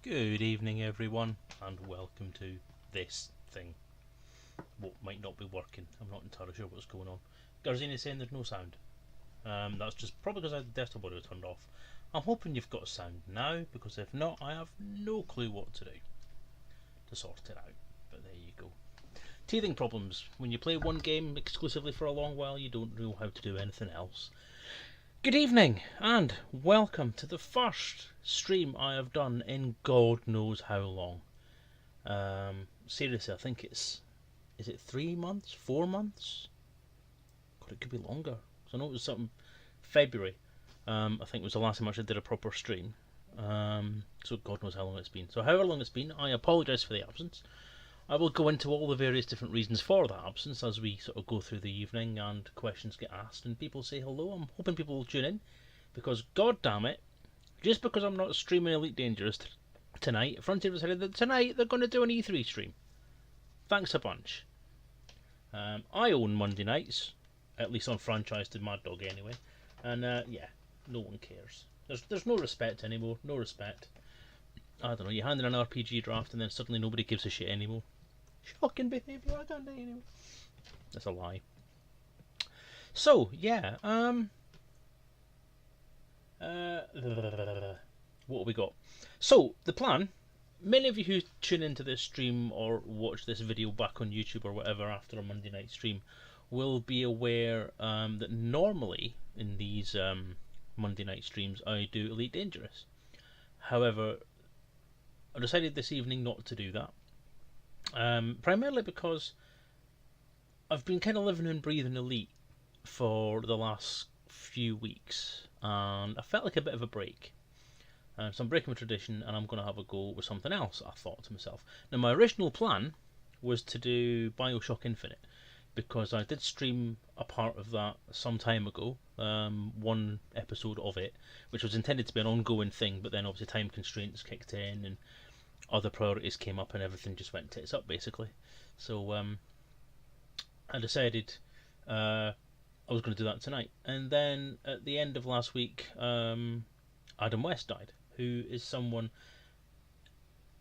Good evening, everyone, and welcome to this thing. What might not be working. I'm not entirely sure what's going on. Garzini's saying there's no sound. That's just probably because the desktop audio turned off. I'm hoping you've got sound now, because if not, I have no clue what to do to sort it out. But there you go. Teething problems. When you play one game exclusively for a long while, you don't know how to do anything else. Good evening, and welcome to the first stream I have done in God knows how long. Seriously, I think is it 3 months, 4 months? God, it could be longer. I know it was something February. I think was the last time I actually did a proper stream. So God knows how long it's been. So however long it's been, I apologise for the absence. I will go into all the various different reasons for that absence as we sort of go through the evening and questions get asked and people say hello. I'm hoping people will tune in, because god damn it, just because I'm not streaming Elite Dangerous tonight, Frontier decided that tonight they're going to do an E3 stream. Thanks a bunch. I own Monday nights, at least on franchise to Mad Dog anyway, and yeah, no one cares. There's no respect anymore, no respect. I don't know, you hand in an RPG draft and then suddenly nobody gives a shit anymore. Shocking behaviour, I don't know anymore. That's a lie. So, yeah, what have we got? So, the plan, many of you who tune into this stream or watch this video back on YouTube or whatever after a Monday night stream will be aware that normally in these Monday night streams I do Elite Dangerous. However, I decided this evening not to do that. Primarily because I've been kind of living and breathing Elite for the last few weeks, and I felt like a bit of a break. So I'm breaking my tradition, and I'm going to have a go with something else, I thought to myself. Now, my original plan was to do Bioshock Infinite, because I did stream a part of that some time ago, one episode of it, which was intended to be an ongoing thing, but then obviously time constraints kicked in, and other priorities came up and everything just went tits up basically. So I decided I was going to do that tonight. And then at the end of last week, Adam West died, who is someone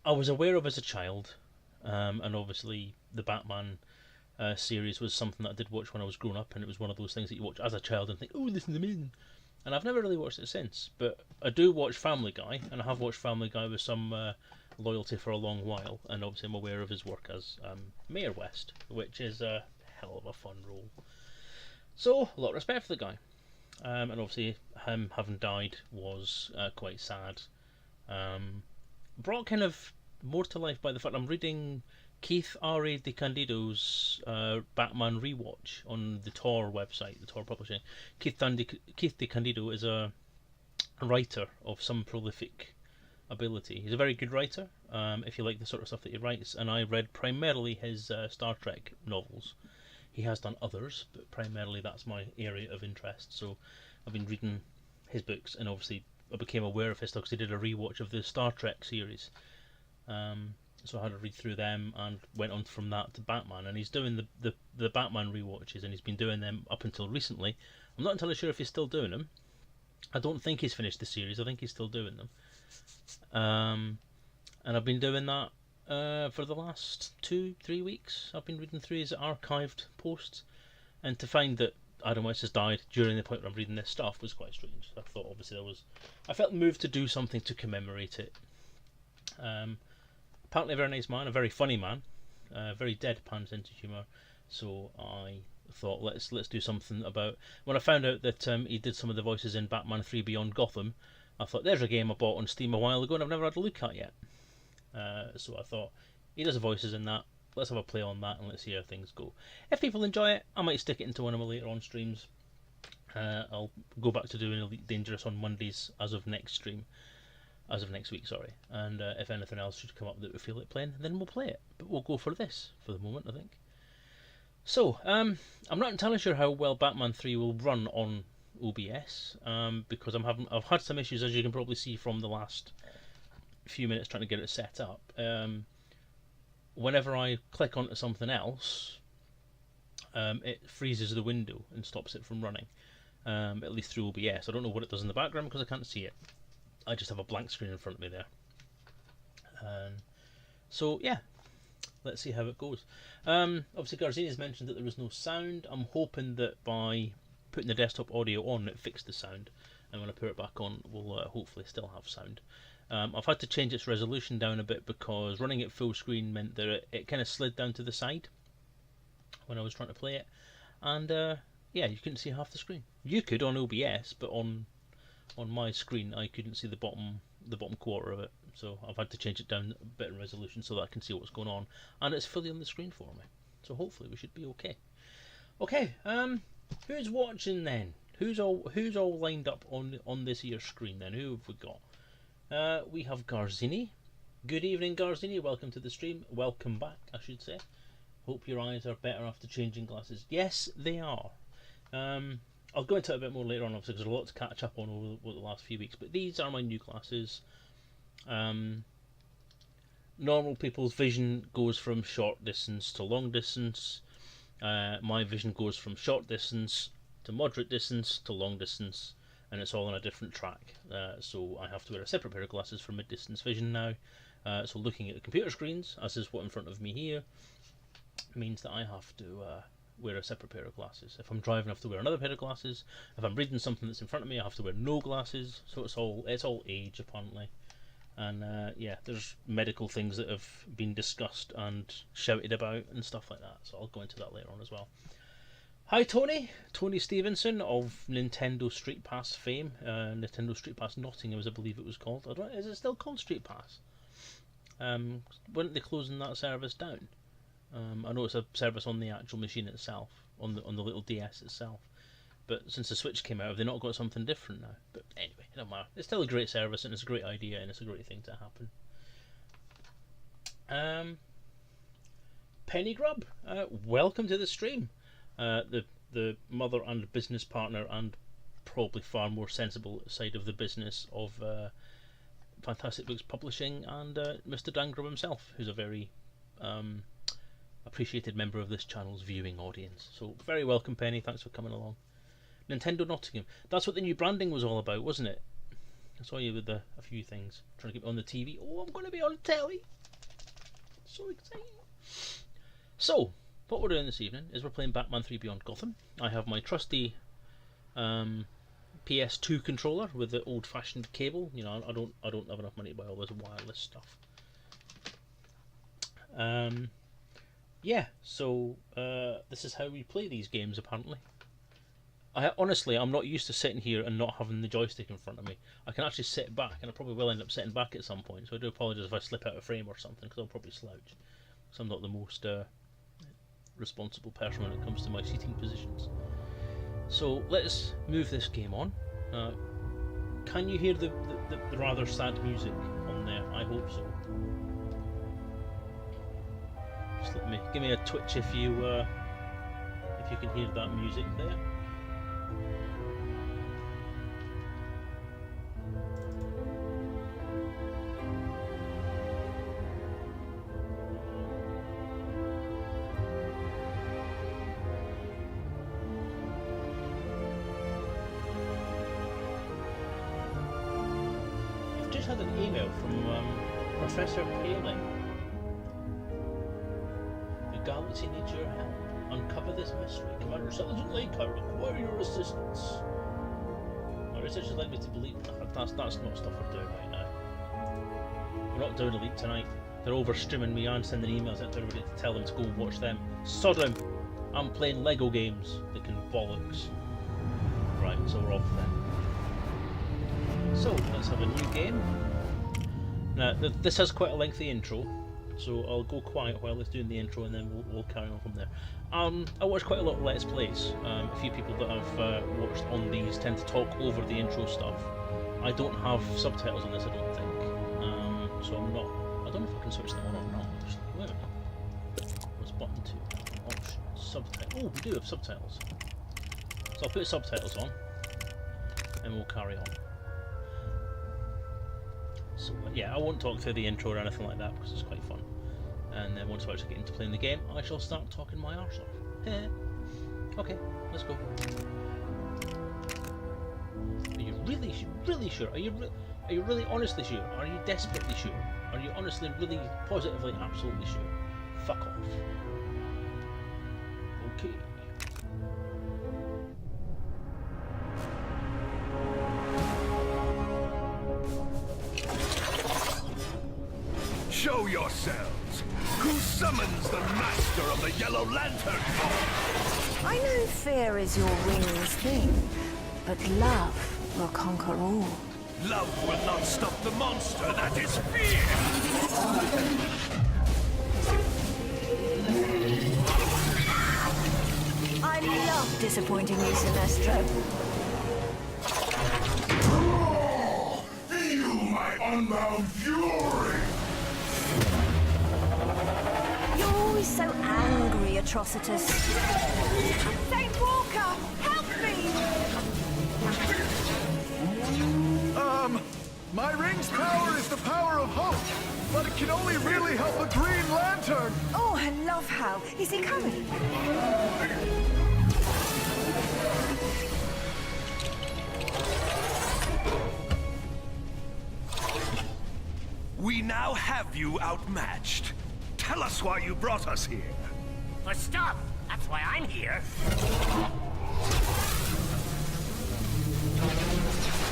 I was aware of as a child, and obviously the Batman series was something that I did watch when I was growing up, and it was one of those things that you watch as a child and think, oh, this is amazing. And I've never really watched it since, but I do watch Family Guy, and I have watched Family Guy with some loyalty for a long while, and obviously I'm aware of his work as Mayor West, which is a hell of a fun role. So, a lot of respect for the guy. And obviously him having died was quite sad. Brought kind of more to life by the fact I'm reading Keith R.A. DeCandido's Batman rewatch on the Tor website, the Tor publishing. Keith DeCandido is a writer of some prolific ability. He's a very good writer, if you like the sort of stuff that he writes, and I read primarily his Star Trek novels. He has done others, but primarily that's my area of interest, so I've been reading his books, and obviously I became aware of his stuff because he did a rewatch of the Star Trek series. So I had to read through them and went on from that to Batman, and he's doing the Batman rewatches, and he's been doing them up until recently. I'm not entirely sure if he's still doing them. I don't think he's finished the series, I think he's still doing them. And I've been doing that for the last 2-3 weeks. I've been reading through his archived posts, and to find that Adam West has died during the point where I'm reading this stuff was quite strange. I thought obviously I felt moved to do something to commemorate it. Apparently a very nice man, a very funny man, very deadpan sense of humour. So I thought let's do something about. When I found out that he did some of the voices in Batman 3 Beyond Gotham, I thought there's a game I bought on Steam a while ago and I've never had a look at yet. So I thought he does the voices in that. Let's have a play on that and let's see how things go. If people enjoy it, I might stick it into one of my later on streams. I'll go back to doing Elite Dangerous on Mondays as of next week, sorry. And if anything else should come up that we feel like playing, then we'll play it. But we'll go for this for the moment, I think. So, I'm not entirely sure how well Batman 3 will run on OBS, because I've had some issues, as you can probably see from the last few minutes trying to get it set up. Whenever I click onto something else, it freezes the window and stops it from running, at least through OBS. I don't know what it does in the background because I can't see it. I just have a blank screen in front of me there. So yeah, let's see how it goes. Obviously, Garzini's mentioned that there was no sound. I'm hoping that by putting the desktop audio on, it fixed the sound, and when I put it back on, we'll hopefully still have sound. I've had to change its resolution down a bit because running it full screen meant that it kind of slid down to the side when I was trying to play it, and yeah, you couldn't see half the screen. You could on OBS, but on my screen I couldn't see the bottom quarter of it. So I've had to change it down a bit in resolution so that I can see what's going on, and it's fully on the screen for me. So hopefully we should be okay. Okay, who's watching then? Who's all lined up on this here screen then? Who have we got? We have Garzini. Good evening, Garzini. Welcome to the stream. Welcome back, I should say. Hope your eyes are better after changing glasses. Yes, they are. I'll go into it a bit more later on, obviously, because there's a lot to catch up on over the last few weeks. But these are my new glasses. Normal people's vision goes from short distance to long distance. My vision goes from short distance to moderate distance to long distance, and it's all on a different track. So I have to wear a separate pair of glasses for mid-distance vision now. So looking at the computer screens, as is what in front of me here, means that I have to wear a separate pair of glasses. If I'm driving, I have to wear another pair of glasses. If I'm reading something that's in front of me, I have to wear no glasses. So it's all age apparently. And yeah, there's medical things that have been discussed and shouted about and stuff like that. So I'll go into that later on as well. Hi Tony Stevenson of Nintendo Street Pass fame. Nintendo Street Pass Nottingham, as I believe it was called. Is it still called Street Pass? Weren't they closing that service down? I know it's a service on the actual machine itself, on the little DS itself. But since the Switch came out, have they not got something different now? But anyway, it don't matter. It's still a great service, and it's a great idea, and it's a great thing to happen. Penny Grub, welcome to the stream. The mother and business partner, and probably far more sensible side of the business of Fantastic Books Publishing, and Mr. Dan Grub himself, who's a very appreciated member of this channel's viewing audience. So very welcome, Penny. Thanks for coming along. Nintendo Nottingham. That's what the new branding was all about, wasn't it? I saw you with a few things. Trying to get me on the TV. Oh, I'm going to be on the telly. So exciting. So, what we're doing this evening is we're playing Batman 3 Beyond Gotham. I have my trusty PS2 controller with the old-fashioned cable. You know, I don't have enough money to buy all this wireless stuff. Yeah, so this is how we play these games apparently. Honestly, I'm not used to sitting here and not having the joystick in front of me. I can actually sit back, and I probably will end up sitting back at some point, so I do apologise if I slip out of frame or something, because I'll probably slouch. Because I'm not the most responsible person when it comes to my seating positions. So let's move this game on. Can you hear the rather sad music on there? I hope so. Just give me a twitch if you can hear that music there. I've just had an email from Professor Palin. Galaxy needs your help. Uncover this mystery. Commander Selezen Lake, I require your assistance. My research has led me to believe that's not stuff we're doing right now. We're not doing Elite tonight. They're over streaming me and sending emails out to everybody to tell them to go and watch them. Sodom! I'm playing Lego games. They can bollocks. Right, so we're off then. So, let's have a new game. Now, this has quite a lengthy intro. So I'll go quiet while it's doing the intro, and then we'll carry on from there. I watch quite a lot of Let's Plays. A few people that I've watched on these tend to talk over the intro stuff. I don't have subtitles on this, I don't think. So I'm not... I don't know if I can switch them on or not, actually. Wait a minute. What's button 2? Options. Subtitles. Oh, we do have subtitles. So I'll put subtitles on, and we'll carry on. So yeah, I won't talk through the intro or anything like that because it's quite fun. And then once I actually get into playing the game, I shall start talking my arse off. Okay, let's go. Are you really sure? Are you really honestly sure? Are you desperately sure? Are you honestly, really, positively, absolutely sure? Fuck off. Okay. Show yourselves! Who summons the master of the Yellow Lantern Ball? I know fear is your wings thing, but love will conquer all. Love will not stop the monster that is fear! I love disappointing you, Sinestro. You, my unbound fury! You're always so angry, Atrocitus. Saint Walker, help me! My ring's power is the power of hope, but it can only really help a Green Lantern. Oh, I love Hal. Is he coming? We now have you outmatched. Tell us why you brought us here. For stuff. That's why I'm here.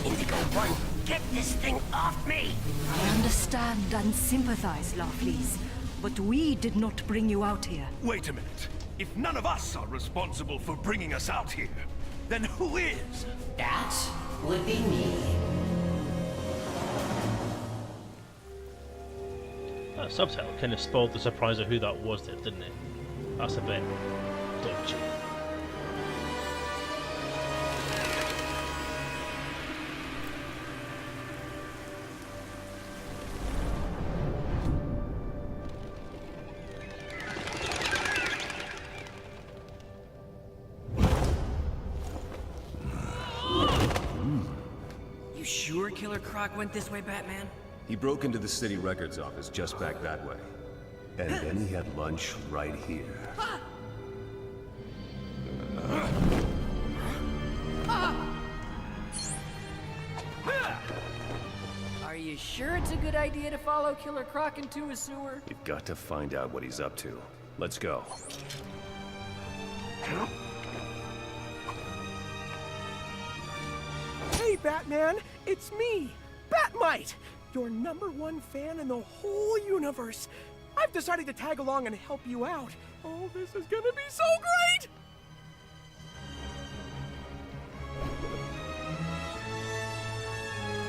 Indigo 1, get this thing off me! I understand and sympathize, Larfleeze, but we did not bring you out here. Wait a minute. If none of us are responsible for bringing us out here, then who is? That would be me. That subtitle kind of spoiled the surprise of who that was there, didn't it? That's a bit dodgy. You sure Killer Croc went this way, Batman? He broke into the city records office just back that way. And then he had lunch right here. Are you sure it's a good idea to follow Killer Croc into a sewer? We've got to find out what he's up to. Let's go. Hey, Batman! It's me, Batmite! Your #1 fan in the whole universe! I've decided to tag along and help you out. Oh, this is gonna be so great!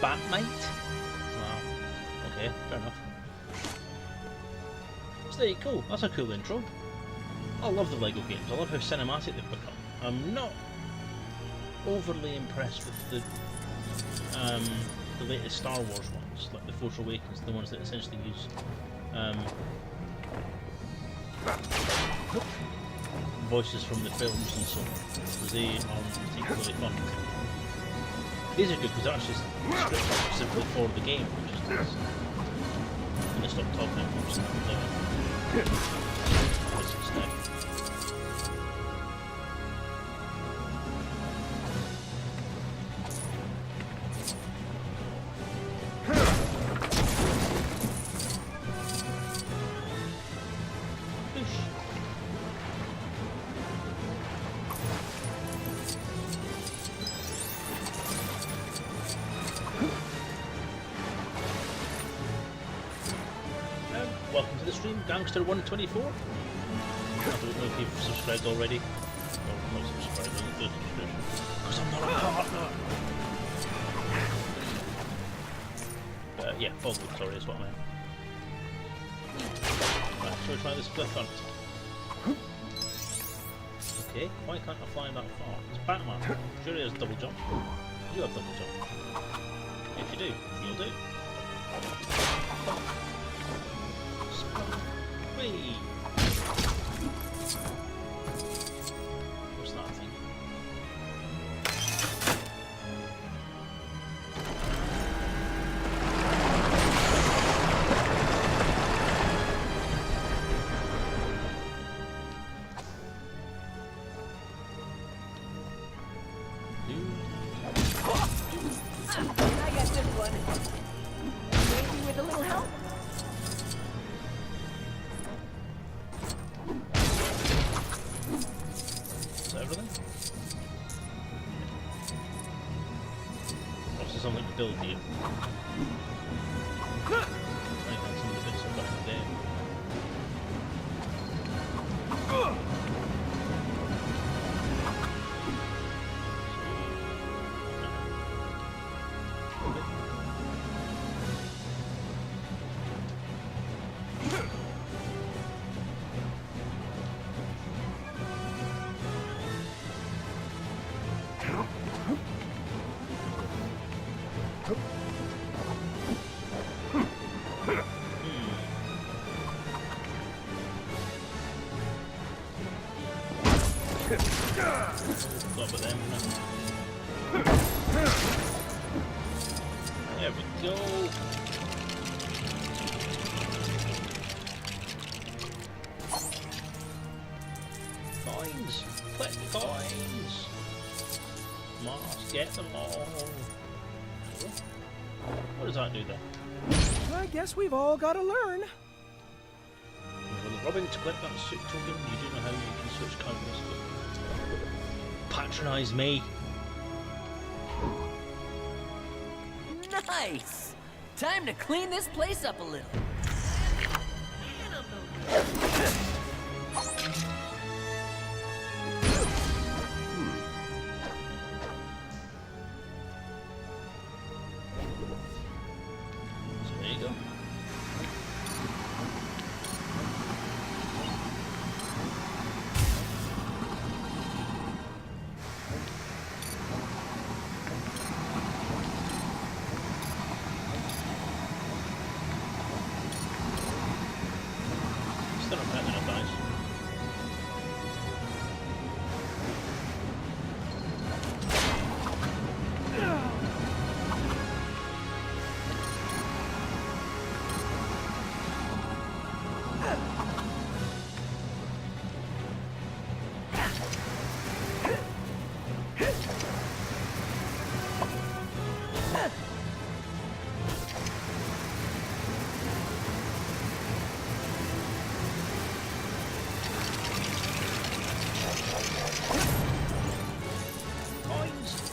Batmite? Wow. Okay, fair enough. So there you go. That's a cool intro. I love the LEGO games. I love how cinematic they've become. I'm not overly impressed with the latest Star Wars ones, like the Force Awakens, the ones that essentially use voices from the films and so on, because they aren't particularly fun. These are good because they're actually scripted specifically for the game, which is nice. I'm going to stop talking and watch that voice instead. Welcome to the stream, Gangster124. I don't know if you've subscribed already. Or not subscribed, I don't do a subscription. Because I'm not a partner! But yeah, follow, sorry, is what I meant. Right, shall we try this cliff hunt? Okay, why can't I fly that far? It's Batman. Sure he has double jump. You have double jump. If you do, you'll do. Whee! What's that thing? I got this one. Maybe with a little help? Is that everything? Or is there something to build here? I think that's some of the bits I've got in there. Stop it then. There we go. Coins! Click coins! Must get them all. What does that do then? I guess we've all got to learn. With Robin to click that suit token, you do know how you can switch counters. Patronise me. Nice! Time to clean this place up a little. So there you go. Still not bad enough, guys.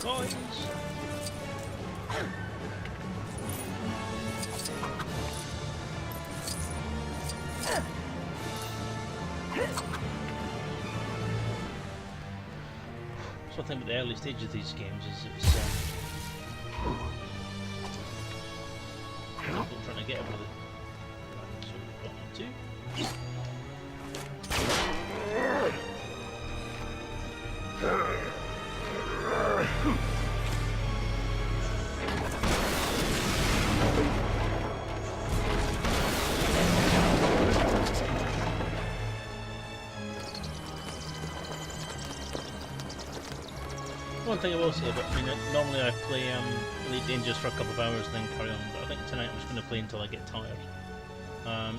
Coins! So I think at the early stage of these games is it's difficult trying to get everything. Right, so we've got two. One thing I will say, but I mean, normally I play Elite Dangerous for a couple of hours and then carry on, but I think tonight I'm just going to play until I get tired.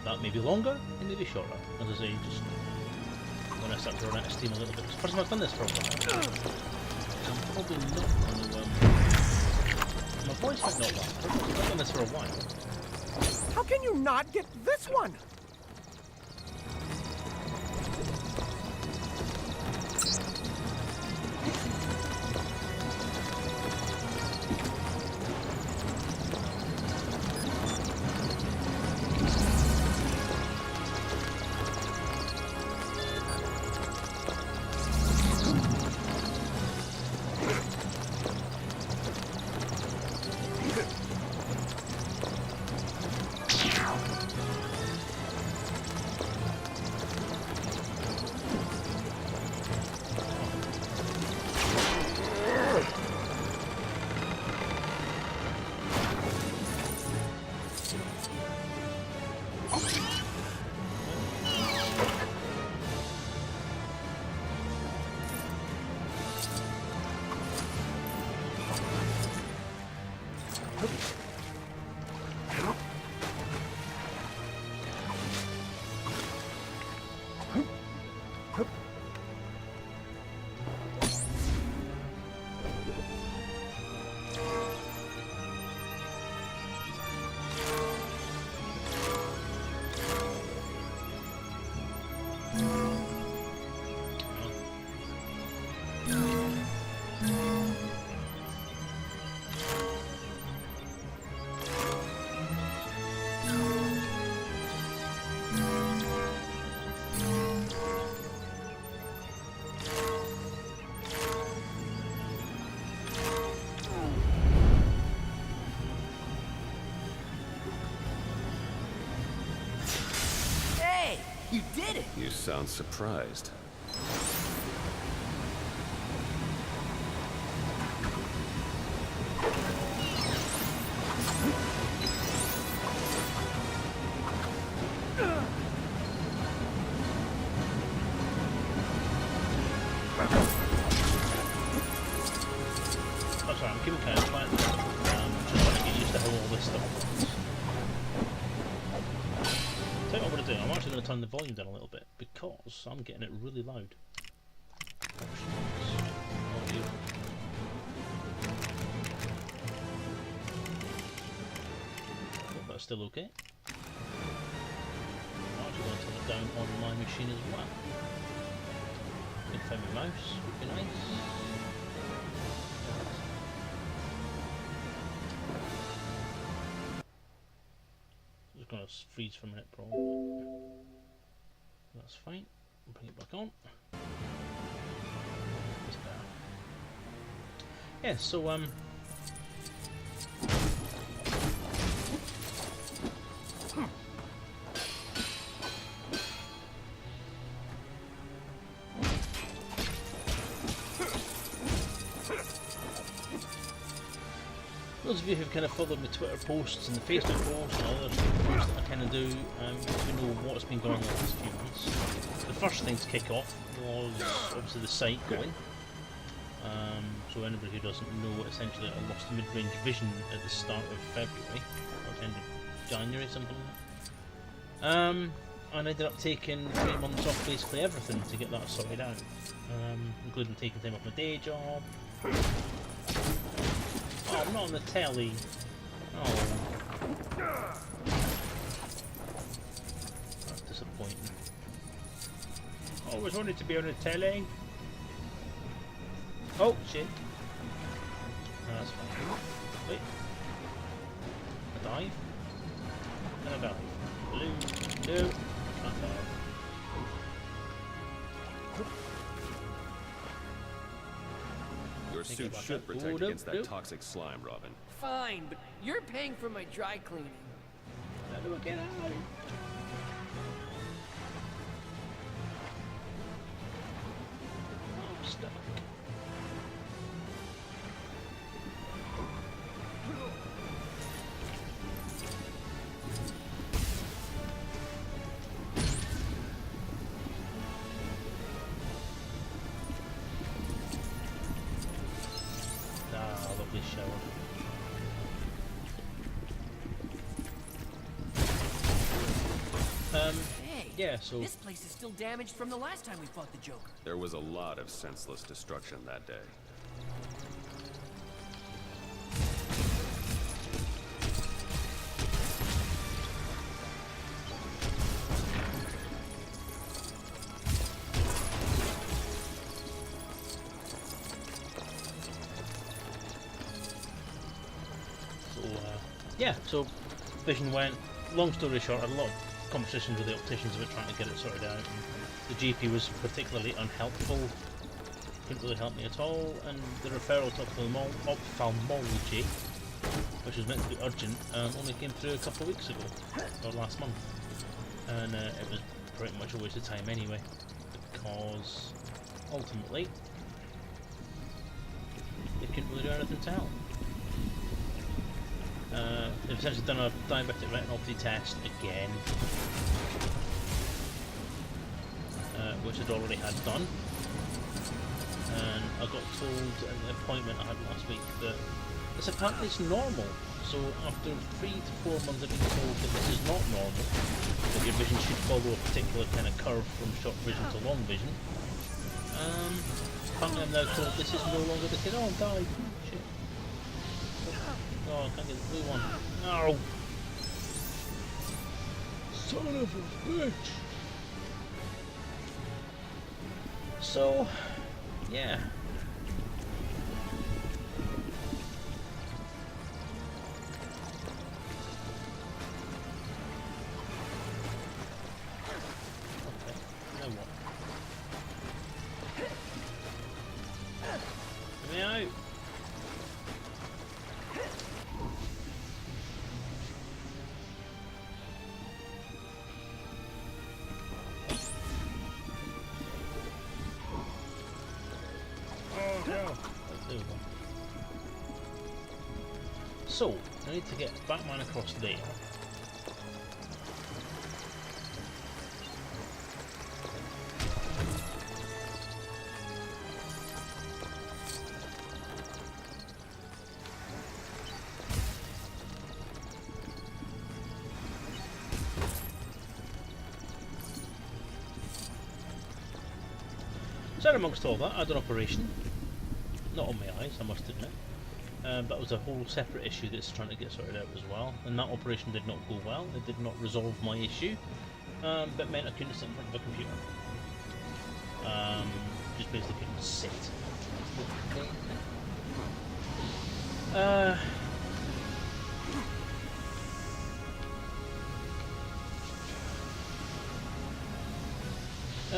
That may be longer, it may be shorter. As I say, just when I start to run out of steam a little bit. It's the first time I've done this for a while. So I'm probably not going to... my voice might not last, but I've done this for a while. How can you not get this one? sound surprised. Oh, sorry, I'm keeping kind of quiet. Just trying to get used to how all this stuff works. Tell you what I'm going to do, I'm actually going to turn the volume down a little bit because I'm getting it really loud. Options, audio. Hope that's still okay. I'm actually going to turn it down on my machine as well. Can find my mouse, would be nice. Just going to freeze for a minute probably. That's fine. Bring it back on. Just there. Yeah, so those of you who've kind of followed my Twitter posts and the Facebook posts and other posts that I kind of do, you know what's been going on the last few months. The first thing to kick off was obviously the site going. So anybody who doesn't know, essentially I lost the mid-range vision at the start of February, or end of January, something like that. And I ended up taking 3 months off basically everything to get that sorted out, including taking time off my day job. Oh, I'm not on the telly. Oh. That's disappointing. I always wanted to be on the telly. Oh, shit. No, that's fine. Wait. A dive? And a dive. Blue. No. Not dive. Your suit should protect against that toxic slime, Robin. Fine, but you're paying for my dry cleaning. How do I get out? Oh, I'm stuck. Lovely shower. Hey, yeah, so this place is still damaged from the last time we fought the Joker. There was a lot of senseless destruction that day. yeah, so Vision went. Long story short, I had a lot of conversations with the opticians about trying to get it sorted out. And the GP was particularly unhelpful. Couldn't really help me at all. And the referral to ophthalmology, which was meant to be urgent, only came through a couple of weeks ago, or last month. And it was pretty much a waste of time anyway, because ultimately they couldn't really do anything to help. They've essentially done a diabetic retinopathy test again, which I'd already had done, and I got told at the appointment I had last week that this apparently is normal. So after 3 to 4 months of being told that this is not normal, that your vision should follow a particular kind of curve from short vision to long vision, apparently I'm now told this is no longer the case. Oh, I died. Shit. Oh, I can't get the blue one. No! Son of a bitch! So, yeah. Okay, now what? Get me out! There we go. So, I need to get Batman across there. So amongst all that, I had an operation. Not on my eyes, I must admit. That was a whole separate issue that's trying to get sorted out as well. And that operation did not go well. It did not resolve my issue. But meant I couldn't sit in front of a computer. Just basically couldn't sit. And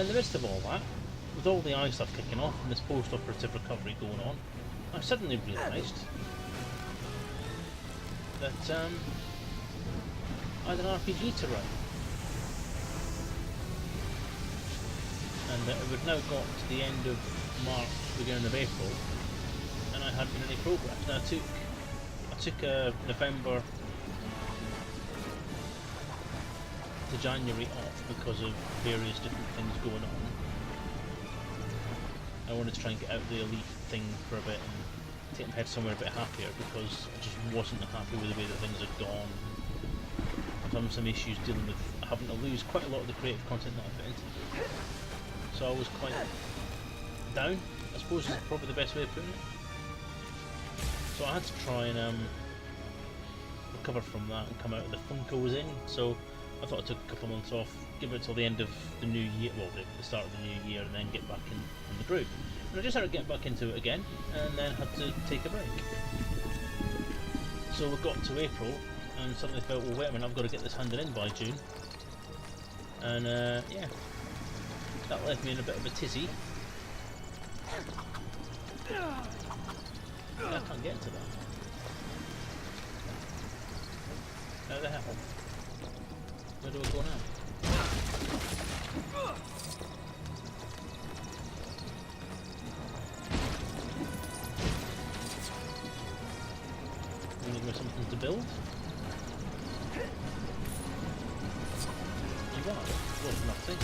in the midst of all that, with all the eye stuff kicking off and this post-operative recovery going on, I suddenly realised that I had an RPG to run. And that it would now got to the end of March, beginning of April, and I hadn't made any progress. Now I took November to January off because of various different things going on. I wanted to try and get out the elite thing for a bit and take my head somewhere a bit happier because I just wasn't happy with the way that things had gone. I've had some issues dealing with having to lose quite a lot of the creative content that I put into it. So I was quite down, I suppose is probably the best way of putting it. So I had to try and recover from that and come out of the funk I was in. So I thought I took a couple of months off, give it till the end of the new year, well, the start of the new year, and then get back in the groove. And I just started getting back into it again, and then had to take a break. So we got to April, and suddenly felt, well, wait a minute, I've got to get this handed in by June. And yeah, that left me in a bit of a tizzy. I can't get into that. How the hell? Where do I go now? You need something to build? You are? Well, nothing.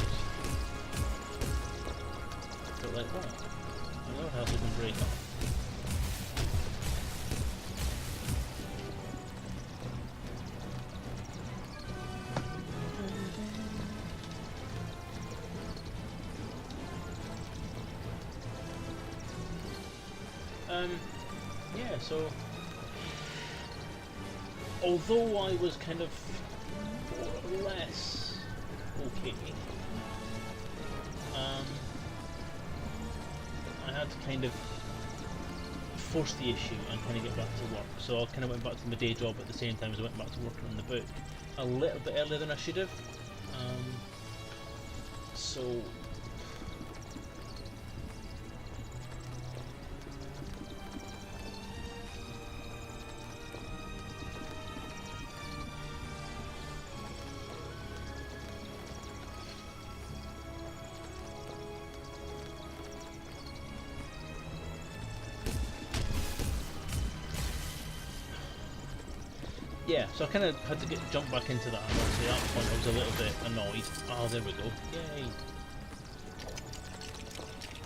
But like what? I know how they can break off. Yeah, so although I was kind of more or less okay, I had to kind of force the issue and kind of get back to work. So I kind of went back to my day job at the same time as I went back to working on the book a little bit earlier than I should have. So yeah, so I kind of had to jump back into that, and obviously at that point I was a little bit annoyed. Oh, there we go. Yay!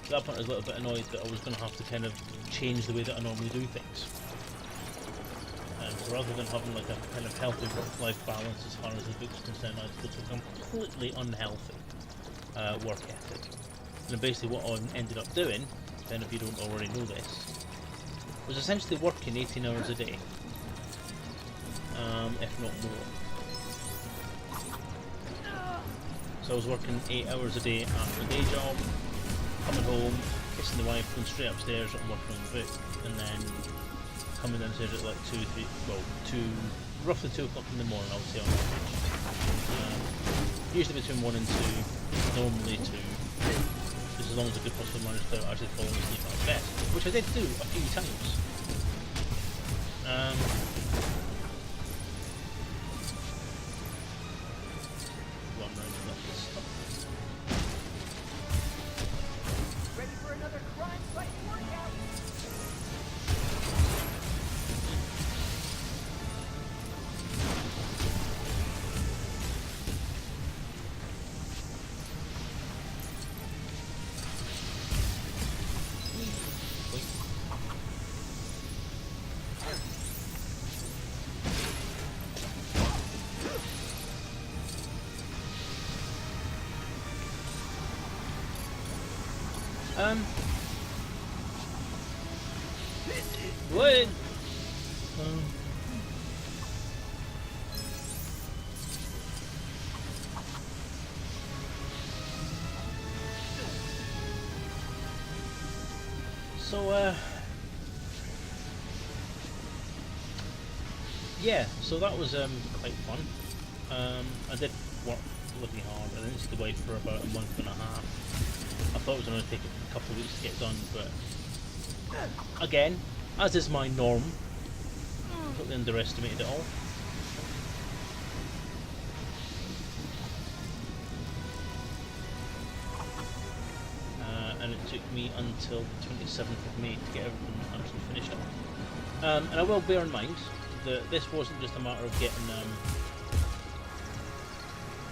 At that point I was a little bit annoyed that I was going to have to kind of change the way that I normally do things. So rather than having like a kind of healthy work-life balance as far as the book's concerned, I took a completely unhealthy work ethic. And basically what I ended up doing, then if you don't already know this, was essentially working 18 hours a day. If not more. So I was working 8 hours a day at my day job, coming home, kissing the wife, going straight upstairs and working on the book, and then coming downstairs at like roughly 2 o'clock in the morning, I would say on average. Usually between 1 and 2, normally 2. Just as long as I could possibly manage to actually fall asleep at bed, which I did do a few times. Ready for another crime-fighting workout? What? So, yeah, so that was quite fun. I did work bloody hard. I didn't stay away for about a month and a half. I thought it was going to take a couple of weeks to get done, but again, as is my norm, totally underestimated it all. And it took me until the 27th of May to get everything actually finished up. And I will bear in mind that this wasn't just a matter of getting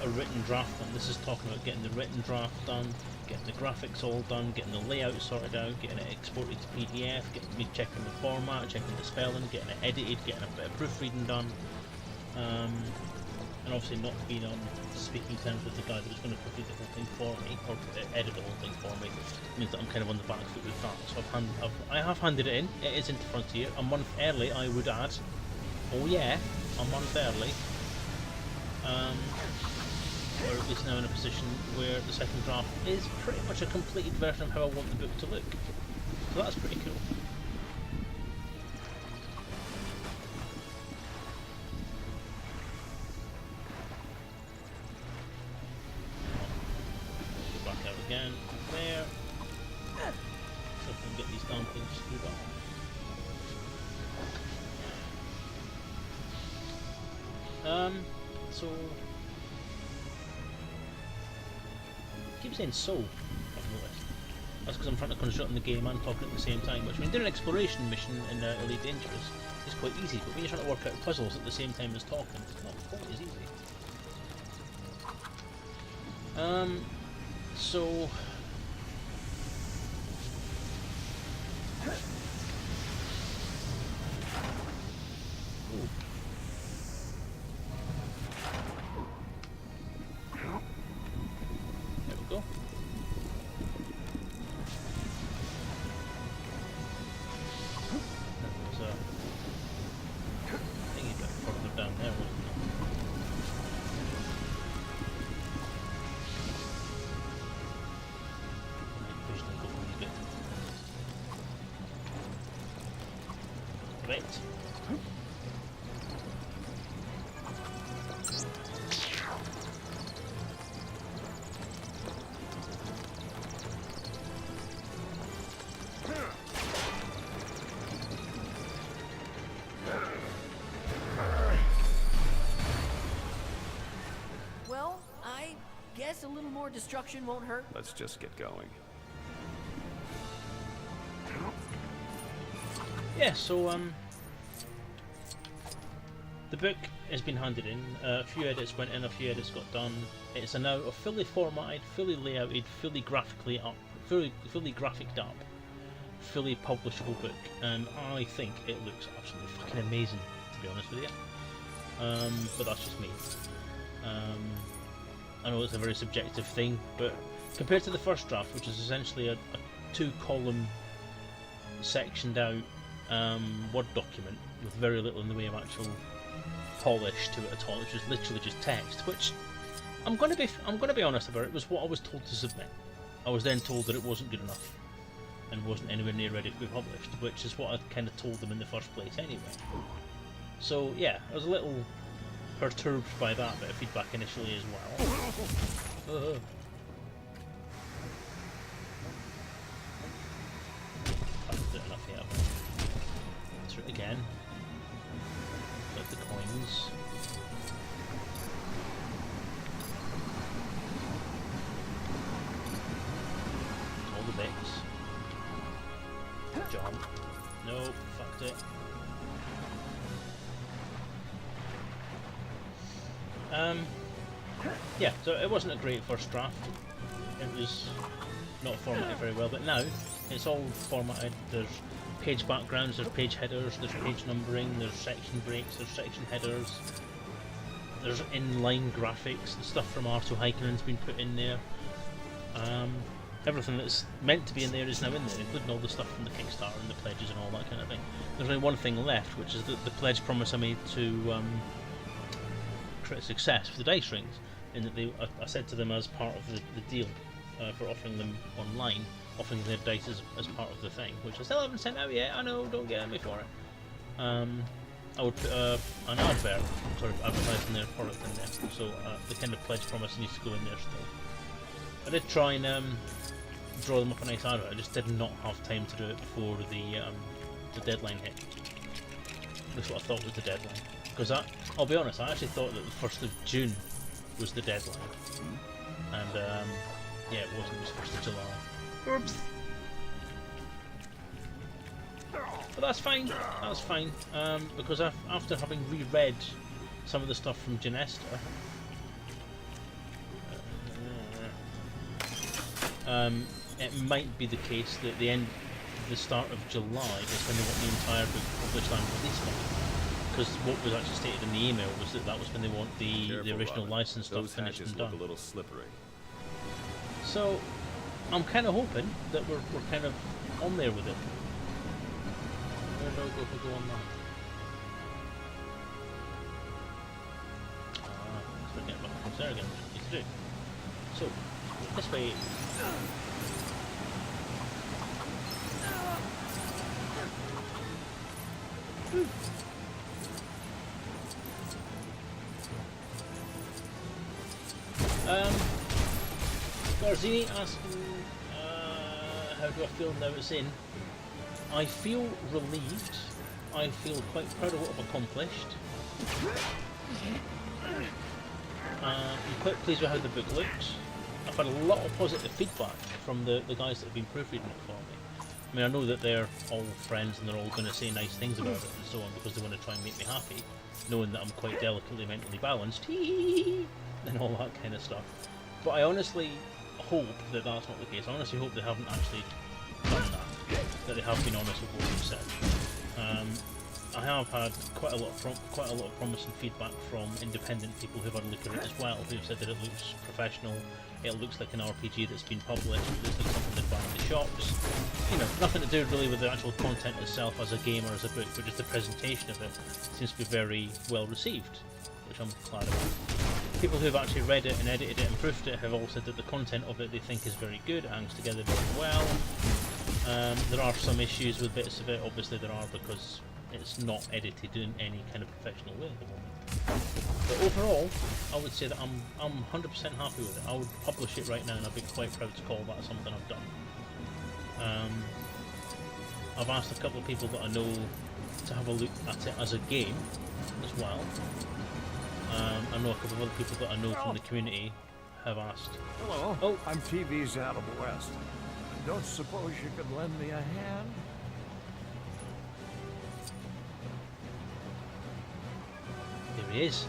a written draft done. This is talking about getting the written draft done, getting the graphics all done, getting the layout sorted out, getting it exported to PDF, getting me checking the format, checking the spelling, getting it edited, getting a bit of proofreading done, and obviously not being on speaking terms with the guy that was going to proofread the whole thing for me, or edit the whole thing for me, means that I'm kind of on the back foot with that. So I have handed it in. It is into Frontier, a month early, I would add. Oh yeah, a month early. We're at least now in a position where the second draft is pretty much a completed version of how I want the book to look. So that's pretty cool. Go back out again, there. So if we can get these damn things screwed on. So I keep saying so, I've noticed. That's because I'm trying to construct in the game and talking at the same time, which when you're doing an exploration mission in Elite Dangerous is quite easy, but when you're trying to work out puzzles at the same time as talking, it's not quite as easy. So Well, I guess a little more destruction won't hurt. Let's just get going. yeah, so the book has been handed in. A few edits went in, a few edits got done. It's now a fully formatted, fully layouted, fully graphically up, fully graphicked up, fully publishable book, and I think it looks absolutely fucking amazing, to be honest with you. But that's just me. I know it's a very subjective thing, but compared to the first draft, which is essentially a 2-column sectioned out Word document with very little in the way of actual polish to it at all, which is literally just text, which I'm gonna be honest about, it was what I was told to submit. I was then told that it wasn't good enough and wasn't anywhere near ready to be published, which is what I kind of told them in the first place anyway. So yeah, I was a little perturbed by that bit of feedback initially as well. Haven't done enough yet. Through it again. Like the coins. All the bits. Jump. No, fucked it. Yeah, so it wasn't a great first draft. It was not formatted very well, but now it's all formatted. There's page backgrounds, there's page headers, there's page numbering, there's section breaks, there's section headers, there's inline graphics. The stuff from Arto Heikkinen has been put in there. everything that's meant to be in there is now in there, including all the stuff from the Kickstarter and the pledges and all that kind of thing. There's only one thing left, which is the pledge promise I made to create success for the dice rings, in that I said to them as part of the deal for offering them online, offering their dice as part of the thing, which I still haven't sent out yet. I know, don't get at me for it. I would put an advert, sort of advertising their product in there, so the kind of pledge promise needs to go in there still. I did try and draw them up a nice advert. I just did not have time to do it before the deadline hit. That's what I thought was the deadline. Because I'll be honest, I actually thought that the 1st of June was the deadline, and yeah, it wasn't. It was 1st of July. Oops. But that's fine. That's fine. Because after having reread some of the stuff from Genesta, it might be the case that the start of July is when they want the entire book published and released by. Because what was actually stated in the email was that was when they want the original license stuff finished and done. Look a little slippery. So I'm kind of hoping that we're kind of on there with it. Where do I go if I go on that? So we're getting back across there again, which we need to do. So, this way. Garzini asking, how do I feel now it's in? I feel relieved. I feel quite proud of what I've accomplished. I'm quite pleased with how the book looks. I've had a lot of positive feedback from the guys that have been proofreading it for me. I mean, I know that they're all friends and they're all going to say nice things about it and so on because they want to try and make me happy, knowing that I'm quite delicately mentally balanced and all that kind of stuff. But I honestly hope that that's not the case. I honestly hope they haven't actually done that they have been honest with what they've said. I have had quite a lot of promising feedback from independent people who've had a look at it as well, who've said that it looks professional, it looks like an RPG that's been published, it looks like something they'd buy in the shops. You know, nothing to do really with the actual content itself as a game or as a book, but just the presentation of it seems to be very well received, which I'm glad about. People who've actually read it and edited it and proofed it have all said that the content of it they think is very good, it hangs together very well. There are some issues with bits of it, obviously there are, because it's not edited in any kind of professional way at the moment. But overall, I would say that I'm 100% happy with it. I would publish it right now and I'd be quite proud to call that something I've done. I've asked a couple of people that I know to have a look at it as a game as well. I know a couple of other people that I know from the community have asked. Hello, oh. I'm TV's Adam West. Don't suppose you could lend me a hand? There he is.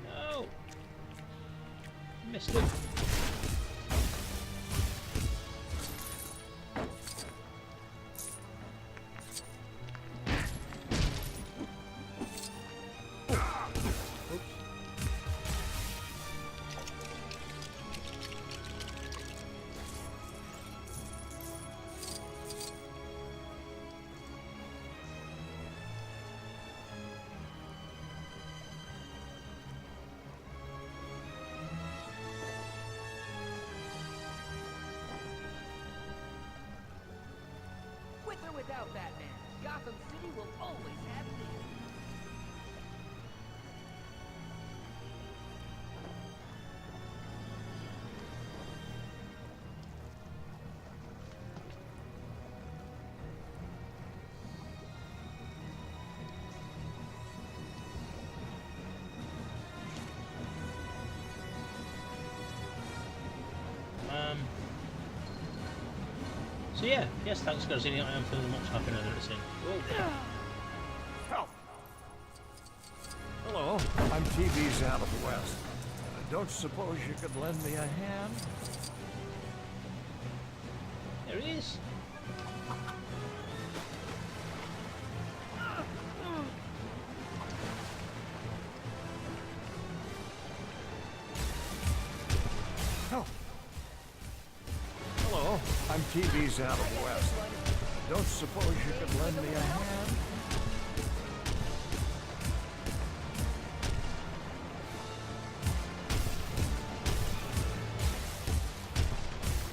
No! Missed him. With or without Batman, Gotham City will always have me. So So yeah, yes, thanks Garzini, I am feeling much happier now that it's in. Help! Hello, I'm TV's out of the West. Don't suppose you could lend me a hand? There he is. Help! Hello, I'm TV's out of the West. Don't suppose you could lend me a hand?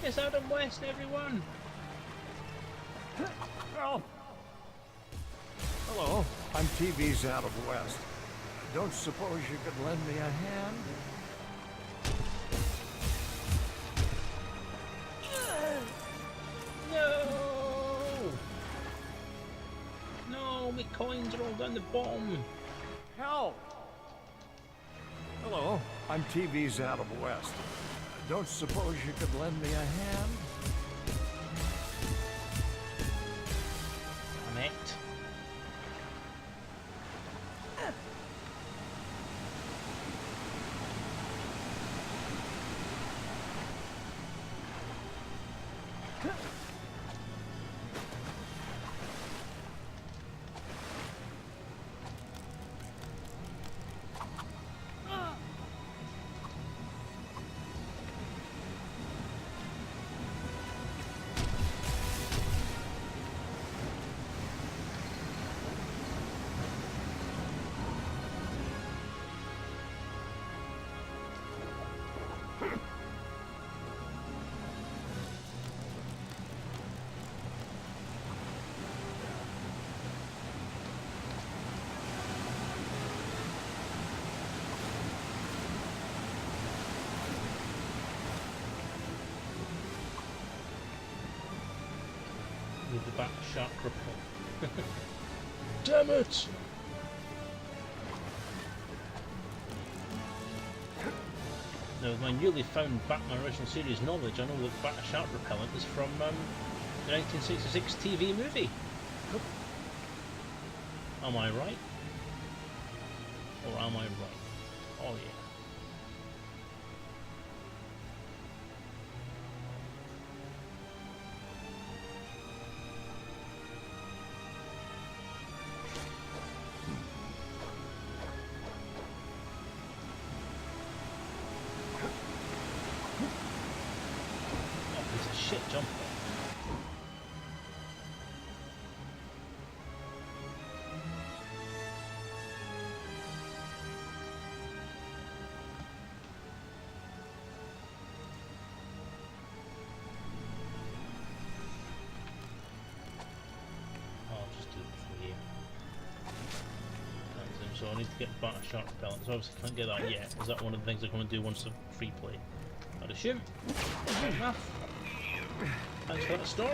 It's Adam West, everyone. Help! Hello, I'm TV's out of the West. Don't suppose you could lend me a hand? No! No, my coins are all down the bottom. Help! Hello, I'm TV's out of the West. Don't suppose you could lend me a hand? Damn it. With the back shark repel. Damn it! Now, with my newly found Batman original series knowledge, I know that bat shark repellent is from the 1966 TV movie. Am I right? Or am I right? Oh yeah. Shit jump. I'll just do it for you. So I need to get batter shark repellent. So obviously can't get that yet. Is that one of the things I'm going to do once the free play? I'd assume. Fair enough. Thanks for that stop.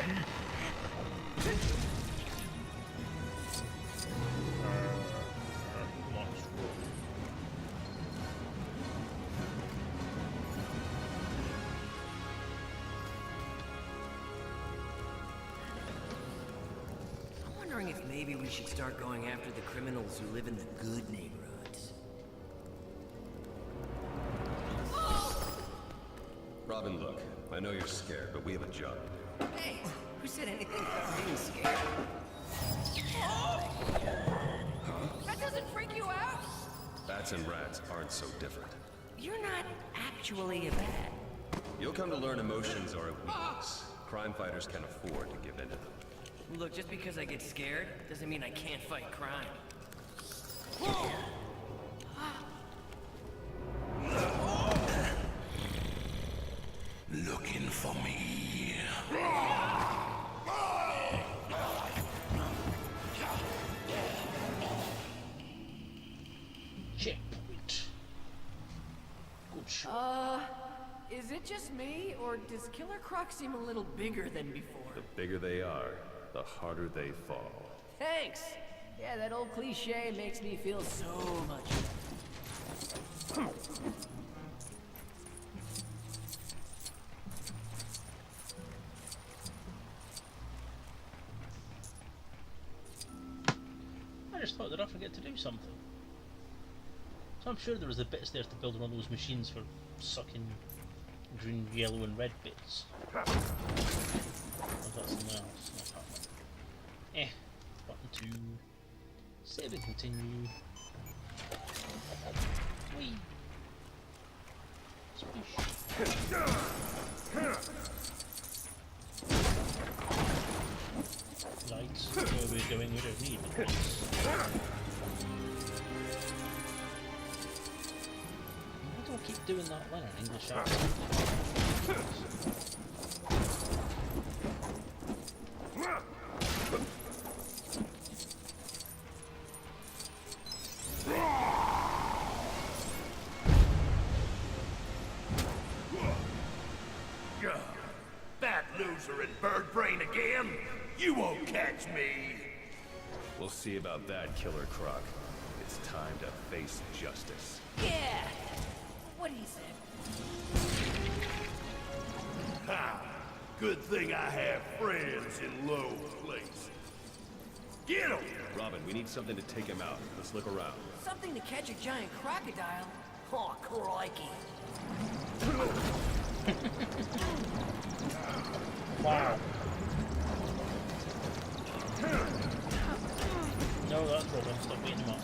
I'm wondering if maybe we should start going after the criminals who live in the good neighborhoods. Robin, look, I know you're scared, but we have a job to do. Hey, who said anything about being scared? That doesn't freak you out? Bats and rats aren't so different. You're not actually a bat. You'll come to learn emotions are a weakness. Crime fighters can't afford to give in to them. Look, just because I get scared doesn't mean I can't fight crime. Looking for me. Checkpoint. Good shot. Is it just me, or does Killer Croc seem a little bigger than before? The bigger they are, the harder they fall. Thanks! Yeah, that old cliche makes me feel so much better. did I forget to do something? So I'm sure there was the bits there to build one of those machines for sucking green, yellow and red bits. Or is that something else? No, I can't remember. Button 2. Save and continue. Whee! Lights. Where are we going? We don't need lights. Why do I keep doing that line in English accent? That loser and bird brain again? You won't catch me! We'll see about that, Killer Croc. It's time to face justice. Yeah! What he said. Ha! Good thing I have friends in low places. Get him! Robin, we need something to take him out. Let's look around. Something to catch a giant crocodile. Oh, crikey. Wow. No, that's Robin. Stop beating him up.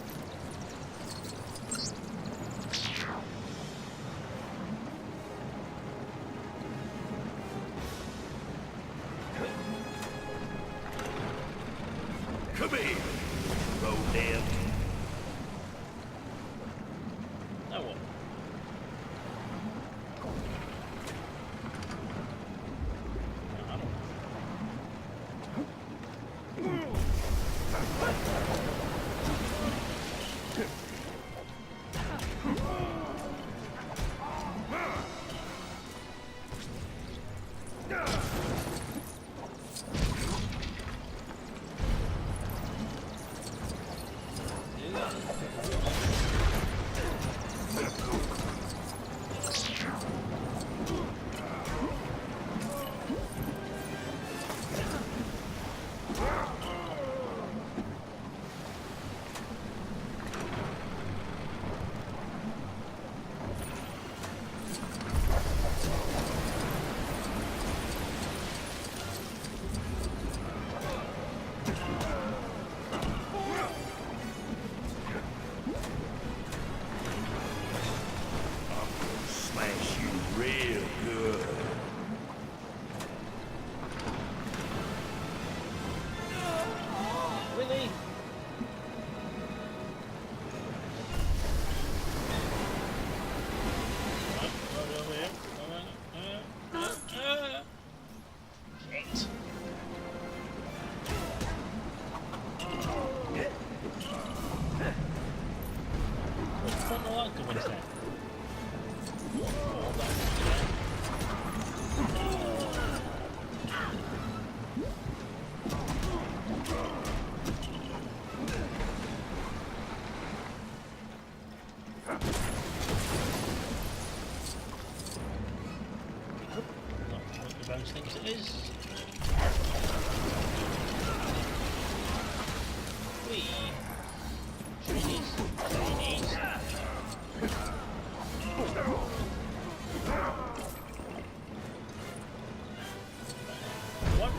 Come here, rodent. Now what? I don't know. Smash you real good. Really? Shit. What's the point of that going then? Oh, that's again. Not what the bounce thinks it is. Whee! Trainees. Trainees. What?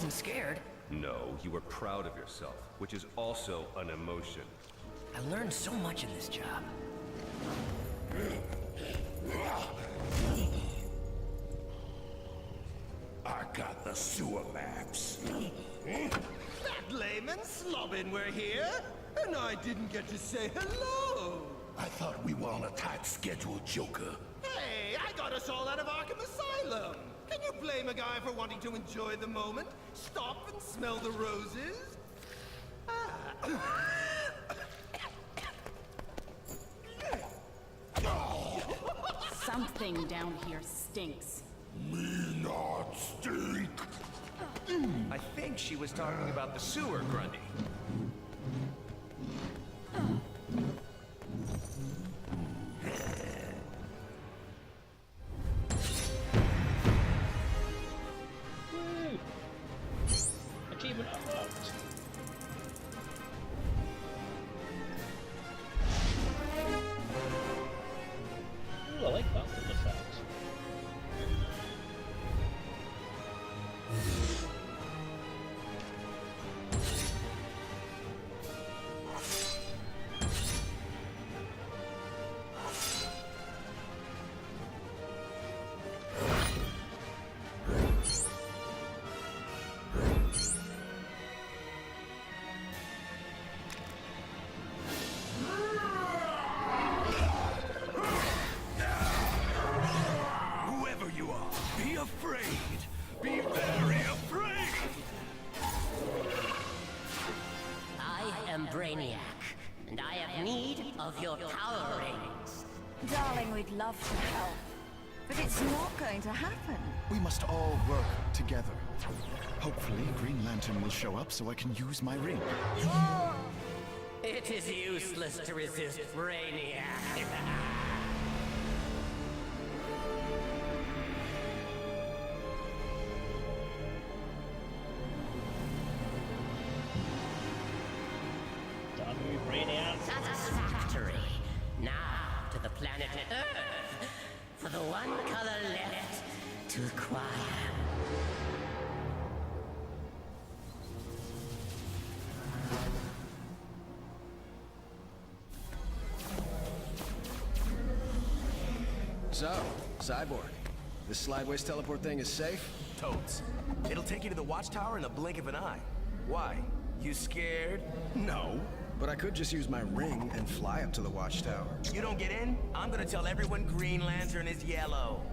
wasn't scared. No, you were proud of yourself, which is also an emotion. I learned so much in this job. I got the sewer maps. That layman slobbin we're here, and I didn't get to say hello. I thought we were on a tight schedule, Joker. Hey, I got us all out of Arkham Asylum. Can you blame a guy for wanting to enjoy the moment? Stop and smell the roses? Something down here stinks. Me not stink. I think she was talking about the sewer, Grundy. Woo! Achievement unlocked. Ooh, I like that little effect. Whoever you are, be afraid. Be very afraid. I am Brainiac, and I have need of your power rings. Darling, we'd love to help. But it's not going to happen. We must all work together. Hopefully, Green Lantern will show up so I can use my ring. It is useless to resist Brainiac. Done with Brainiac. Satisfactory. Now to the planet Earth for the one color left to acquire. So, Cyborg, this slideways teleport thing is safe? Totes. It'll take you to the watchtower in the blink of an eye. Why? You scared? No. But I could just use my ring and fly up to the watchtower. You don't get in? I'm gonna tell everyone Green Lantern is yellow.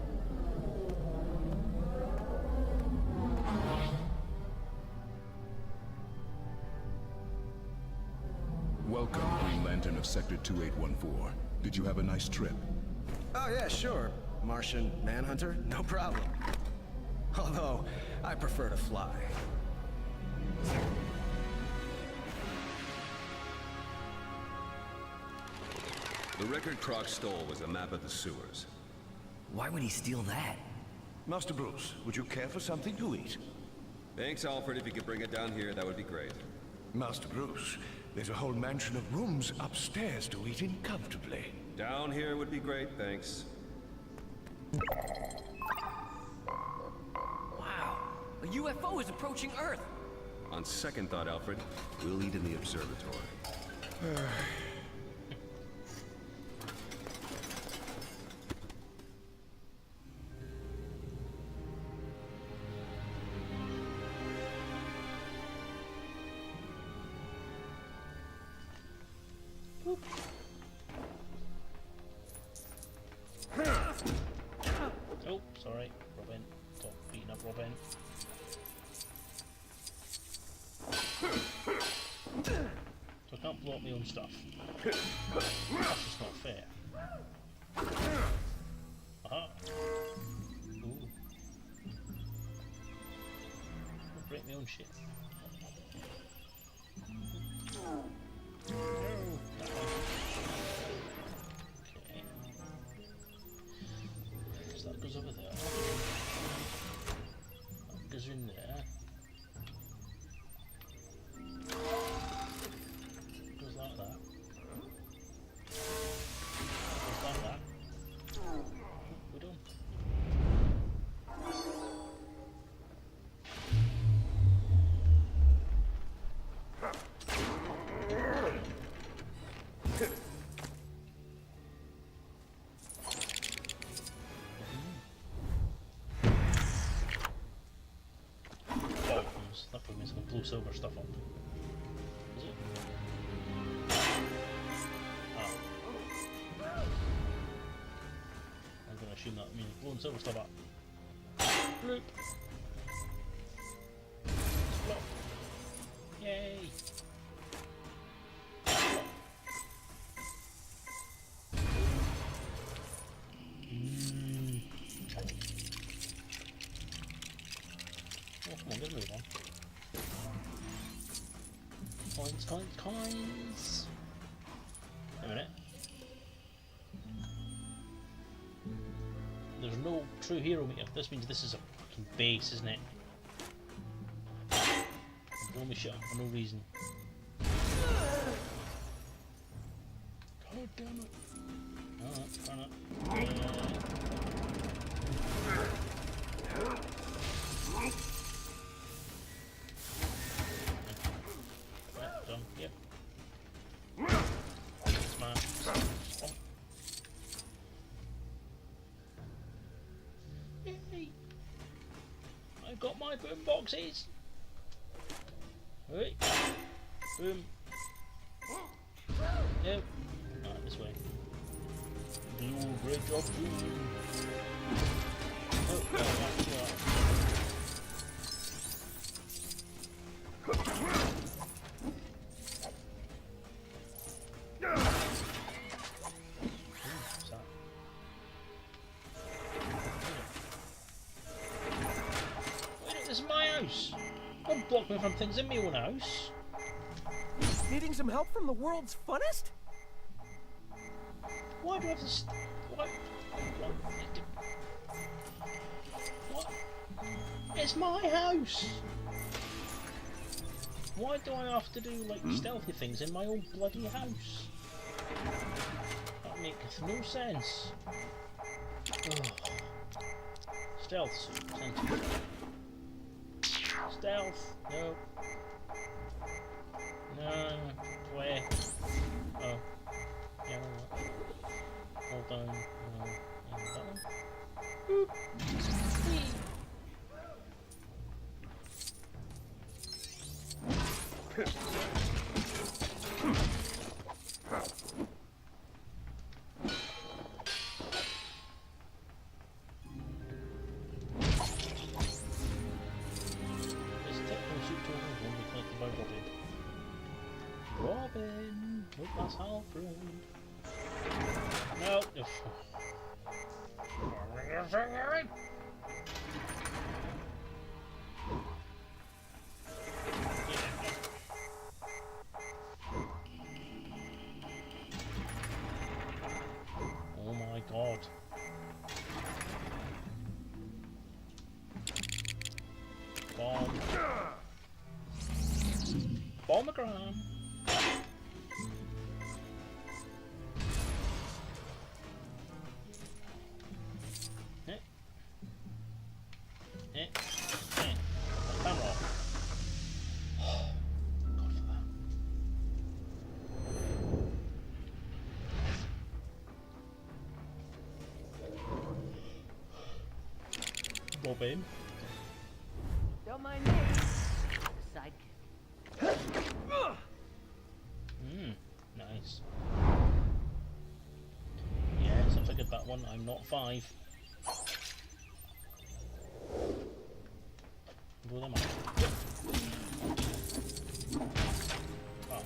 Welcome, Green Lantern of Sector 2814. Did you have a nice trip? Oh yeah, sure. Martian Manhunter, no problem. Although, I prefer to fly. The record Croc stole was a map of the sewers. Why would he steal that? Master Bruce, would you care for something to eat? Thanks, Alfred. If you could bring it down here, that would be great. Master Bruce, there's a whole mansion of rooms upstairs to eat in comfortably. Down here would be great, thanks. Wow, a UFO is approaching Earth. On second thought, Alfred, we'll eat in the observatory. Oh, sorry, Robin. Stop beating up Robin. So I can't blow up my own stuff. That's just not fair. Aha. Ooh. I'll break my own shit. No. Okay. So that goes over there. That goes in there. Goes like that. Goes like that. We're done. blow silver stuff up. Is it? Ah. I'm going to assume that means blowing silver stuff up. Bloop. Flop. Yay. Oh, come on, get a move on. Coins, coins, coins! Wait a minute. There's no true hero meter. This means this is a fucking base, isn't it? Blow me shit up for no reason. God damn it. Alright, fair enough. Right, done. Yep. Smart. Oh. Yay! I got my boom boxes. Right. Boom. Yep. Alright, this way. Blue bridge of doom. Oh, that's right. This is my house. Don't block me from things in my own house. Needing some help from the world's funnest? Why do I have to? What? It's my house. Why do I have to do like stealthy things in my own bloody house? That makes no sense. Oh. Stealth suit. Stealth. No. No. Where? Oh. Yeah. Hold on. No. And that one. Boop. Whee. Robin, with my Alfred. No. Oh my god. Bomb. Bombagram. Robin. Don't mind me. Sidekick. Nice. Yes, I figured that one. I'm not 5. Blow them up. Oh.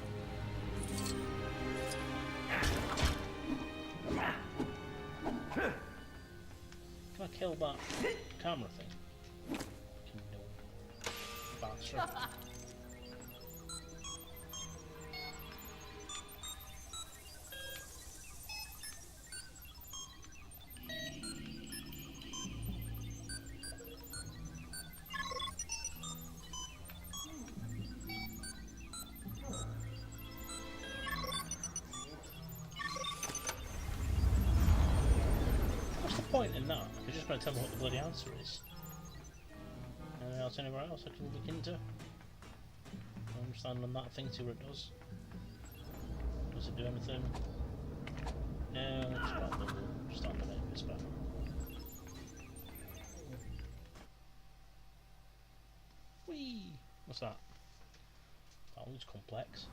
Can I kill that camera thing? No. Bastard. Point in that, you're just going to tell me what the bloody answer is. Anything else anywhere else I can look into? I'm standing on that thing, see what it does. Does it do anything? No, just stand on it, it's better. Whee! What's that? Sounds complex.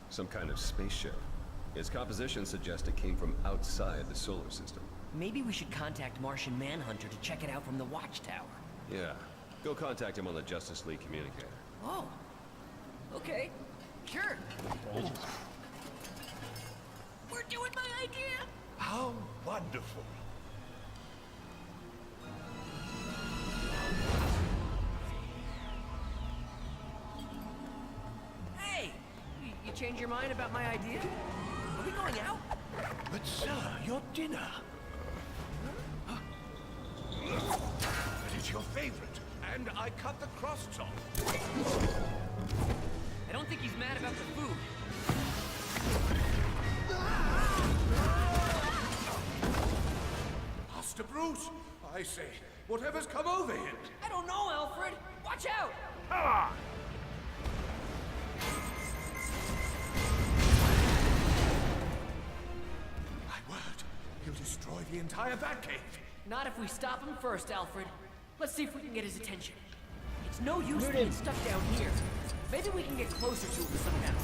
Some kind of spaceship. Its composition suggests it came from outside the solar system. Maybe we should contact Martian Manhunter to check it out from the watchtower. Yeah. Go contact him on the Justice League communicator. Oh. Okay. Sure. We're doing my idea! How wonderful. Hey! You change your mind about my idea? Are we going out? But sir, your dinner. It is your favorite, and I cut the crusts off. I don't think he's mad about the food. Master Bruce, I say, whatever's come over here. I don't know, Alfred! Watch out! Come on! My word, he'll destroy the entire Batcave. Not if we stop him first, Alfred. Let's see if we can get his attention. It's no use being stuck down here. Maybe we can get closer to him somehow.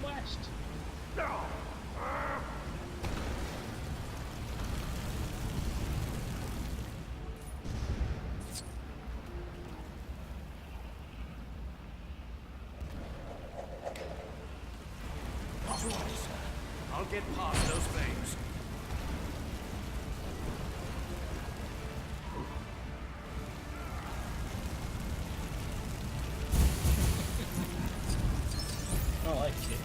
West. Not to worry, sir. I'll get past those flames. I like it.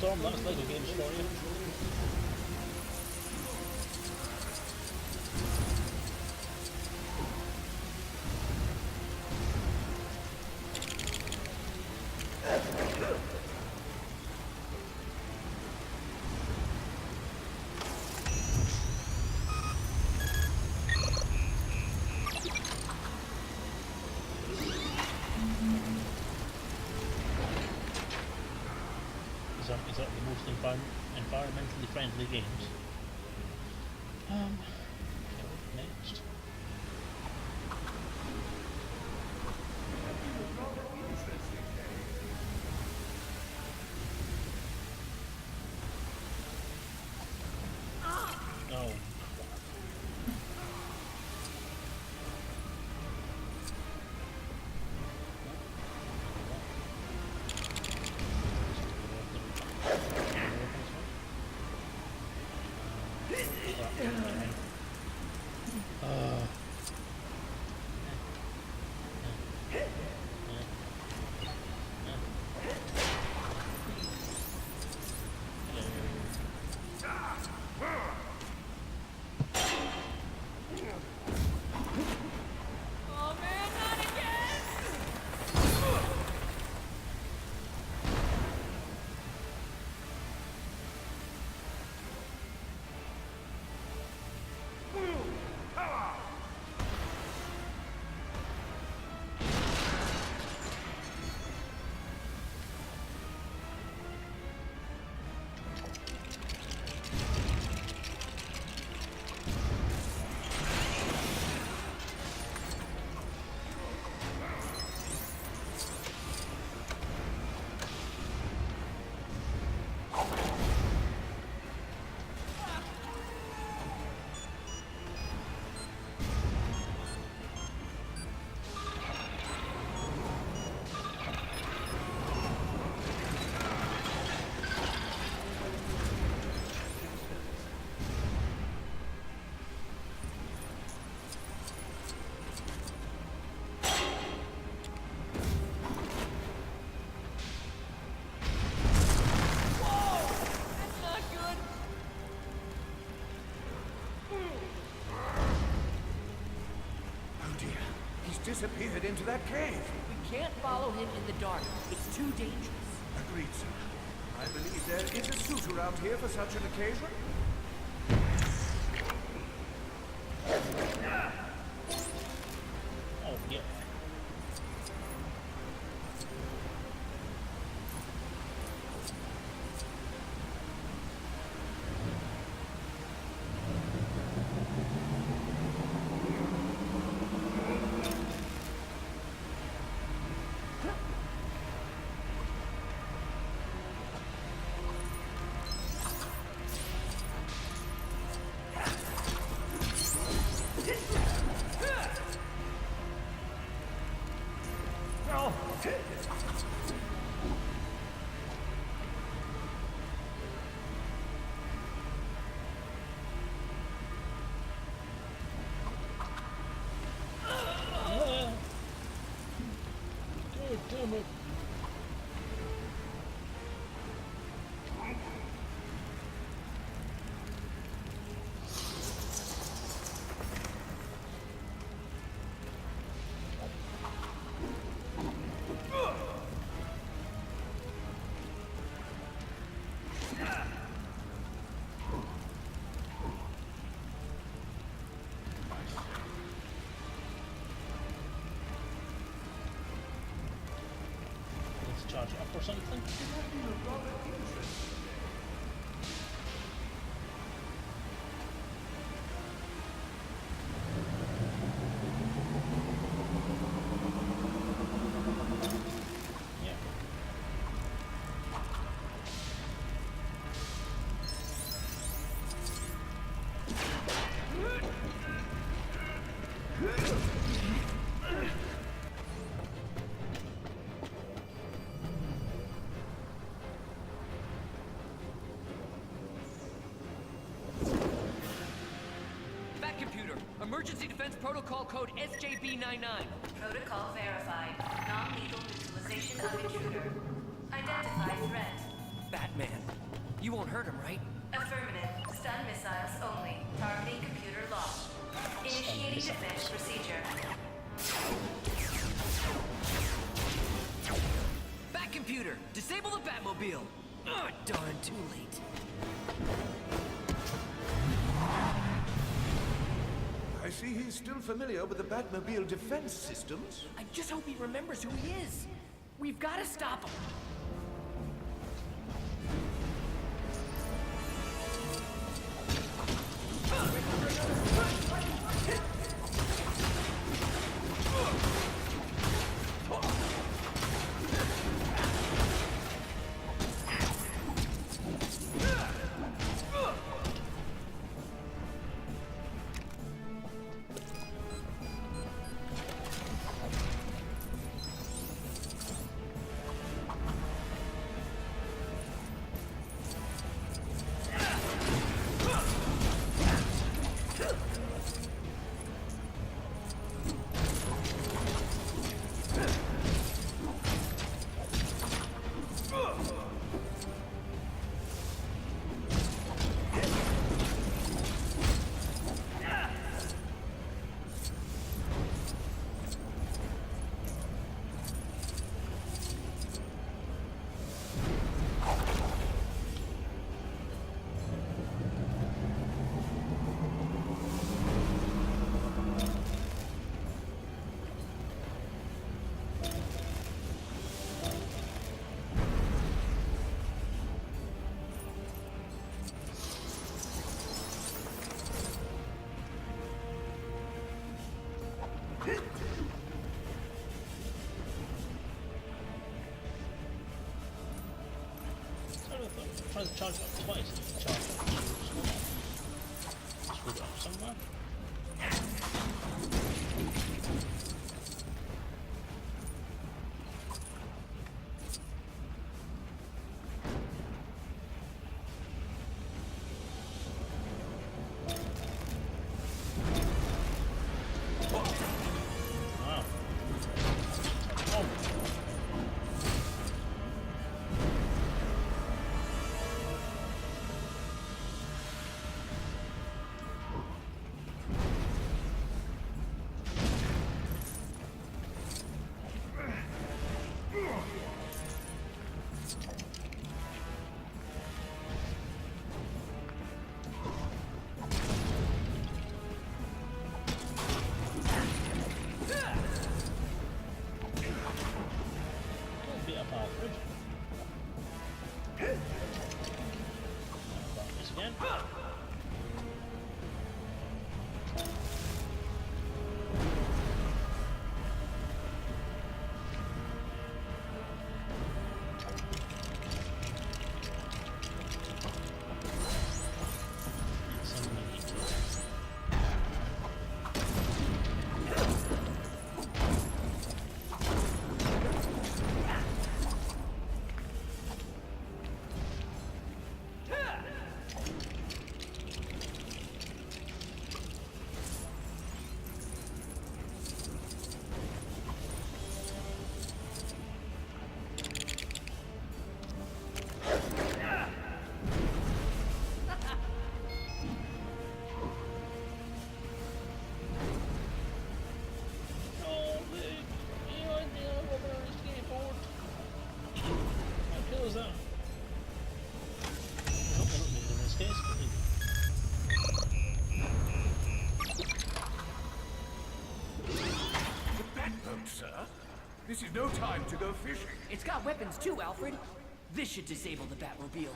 Storm, that's Lego games for you. Is that the most environmentally friendly games? Next. Oh. Disappeared into that cave. We can't follow him in the dark. It's too dangerous. Agreed, sir. I believe there is a suit around here for such an occasion. Oh, yeah. Damn it. Charge it up or something? Yeah. Emergency Defense Protocol Code SJB-99. Protocol verified. Non-lethal neutralization of intruder. Identify threat. Batman. You won't hurt him, right? Affirmative. Stun missiles only. Targeting computer locked. Initiating defense procedure. Bat computer, disable the Batmobile. Oh, darn, too late. I see he's still familiar with the Batmobile defense systems. I just hope he remembers who he is. We've got to stop him. Try to charge it up twice. Charge it up. Screw it up somewhere. This is no time to go fishing. It's got weapons too, Alfred. This should disable the Batmobile.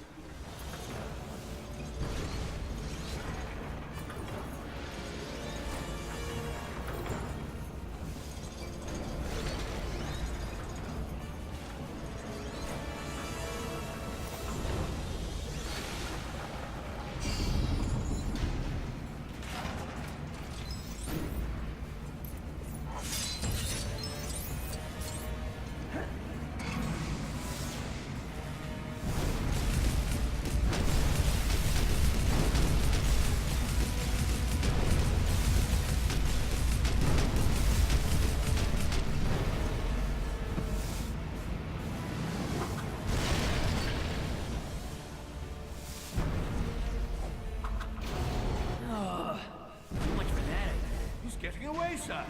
getting away, sir.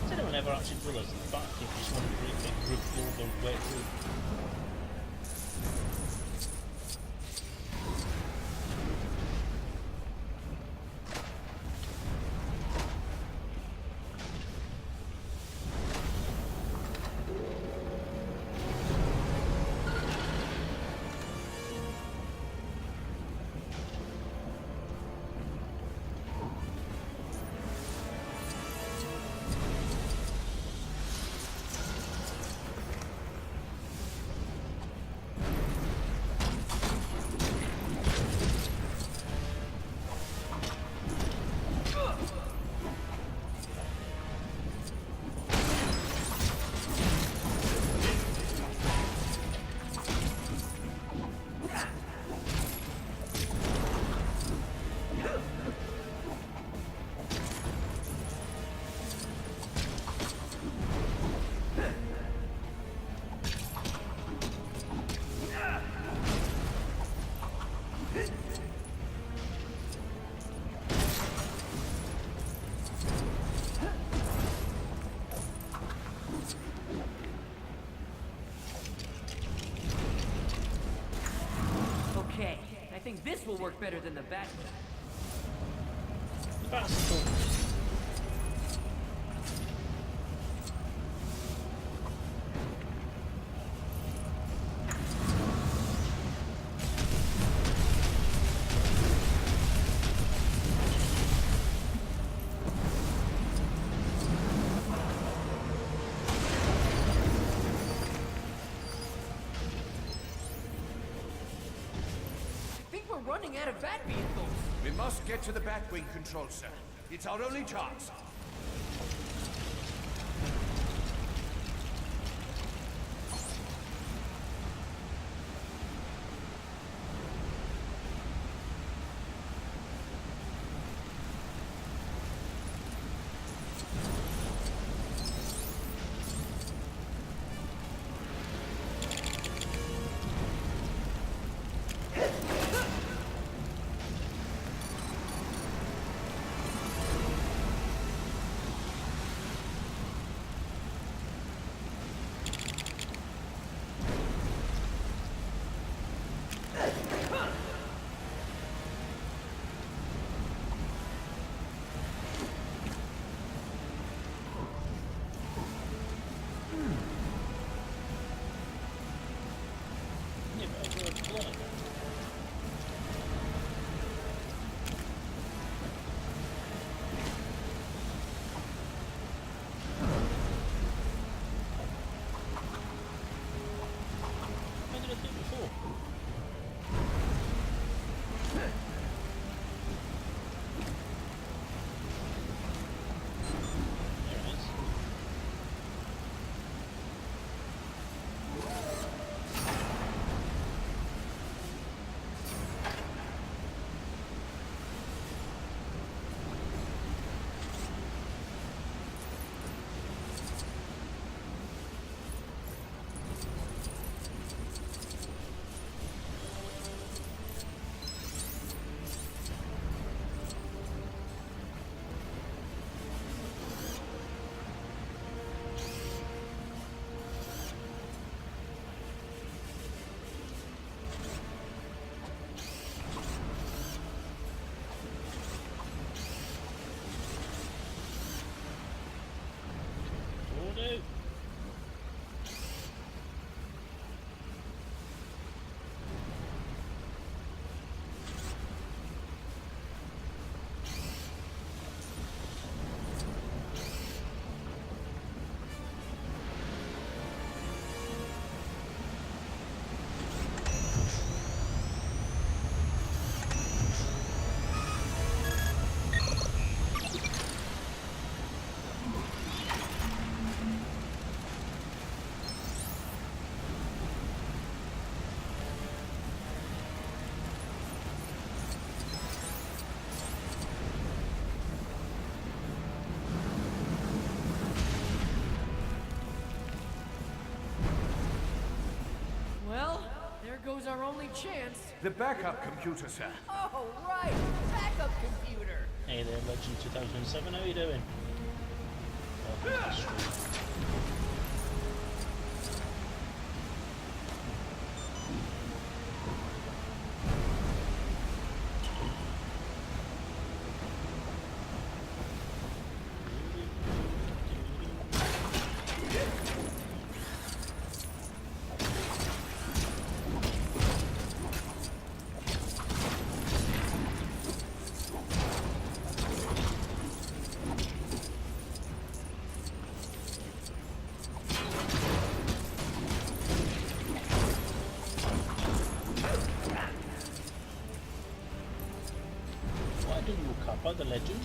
Has anyone ever actually realised that the Batcave is just one great big roof over wet roof? Okay, I think this will work better than the bat. That's cool. I think we're running out of bat vehicles. We must get to the Batwing control center. It's our only chance. goes our only chance. The backup computer, sir. Oh, right! Backup computer! Hey there, Legend 2007, how you doing? Welcome to the stream. The legend.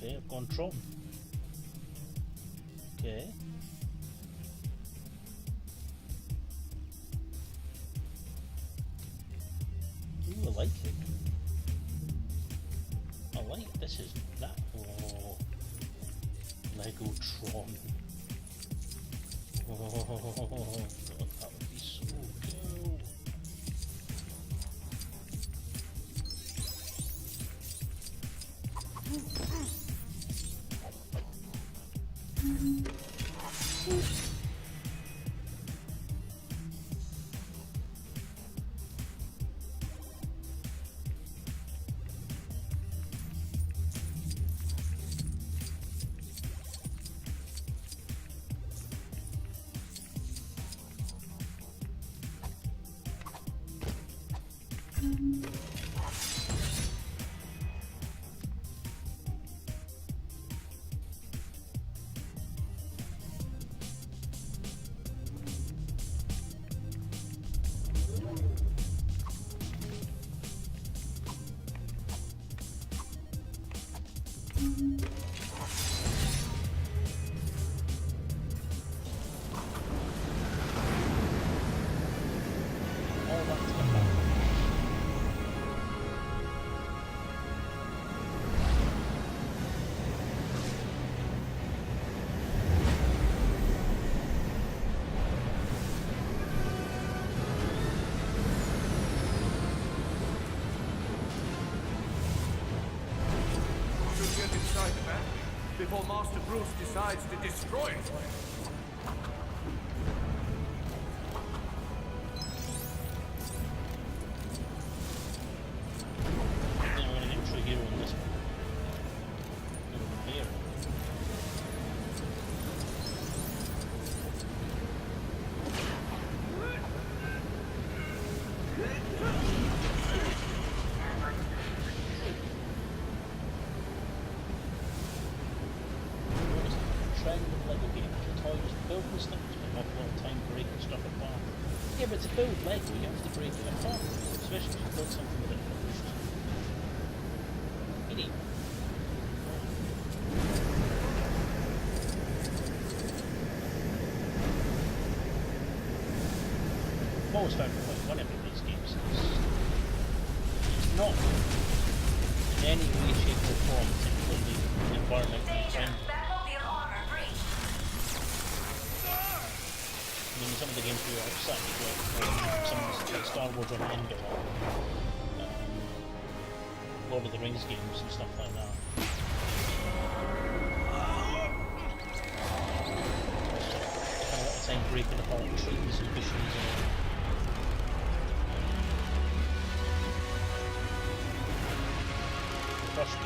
Okay, I've gone Tron. Okay. Ooh, I like it. I like this is that. Oh, Lego Tron. Oh, that would be so cool. Before Master Bruce decides to destroy it. Always found one of these games. It's not in any way, shape or form particularly environmentally friendly. I mean, some of the games we were outside, like some of the Star Wars on Endor, Lord of the Rings games and stuff like that. Kind of at the time breaking apart trees and bushes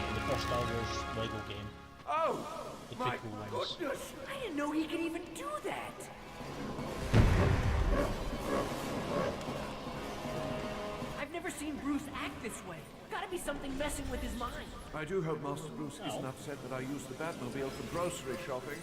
and the first Star Wars Lego game. Oh, the my prequel ones. goodness! I didn't know he could even do that. I've never seen Bruce act this way. Gotta be something messing with his mind. I do hope Master Bruce isn't upset that I use the Batmobile for grocery shopping.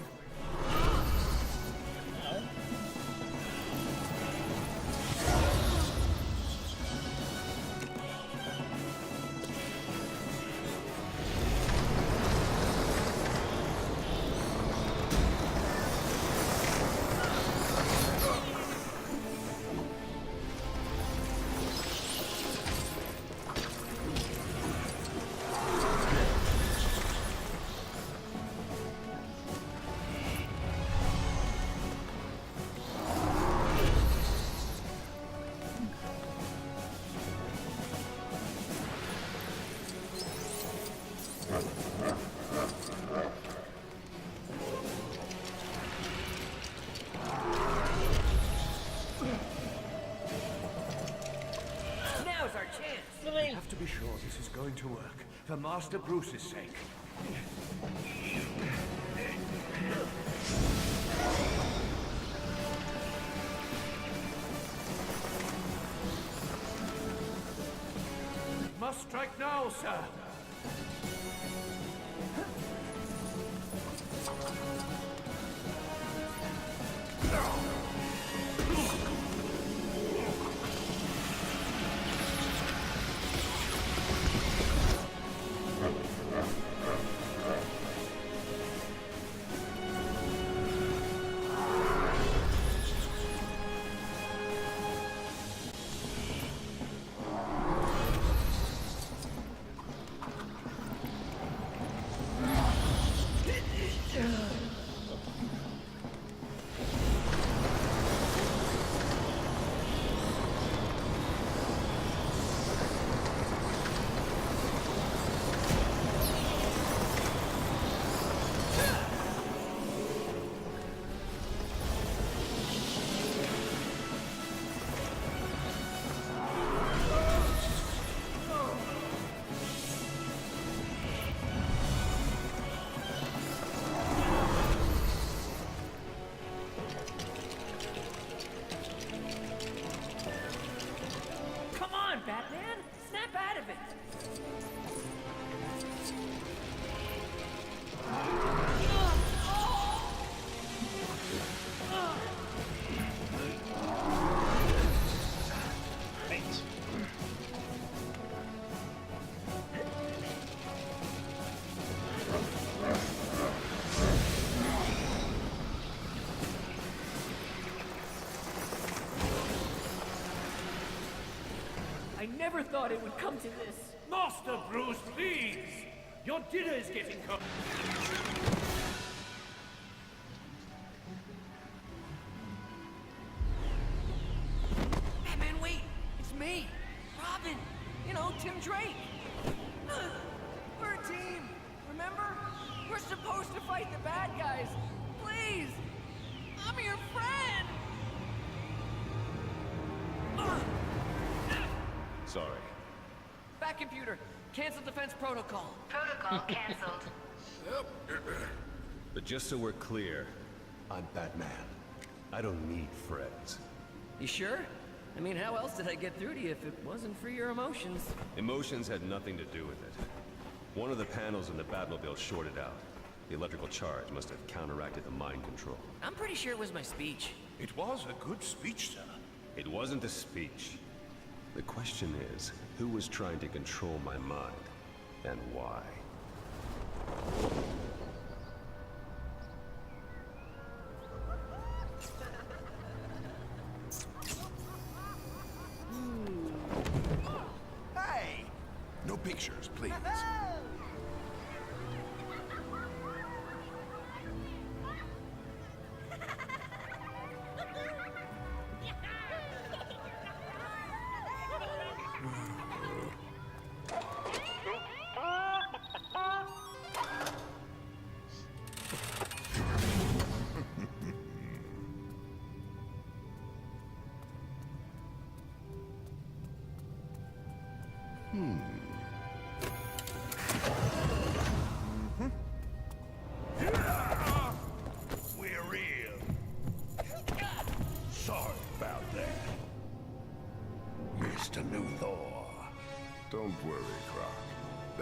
Now's our chance. I have to be sure this is going to work, for Master Bruce's sake. Must strike now, sir. Come on, Batman! Snap out of it! I never thought it would come to this. Master Bruce, please! Your dinner is getting cold. Batman, wait! It's me! Robin! You know, Tim Drake! We're a team! Remember? We're supposed to fight the bad guys! Please! I'm your friend! Sorry. Back computer! Cancel defense protocol! Protocol cancelled. But just so we're clear, I'm Batman. I don't need friends. You sure? I mean, how else did I get through to you if it wasn't for your emotions? Emotions had nothing to do with it. One of the panels in the Batmobile shorted out. The electrical charge must have counteracted the mind control. I'm pretty sure it was my speech. It was a good speech, sir. It wasn't the speech. The question is, who was trying to control my mind, and why? Hey! No pictures, please.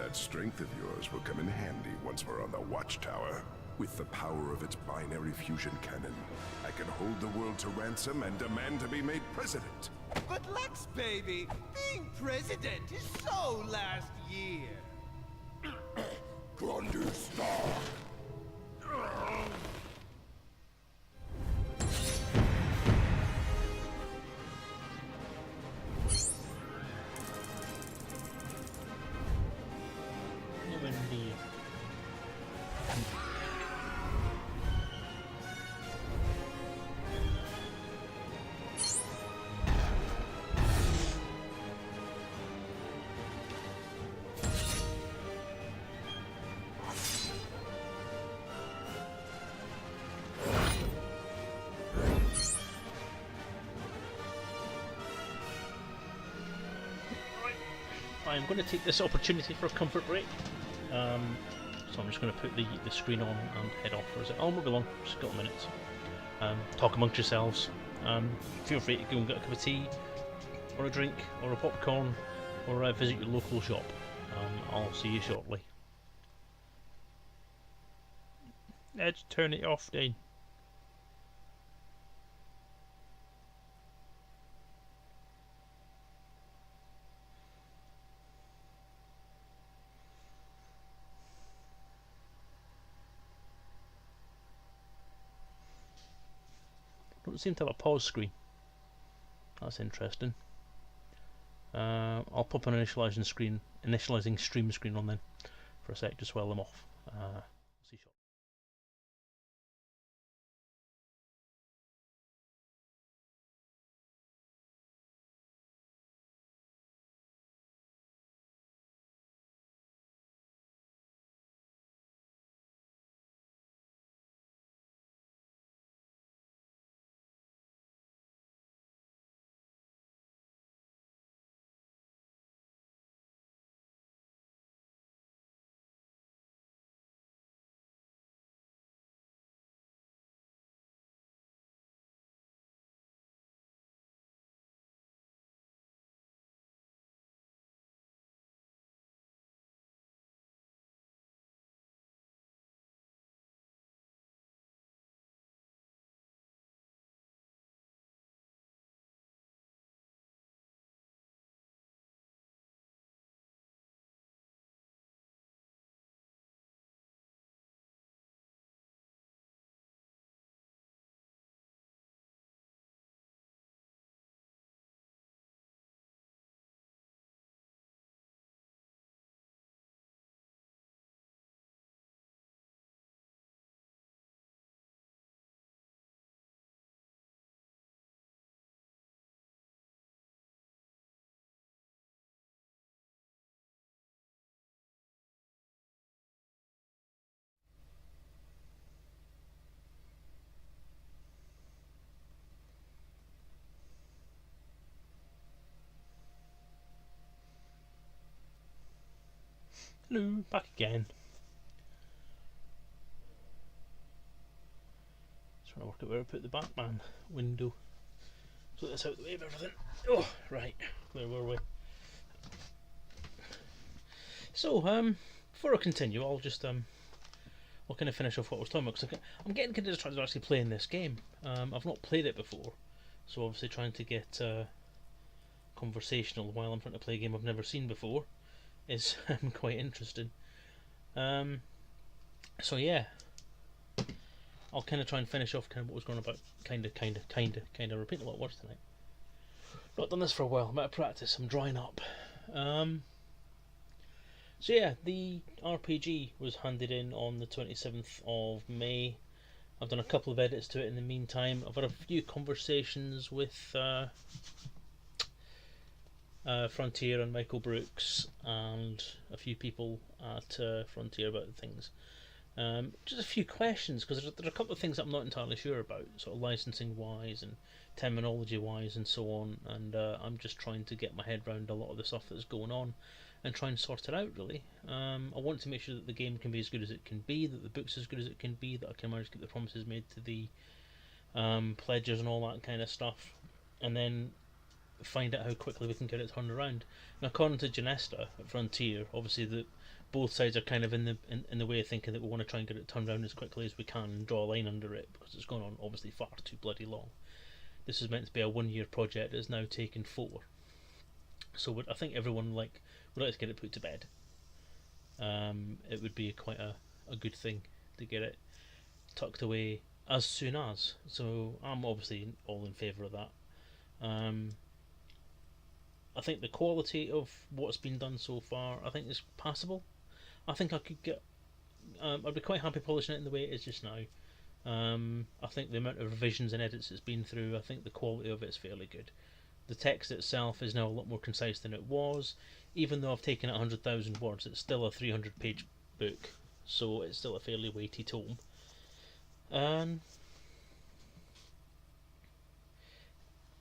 That strength of yours will come in handy once we're on the watchtower. With the power of its binary fusion cannon, I can hold the world to ransom and demand to be made president. But Lex, baby, being president is so last year. Grundy Stark. I'm going to take this opportunity for a comfort break. So I'm just going to put the screen on and head off for a second. Oh, it won't be long, just a couple of minutes. Talk amongst yourselves. Feel free to go and get a cup of tea, or a drink, or a popcorn, or visit your local shop. I'll see you shortly. Let's turn it off then. Don't seem to have a pause screen. That's interesting. I'll pop an initializing stream screen on then for a sec, just while I'm off. See you shortly. Hello, back again. Just trying to work out where I put the Batman window. So that's out the way of everything. Oh, right. Where were we? So, before I continue, I'll just I'll kind of finish off what I was talking about, because I'm getting kind of distracted actually playing this game. I've not played it before, so obviously trying to get conversational while I'm trying to play a game I've never seen before is quite interesting. So yeah, I'll kind of try and finish off kind of what was going about. Kind of repeating a lot of words tonight. Not done this for a while. I'm out of practice. I'm drying up. So yeah, the RPG was handed in on the 27th of May. I've done a couple of edits to it in the meantime. I've had a few conversations with Frontier and Michael Brooks and a few people at Frontier about things. Just a few questions, because there are a couple of things that I'm not entirely sure about, sort of licensing wise and terminology wise and so on, and I'm just trying to get my head around a lot of the stuff that's going on and try and sort it out really. I want to make sure that the game can be as good as it can be, that the book's as good as it can be, that I can manage to get the promises made to the pledges and all that kind of stuff, and then find out how quickly we can get it turned around. And according to Genesta at Frontier, obviously both sides are kind of in the way of thinking that we want to try and get it turned around as quickly as we can and draw a line under it, because it's gone on obviously far too bloody long. This is meant to be a 1 year project. It's now taken 4. So I think everyone would like to get it put to bed. It would be quite a good thing to get it tucked away as soon as. So I'm obviously all in favour of that. I think the quality of what's been done so far, I think is passable. I think I could get. I'd be quite happy polishing it in the way it is just now. I think the amount of revisions and edits it's been through, I think the quality of it is fairly good. The text itself is now a lot more concise than it was. Even though I've taken 100,000 words, it's still a 300-page book, so it's still a fairly weighty tome. And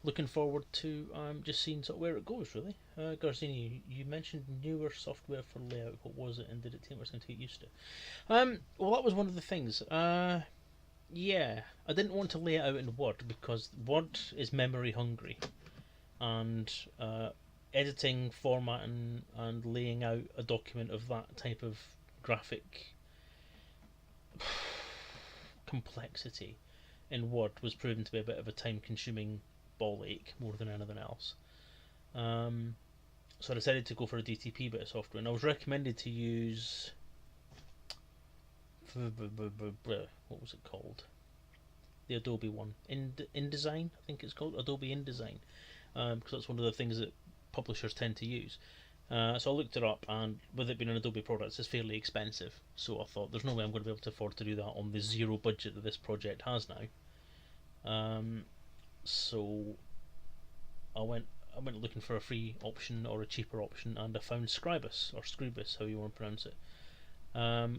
looking forward to just seeing sort of where it goes, really. Garzini, you mentioned newer software for layout. What was it, and did it take much time to get used to? Well, that was one of the things. Yeah, I didn't want to lay it out in Word because Word is memory hungry, and editing, formatting, and laying out a document of that type of graphic complexity in Word was proven to be a bit of a time-consuming ball ache more than anything else. So I decided to go for a DTP bit of software, and I was recommended to use what was it called? The Adobe one, InDesign, I think it's called, Adobe InDesign, because that's one of the things that publishers tend to use. So I looked it up, and with it being an Adobe product, it's fairly expensive. So I thought, there's no way I'm going to be able to afford to do that on the zero budget that this project has now. So I went looking for a free option or a cheaper option, and I found Scribus, or Scribus, how you want to pronounce it,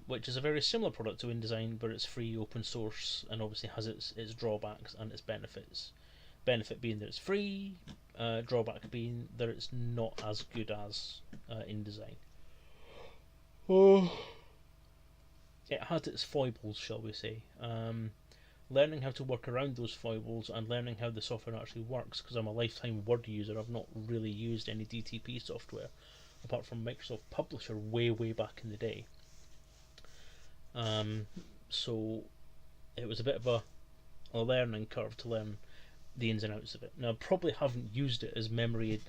which is a very similar product to InDesign, but it's free, open source, and obviously has its drawbacks and its benefits. Benefit being that it's free, drawback being that it's not as good as InDesign. It had its foibles, shall we say. Learning how to work around those foibles and learning how the software actually works, because I'm a lifetime Word user. I've not really used any DTP software apart from Microsoft Publisher way back in the day. So it was a bit of a learning curve to learn the ins and outs of it. Now I probably haven't used it as memory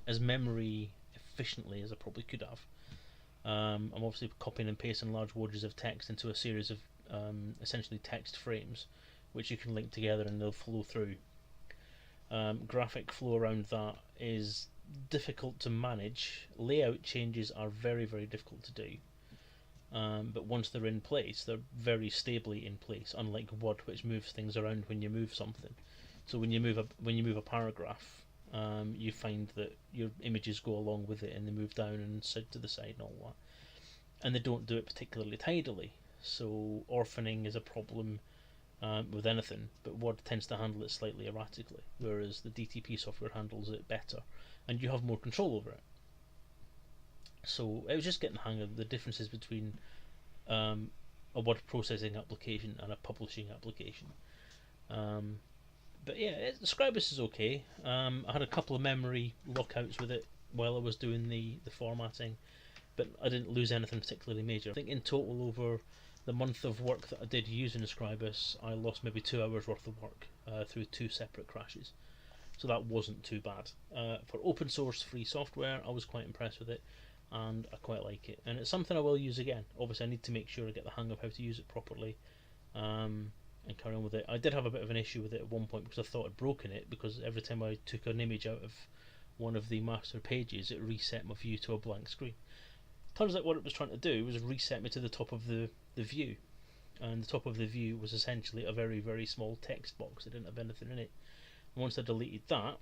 efficiently as I probably could have. I'm obviously copying and pasting large wadges of text into a series of essentially text frames, which you can link together and they'll flow through. Graphic flow around that is difficult to manage. Layout changes are very difficult to do. But once they're in place, they're very stably in place, unlike Word, which moves things around when you move something. So when you move a paragraph, you find that your images go along with it and they move down and side to the side and all that. And they don't do it particularly tidily. So orphaning is a problem with anything, but Word tends to handle it slightly erratically, whereas the DTP software handles it better, and you have more control over it. So it was just getting the hang of the differences between a word processing application and a publishing application. But yeah, Scribus is okay. I had a couple of memory lockouts with it while I was doing the formatting, but I didn't lose anything particularly major. I think in total over the month of work that I did using Scribus, I lost maybe 2 hours worth of work through 2 separate crashes. So that wasn't too bad. For open source free software, I was quite impressed with it, and I quite like it. And it's something I will use again. Obviously I need to make sure I get the hang of how to use it properly and carry on with it. I did have a bit of an issue with it at one point because I thought I'd broken it, because every time I took an image out of one of the master pages, it reset my view to a blank screen. Turns out what it was trying to do was reset me to the top of the view, and the top of the view was essentially a very small text box. It didn't have anything in it. And once I deleted that,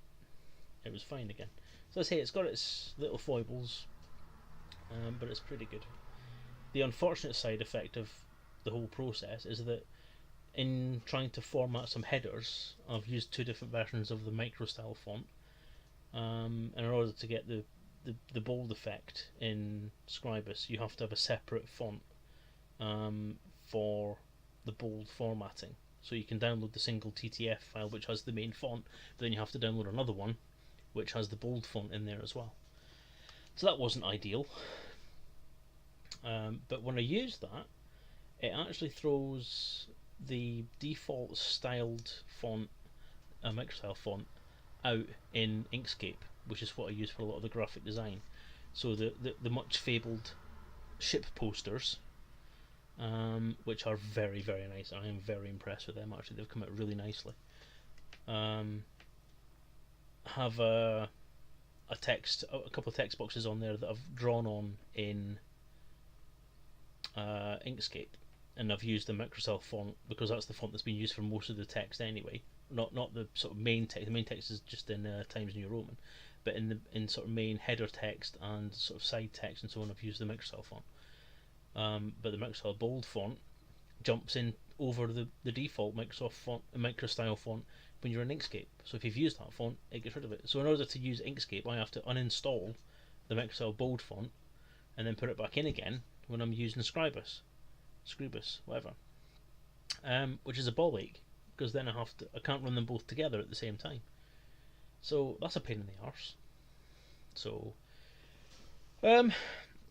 it was fine again. So I say it's got its little foibles, but it's pretty good. The unfortunate side effect of the whole process is that in trying to format some headers, I've used 2 different versions of the microstyle font, and in order to get the bold effect in Scribus, you have to have a separate font for the bold formatting. So you can download the single TTF file which has the main font, but then you have to download another one which has the bold font in there as well. So that wasn't ideal. But when I use that, it actually throws the default styled font, microstyle font, out in Inkscape, which is what I use for a lot of the graphic design. So the much fabled ship posters, which are very, very nice. I am very impressed with them. Actually, they've come out really nicely. Have a couple of text boxes on there that I've drawn on in Inkscape, and I've used the microstyle font because that's the font that's been used for most of the text anyway. Not the sort of main text. The main text is just in Times New Roman, but in sort of main header text and sort of side text and so on, I've used the microstyle font. But the microstyle bold font jumps in over the default microstyle font when you're in Inkscape. So if you've used that font, it gets rid of it. So in order to use Inkscape, I have to uninstall the microstyle bold font and then put it back in again when I'm using Scribus, whatever. Which is a ball ache, because then I can't run them both together at the same time. So that's a pain in the arse. So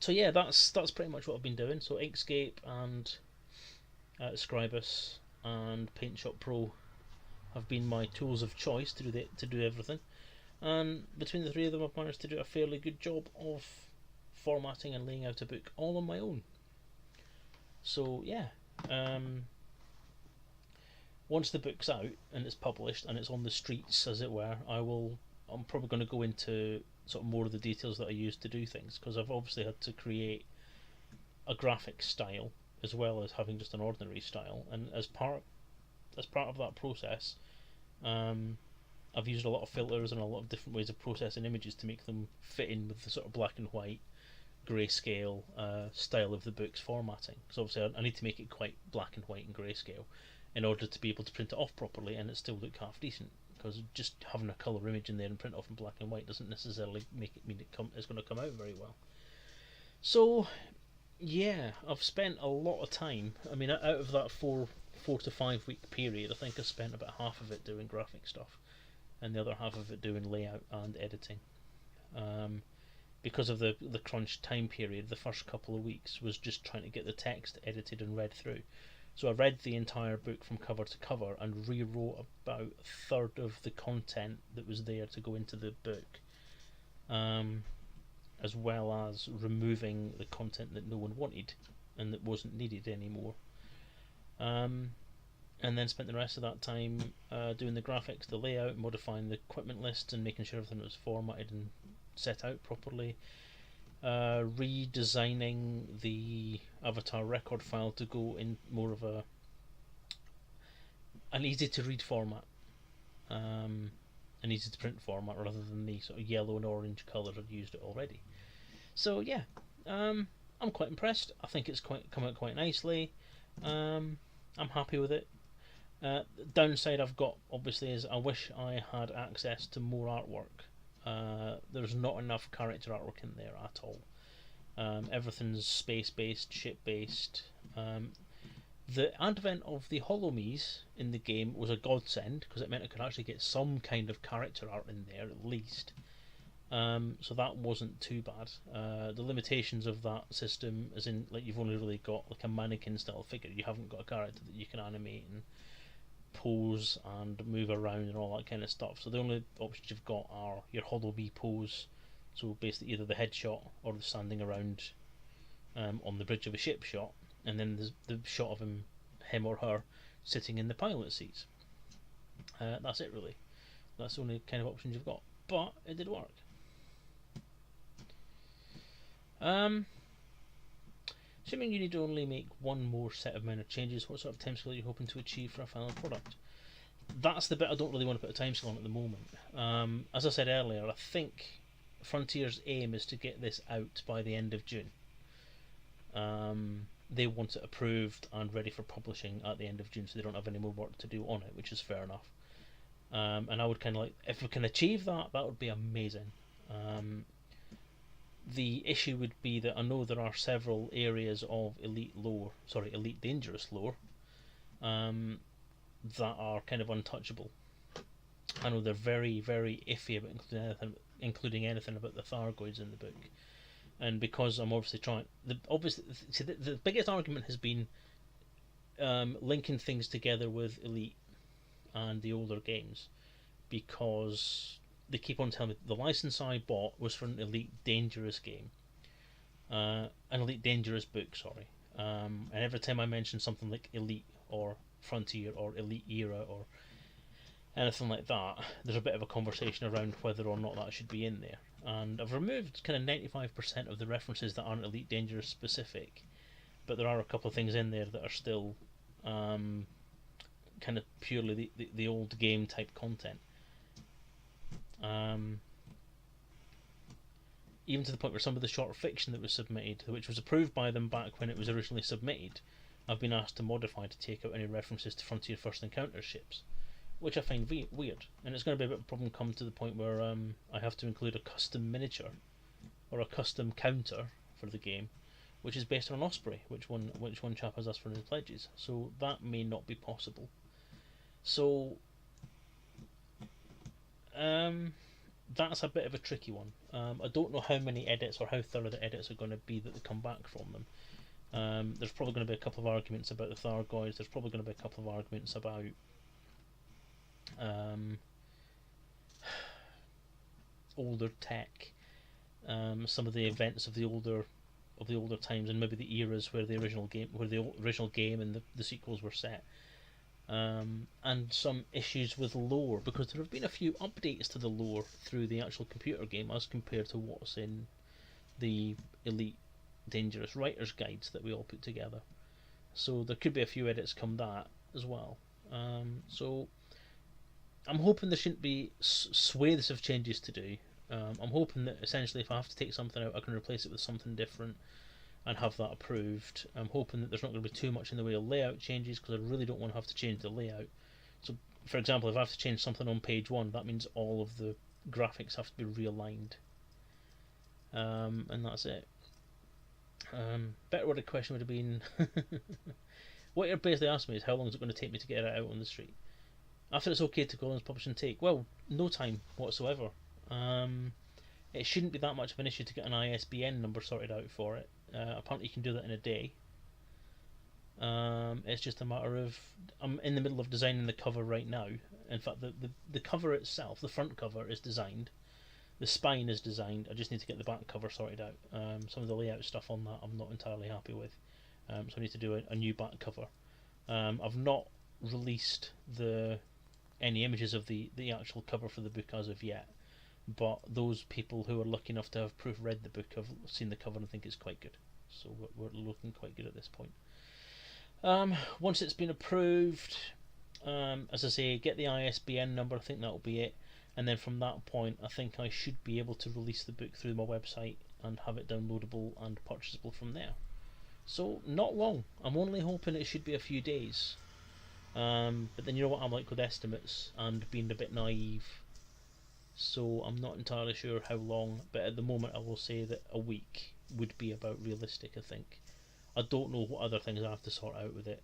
yeah, that's pretty much what I've been doing. So Inkscape and Scribus and PaintShop Pro have been my tools of choice to do everything, and between the three of them I've managed to do a fairly good job of formatting and laying out a book all on my own. So yeah, once the book's out and it's published and it's on the streets, as it were, I'm probably going to go into sort of more of the details that I use to do things, because I've obviously had to create a graphic style as well as having just an ordinary style, and as part of that process, I've used a lot of filters and a lot of different ways of processing images to make them fit in with the sort of black and white, grayscale style of the book's formatting. So obviously I need to make it quite black and white and grayscale in order to be able to print it off properly and it still look half decent, because just having a colour image in there and print off in black and white doesn't necessarily make it mean it's going to come out very well. So yeah, I've spent a lot of time. I mean, out of that 4 to 5 week period, I think I spent about half of it doing graphic stuff and the other half of it doing layout and editing. Because of the crunch time period, the first couple of weeks was just trying to get the text edited and read through. So I read the entire book from cover to cover and rewrote about a third of the content that was there to go into the book, as well as removing the content that no one wanted and that wasn't needed anymore. And then spent the rest of that time doing the graphics, the layout, modifying the equipment lists and making sure everything was formatted and set out properly, redesigning the avatar record file to go in more of an easy to read format, an easy to print format, rather than the sort of yellow and orange colours I'd used it already. So yeah, I'm quite impressed. I think it's come out quite nicely. I'm happy with it. The downside I've got obviously is I wish I had access to more artwork. There's not enough character artwork in there at all. Everything's space-based, ship-based. The advent of the holomies in the game was a godsend, because it meant I could actually get some kind of character art in there at least. So that wasn't too bad. The limitations of that system, as in, like, you've only really got like a mannequin style figure. You haven't got a character that you can animate and pose and move around and all that kind of stuff. So the only options you've got are your holobee pose, so basically either the headshot or the standing around on the bridge of a ship shot, and then there's the shot of him or her sitting in the pilot seats. That's it really. That's the only kind of options you've got, but it did work. Assuming you need to only make one more set of minor changes, what sort of timescale are you hoping to achieve for a final product? That's the bit I don't really want to put a timescale on at the moment. As I said earlier, I think Frontier's aim is to get this out by the end of June. They want it approved and ready for publishing at the end of June, so they don't have any more work to do on it, which is fair enough. And I would kind of like, if we can achieve that, that would be amazing. The issue would be that I know there are several areas of Elite Dangerous lore that are kind of untouchable. I know they're very, very iffy about including anything about the Thargoids in the book. And because I'm obviously trying... the biggest argument has been linking things together with Elite and the older games, because they keep on telling me the license I bought was for an Elite Dangerous game. An Elite Dangerous book, sorry. And every time I mention something like Elite or Frontier or Elite Era or anything like that, there's a bit of a conversation around whether or not that should be in there. And I've removed kind of 95% of the references that aren't Elite Dangerous specific, but there are a couple of things in there that are still kind of purely the old game type content. Even to the point where some of the short fiction that was submitted, which was approved by them back when it was originally submitted, I've been asked to modify to take out any references to Frontier First Encounter ships, which I find weird. And it's going to be a bit of a problem come to the point where I have to include a custom miniature or a custom counter for the game, which is based on Osprey, which one chap has asked for in his pledges. So that may not be possible. So that's a bit of a tricky one. I don't know how many edits or how thorough the edits are going to be that come back from them. There's probably going to be a couple of arguments about the Thargoids. There's probably going to be a couple of arguments about older tech, some of the events of the older times, and maybe the eras where the original game and the sequels were set. And some issues with lore, because there have been a few updates to the lore through the actual computer game as compared to what's in the Elite Dangerous Writer's Guides that we all put together. So there could be a few edits come that as well. So I'm hoping there shouldn't be swathes of changes to do. I'm hoping that essentially if I have to take something out, I can replace it with something different and have that approved. I'm hoping that there's not going to be too much in the way of layout changes, because I really don't want to have to change the layout. So, for example, if I have to change something on page 1, that means all of the graphics have to be realigned. And that's it. Better worded question would have been... What you're basically asking me is how long is it going to take me to get it out on the street? After it's okay to Collins Publish and take, well, no time whatsoever. It shouldn't be that much of an issue to get an ISBN number sorted out for it. Apparently you can do that in a day. It's just a matter of... I'm in the middle of designing the cover right now. In fact, the cover itself, the front cover is designed. The spine is designed. I just need to get the back cover sorted out. Some of the layout stuff on that I'm not entirely happy with. So I need to do a new back cover. I've not released any images of the actual cover for the book as of yet, but those people who are lucky enough to have proofread the book have seen the cover and think it's quite good. So we're looking quite good at this point. Once it's been approved, as I say, get the ISBN number. I think that'll be it. And then from that point, I think I should be able to release the book through my website and have it downloadable and purchasable from there. So not long. I'm only hoping it should be a few days. But then you know what I'm like with estimates and being a bit naive. So I'm not entirely sure how long, but at the moment I will say that a week would be about realistic, I think. I don't know what other things I have to sort out with it.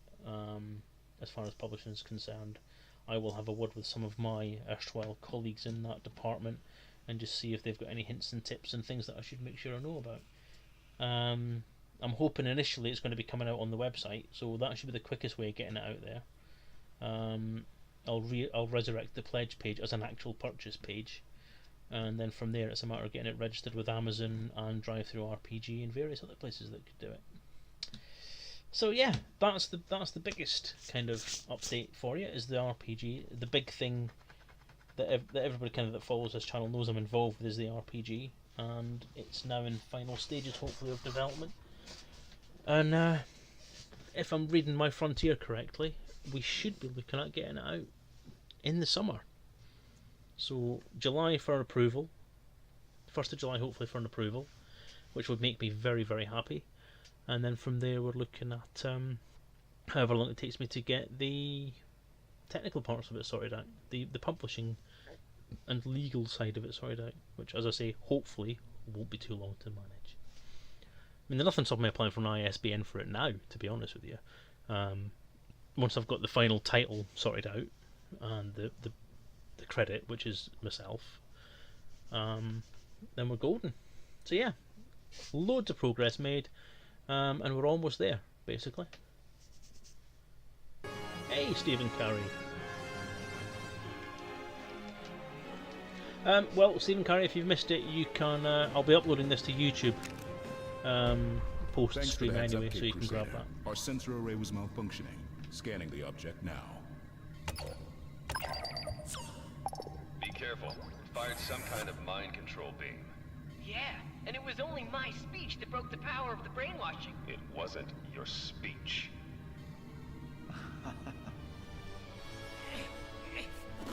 As far as publishing is concerned, I will have a word with some of my erstwhile colleagues in that department and just see if they've got any hints and tips and things that I should make sure I know about. I'm hoping initially it's going to be coming out on the website, so that should be the quickest way of getting it out there. I'll resurrect the pledge page as an actual purchase page, and then from there it's a matter of getting it registered with Amazon and Drive-Thru-RPG and various other places that could do it. So yeah, that's the biggest kind of update for you, is the RPG. The big thing that everybody kind of that follows this channel knows I'm involved with is the RPG, and it's now in final stages, hopefully, of development. And if I'm reading my Frontier correctly, we should be looking at getting it out in the summer. So July for approval, 1st of July hopefully for an approval, which would make me very, very happy. And then from there we're looking at however long it takes me to get the technical parts of it sorted out, the publishing and legal side of it sorted out, which, as I say, hopefully won't be too long to manage. I mean, there's nothing stopping me applying for an ISBN for it now, to be honest with you. Once I've got the final title sorted out and the the credit, which is myself, then we're golden. So yeah, loads of progress made, and we're almost there, basically. Hey, Stephen Carey. Well, Stephen Carey, if you've missed it, you can. I'll be uploading this to YouTube post stream anyway, so you can grab that. Our sensor array was malfunctioning. Scanning the object now. Be careful. Fired some kind of mind control beam. Yeah, and it was only my speech that broke the power of the brainwashing. It wasn't your speech.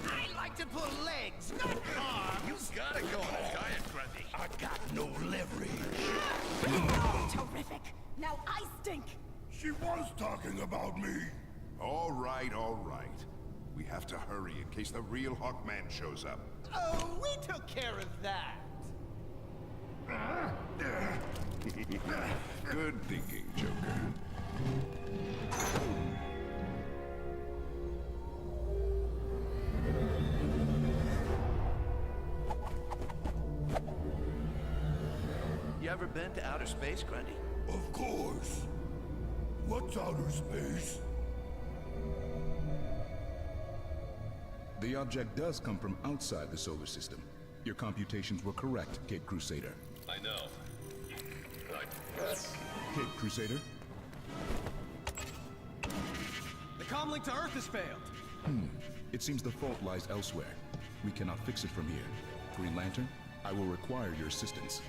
I like to pull legs, not arms. You gotta go on a diet, Grundy. I got no leverage. Terrific. Now I stink. She was talking about me. All right, all right. We have to hurry in case the real Hawkman shows up. Oh, we took care of that. Good thinking, Joker. You ever been to outer space, Grundy? Of course. What's outer space? The object does come from outside the solar system. Your computations were correct, Cape Crusader. I know. Cape Crusader? The comlink to Earth has failed. It seems the fault lies elsewhere. We cannot fix it from here. Green Lantern, I will require your assistance.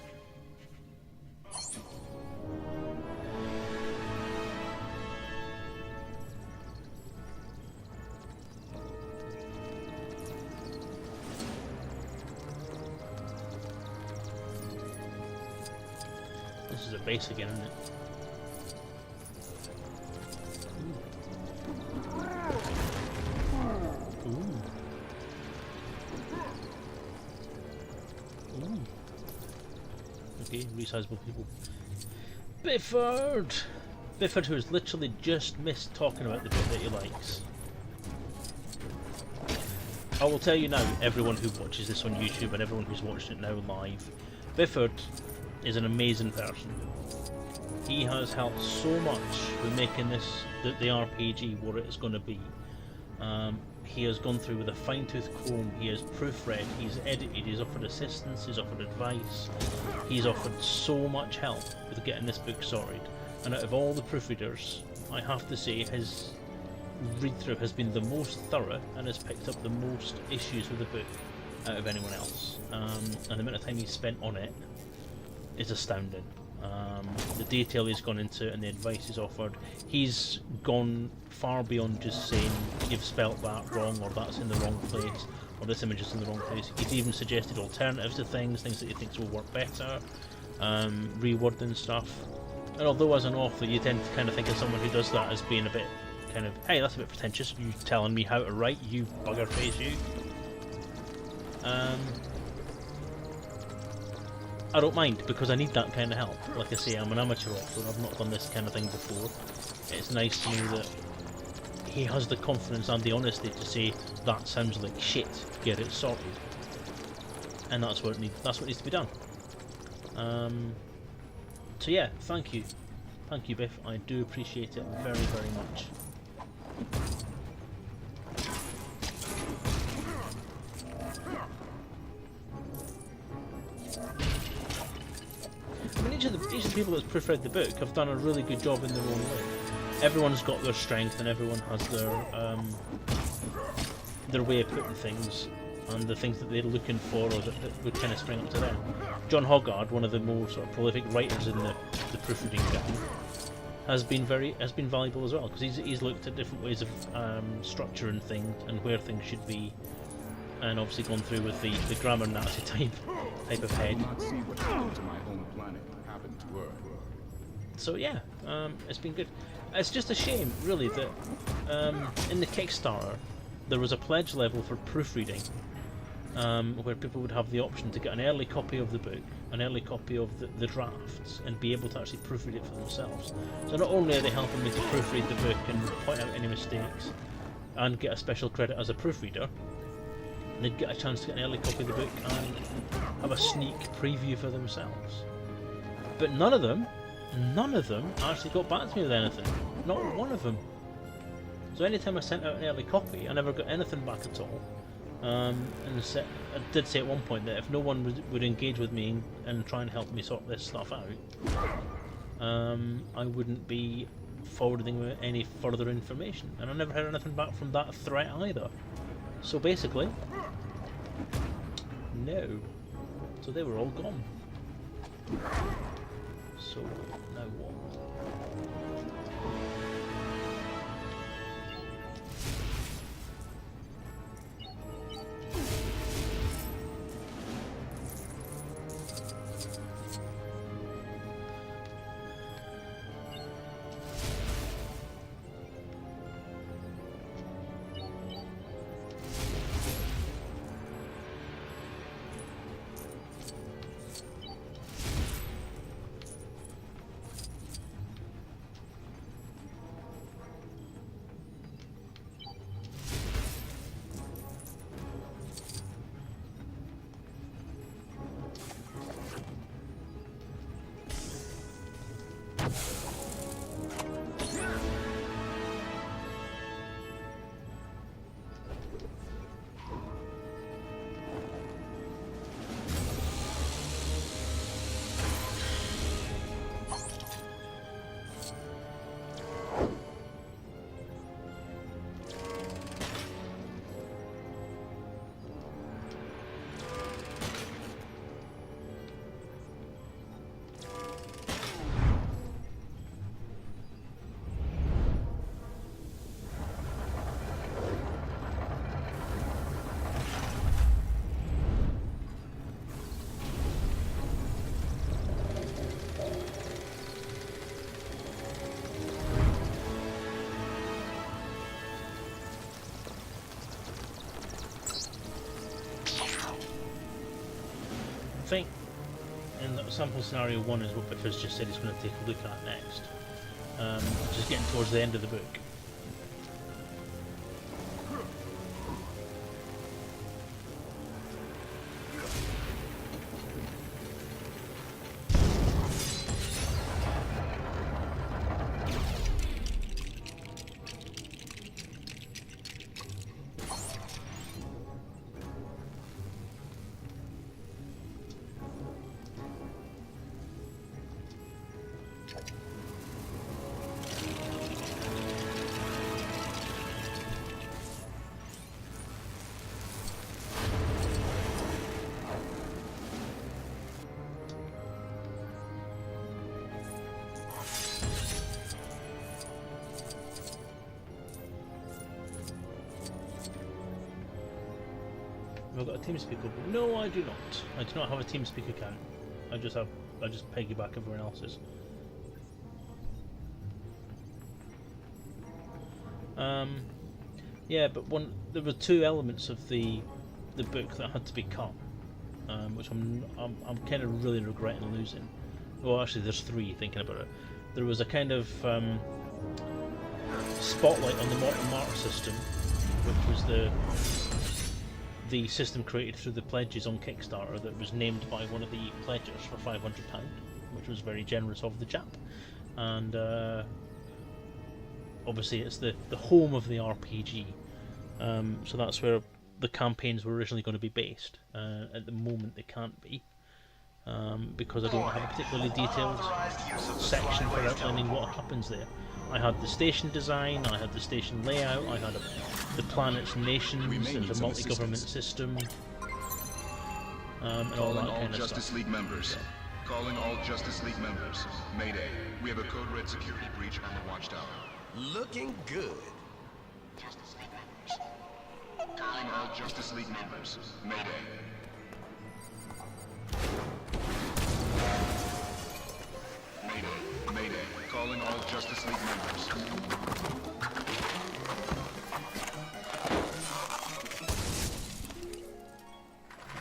This is a base again, isn't it? Ooh. Ooh. Okay, resizable people. Bifford! Bifford, who has literally just missed talking about the bit that he likes. I will tell you now, everyone who watches this on YouTube and everyone who's watching it now live, Bifford is an amazing person. He has helped so much with making this, the RPG, what it is going to be. He has gone through with a fine-tooth comb, he has proofread, he's edited, he's offered assistance, he's offered advice, he's offered so much help with getting this book sorted. And out of all the proofreaders, I have to say his read-through has been the most thorough and has picked up the most issues with the book out of anyone else. And the amount of time he's spent on it is astounding. The detail he's gone into and the advice he's offered, he's gone far beyond just saying you've spelt that wrong, or that's in the wrong place, or this image is in the wrong place. He's even suggested alternatives to things that he thinks will work better, rewording stuff. And although as an author you tend to kind of think of someone who does that as being a bit kind of, hey, that's a bit pretentious, you telling me how to write, you bugger face, you. I don't mind, because I need that kind of help. Like I say, I'm an amateur author, I've not done this kind of thing before. It's nice to know that he has the confidence and the honesty to say, that sounds like shit, get it sorted. And that's what needs to be done. So yeah, thank you. Thank you, Biff, I do appreciate it very, very much. I mean, each of the people that's proofread the book have done a really good job in their own way. Everyone's got their strength and everyone has their way of putting things and the things that they're looking for or that would kind of spring up to them. John Hoggard, one of the more sort of prolific writers in the proofreading game, has been valuable as well, because he's looked at different ways of structuring things and where things should be, and obviously gone through with the grammar Nazi type of head. Not see what happened to my home planet happened to Earth. So yeah, it's been good. It's just a shame, really, that in the Kickstarter there was a pledge level for proofreading, where people would have the option to get an early copy of the book, an early copy of the drafts, and be able to actually proofread it for themselves. So not only are they helping me to proofread the book and point out any mistakes, and get a special credit as a proofreader, and they'd get a chance to get an early copy of the book and have a sneak preview for themselves. But none of them actually got back to me with anything. Not one of them. So anytime I sent out an early copy, I never got anything back at all. And I did say at one point that if no one would engage with me and try and help me sort this stuff out, I wouldn't be forwarding any further information. And I never heard anything back from that threat either. So basically, no. So they were all gone. So now what? I think in the sample scenario 1 is what Biffers just said he's going to take a look at next. Just getting towards the end of the book. I've got a TeamSpeak open. No, I do not. I do not have a TeamSpeak account. I just piggyback everyone else's. Yeah, but there were two elements of the book that had to be cut, which I'm kind of really regretting losing. Well, actually, there's three. Thinking about it, there was a kind of spotlight on the Morton Martyr system, which was the system created through the pledges on Kickstarter that was named by one of the pledgers for £500, which was very generous of the chap. And obviously it's the home of the RPG, so that's where the campaigns were originally going to be based. At the moment they can't be, because I don't have a particularly detailed section for outlining what happens there. I had the station design, I had the station layout, I had the planet's nations, there's a multi-government system, and all that kind of stuff. Justice League members. Calling all Justice League members. Mayday. We have a code red security breach on the watchtower. Looking good. Justice League members. Calling all Justice League members. Mayday. Mayday. Mayday. Calling all Justice League members.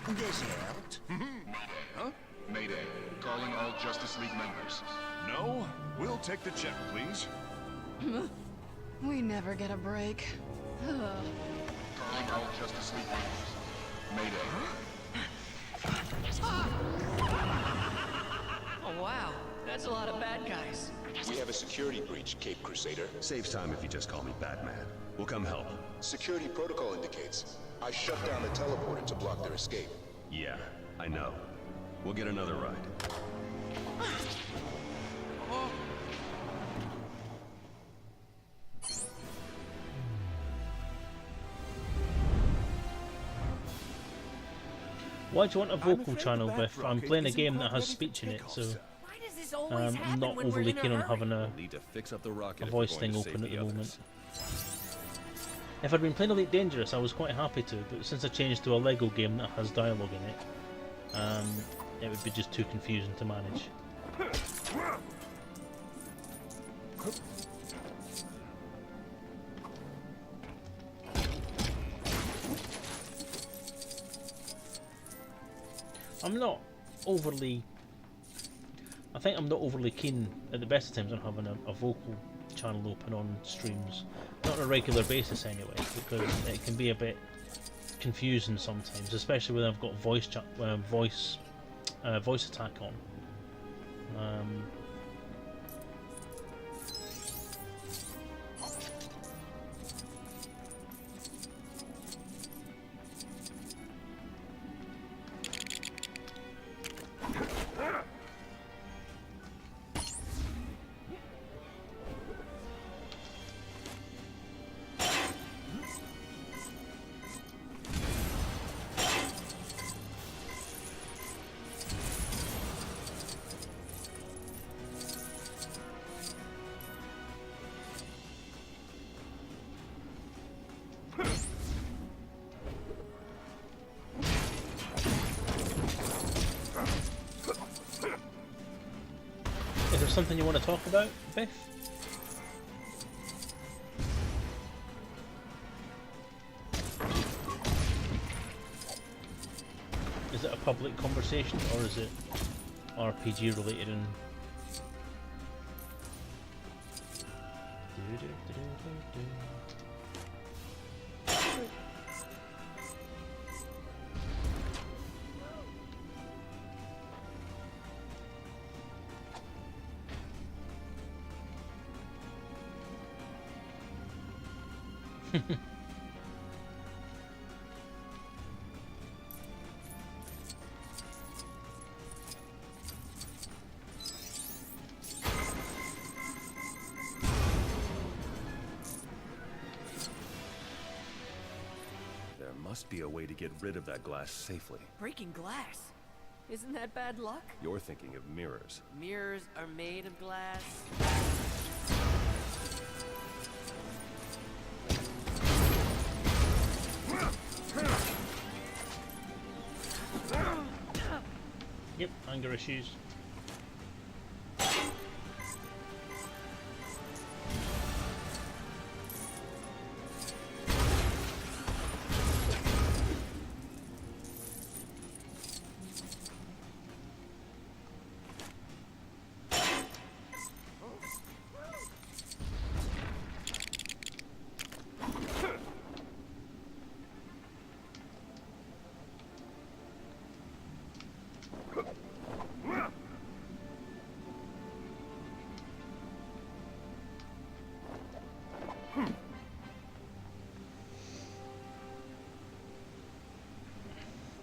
This helped. Mayday. Huh? Mayday. Calling all Justice League members. No? We'll take the check, please. We never get a break. Calling all Justice League members. Oh wow, that's a lot of bad guys. We have a security breach, Cape Crusader. Saves time if you just call me Batman. We'll come help. Security protocol indicates I shut down the teleporter to block their escape. Yeah, I know. We'll get another ride. Why do you want a vocal channel, Biff? I'm playing a game that has speech in it, so I'm not overly keen on having a voice thing open at the moment. If I'd been playing Elite Dangerous, I was quite happy to, but since I changed to a Lego game that has dialogue in it, it would be just too confusing to manage. I think I'm not overly keen at the best of times on having a vocal channel open on streams. Not on a regular basis anyway, because it can be a bit confusing sometimes, especially when I've got voice attack on. Is there something you want to talk about, Biff? Is it a public conversation or is it RPG related and... There must be a way to get rid of that glass safely. Breaking glass? Isn't that bad luck? You're thinking of mirrors. Mirrors are made of glass. Yep, anger issues.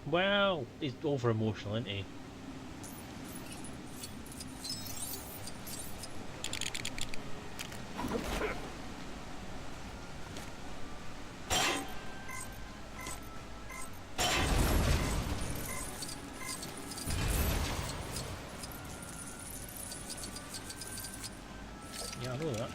Well, he's over emotional, isn't he? Yeah, I know that.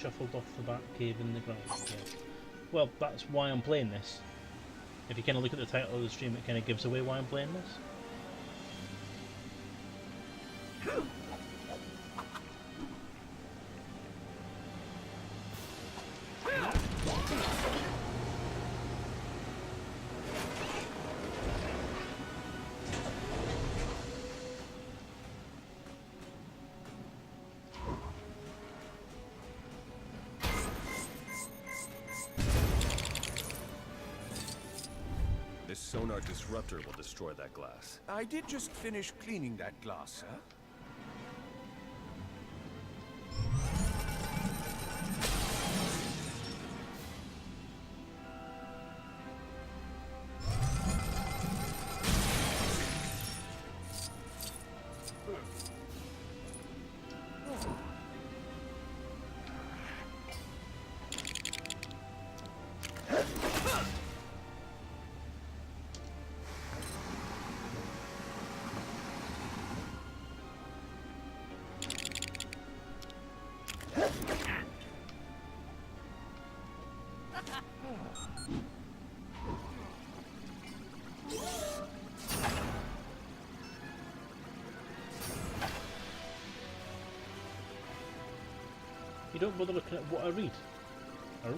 Shuffled off the back cave in the ground. Yeah. Well, that's why I'm playing this. If you kind of look at the title of the stream, it kind of gives away why I'm playing this. This sonar disruptor will destroy that glass. I did just finish cleaning that glass, sir. You don't bother looking at what I read. Oh?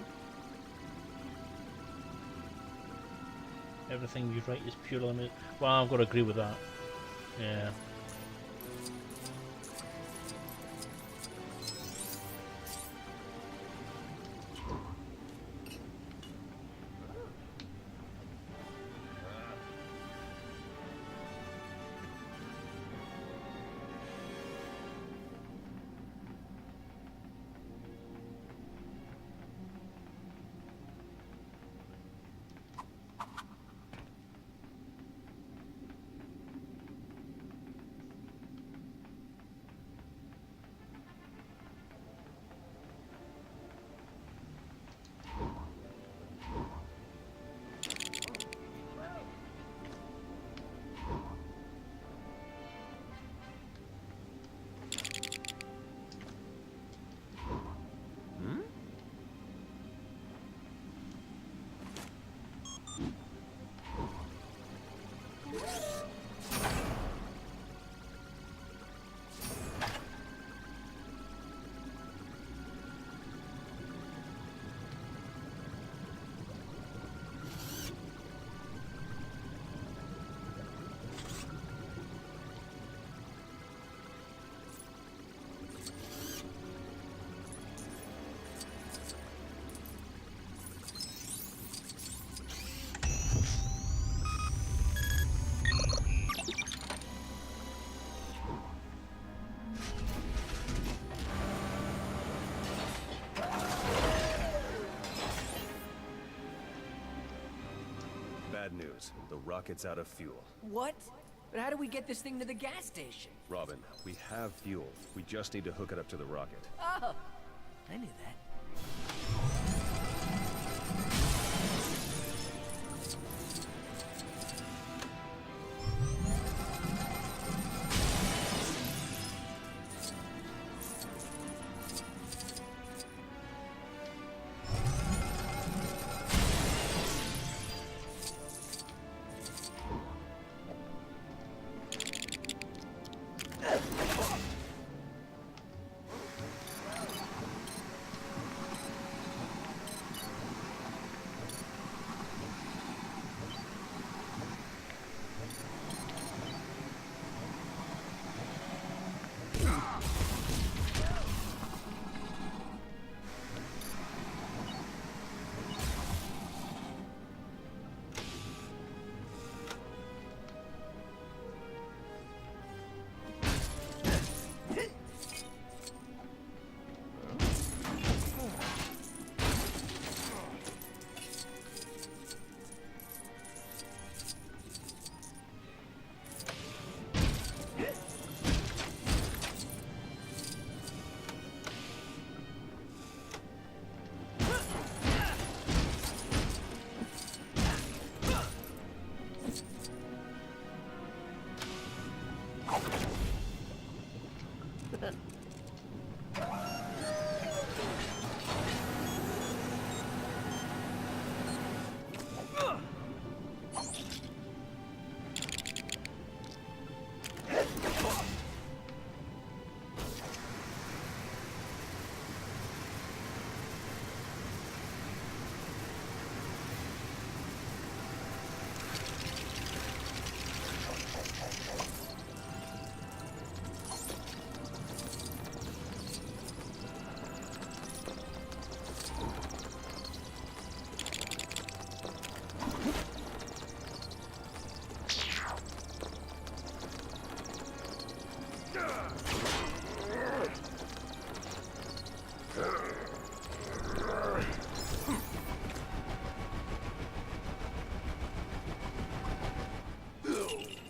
Everything you write is pure limit. Well, I've got to agree with that. Yeah. Bad news. The rocket's out of fuel. What? But how do we get this thing to the gas station? Robin, we have fuel. We just need to hook it up to the rocket. Oh, I knew that.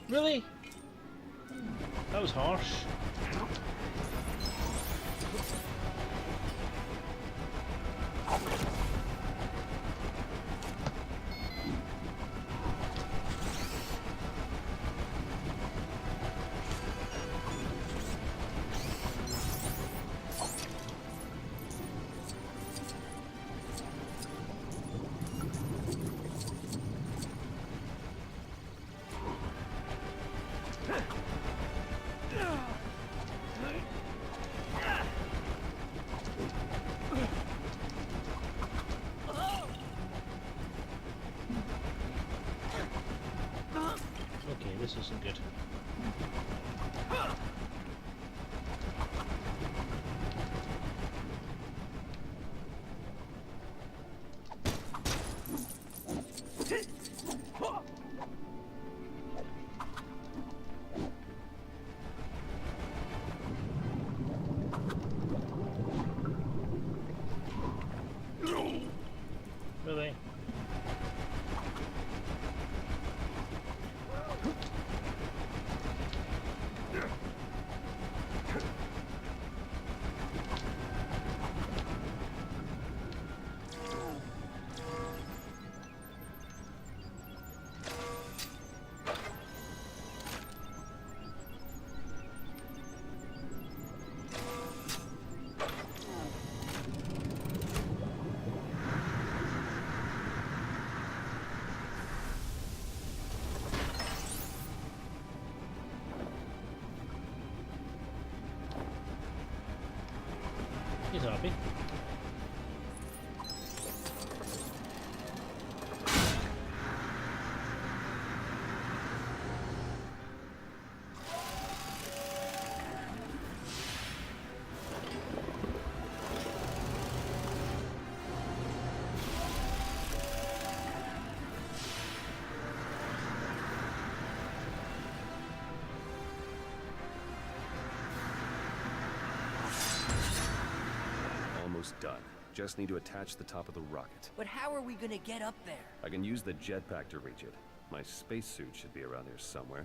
Really? That was harsh. Okay, this isn't good. Really? He's happy. Almost done. Just need to attach the top of the rocket. But how are we gonna get up there? I can use the jetpack to reach it. My spacesuit should be around here somewhere.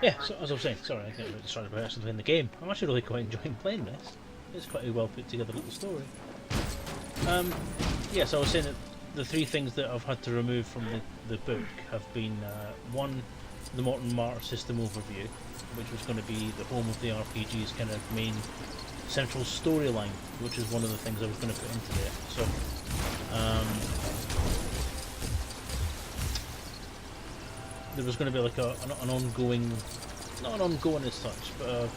Yeah, so as I was saying, sorry, I get distracted by actually playing the game. I'm actually really quite enjoying playing this. It's quite a well put together little story. Yeah, so I was saying that the three things that I've had to remove from the book have been one, the Morton Martyr system overview, which was going to be the home of the RPG's kind of main central storyline, which is one of the things I was going to put into there. So, there was going to be like an ongoing, not an ongoing as such, but a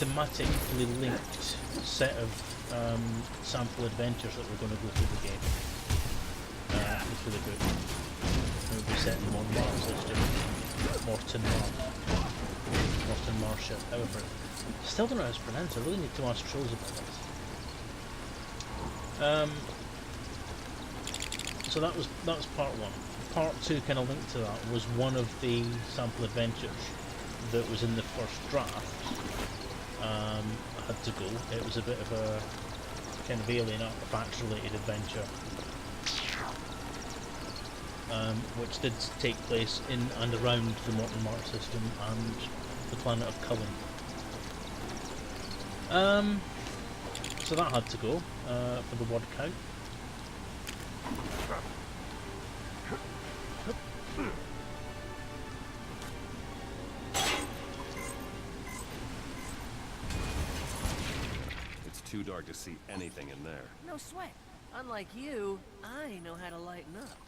thematically linked set of sample adventures that we're going to go through the game, through the book. It will be set in Morton Marshall, however. Still don't know how it's pronounced. I really need to ask trolls about this. So that was part one. Part two, kind of linked to that, was one of the sample adventures that was in the first draft. Had to go. It was a bit of a kind of alien artifacts related adventure, which did take place in and around the Morton Martyr system and the planet of Cullen. So that had to go for the word count. too dark to see anything in there. No sweat. Unlike you, I know how to lighten up.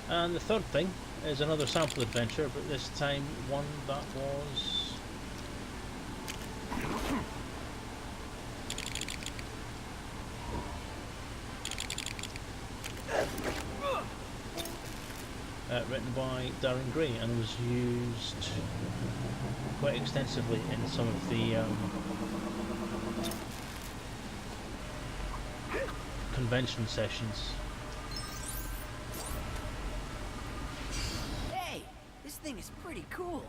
And the third thing is another sample adventure, but this time one that was... written by Darren Gray and was used quite extensively in some of the convention sessions. Hey, this thing is pretty cool.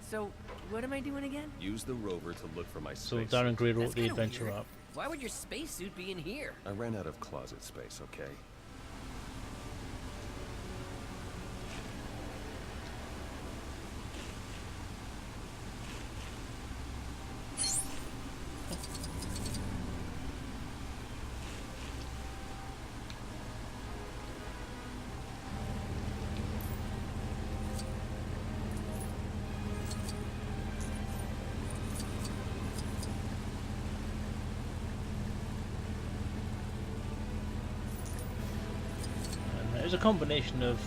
So, what am I doing again? Use the rover to look for my So space. Darren Gray wrote That's the kinda adventure weird. up. Why would your spacesuit be in here? I ran out of closet space, okay? There's a combination of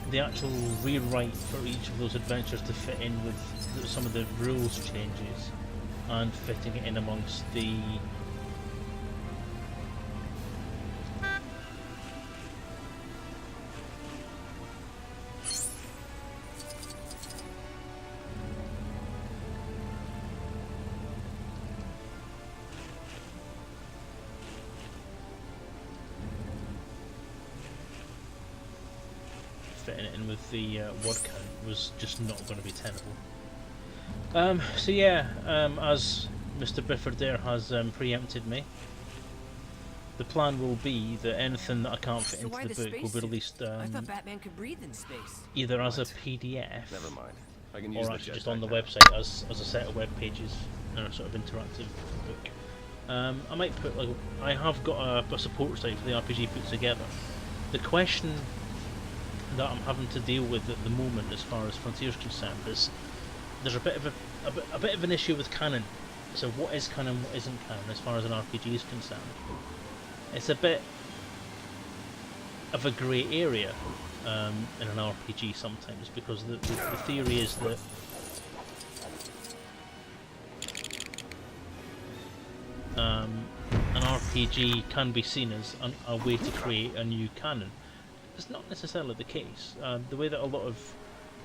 the actual rewrite for each of those adventures to fit in with some of the rules changes and fitting it in amongst the fitting it in with the word count was just not going to be tenable. So yeah, as Mr. Bifford there has preempted me, the plan will be that anything that I can't fit So why into the book will be spacesuit? released I thought Batman could breathe in space. either as a PDF Never mind. I can use or the actually just jetpack on the now. website as a set of web pages and a sort of interactive book. I might put like I have got a support site for the RPG put together. The question that I'm having to deal with at the moment, as far as Frontier's concerned, is there's a bit of an issue with canon. So what is canon, what isn't canon, as far as an RPG is concerned? It's a bit of a grey area in an RPG sometimes, because the theory is that an RPG can be seen as a way to create a new canon. It's not necessarily the case. The way that a lot of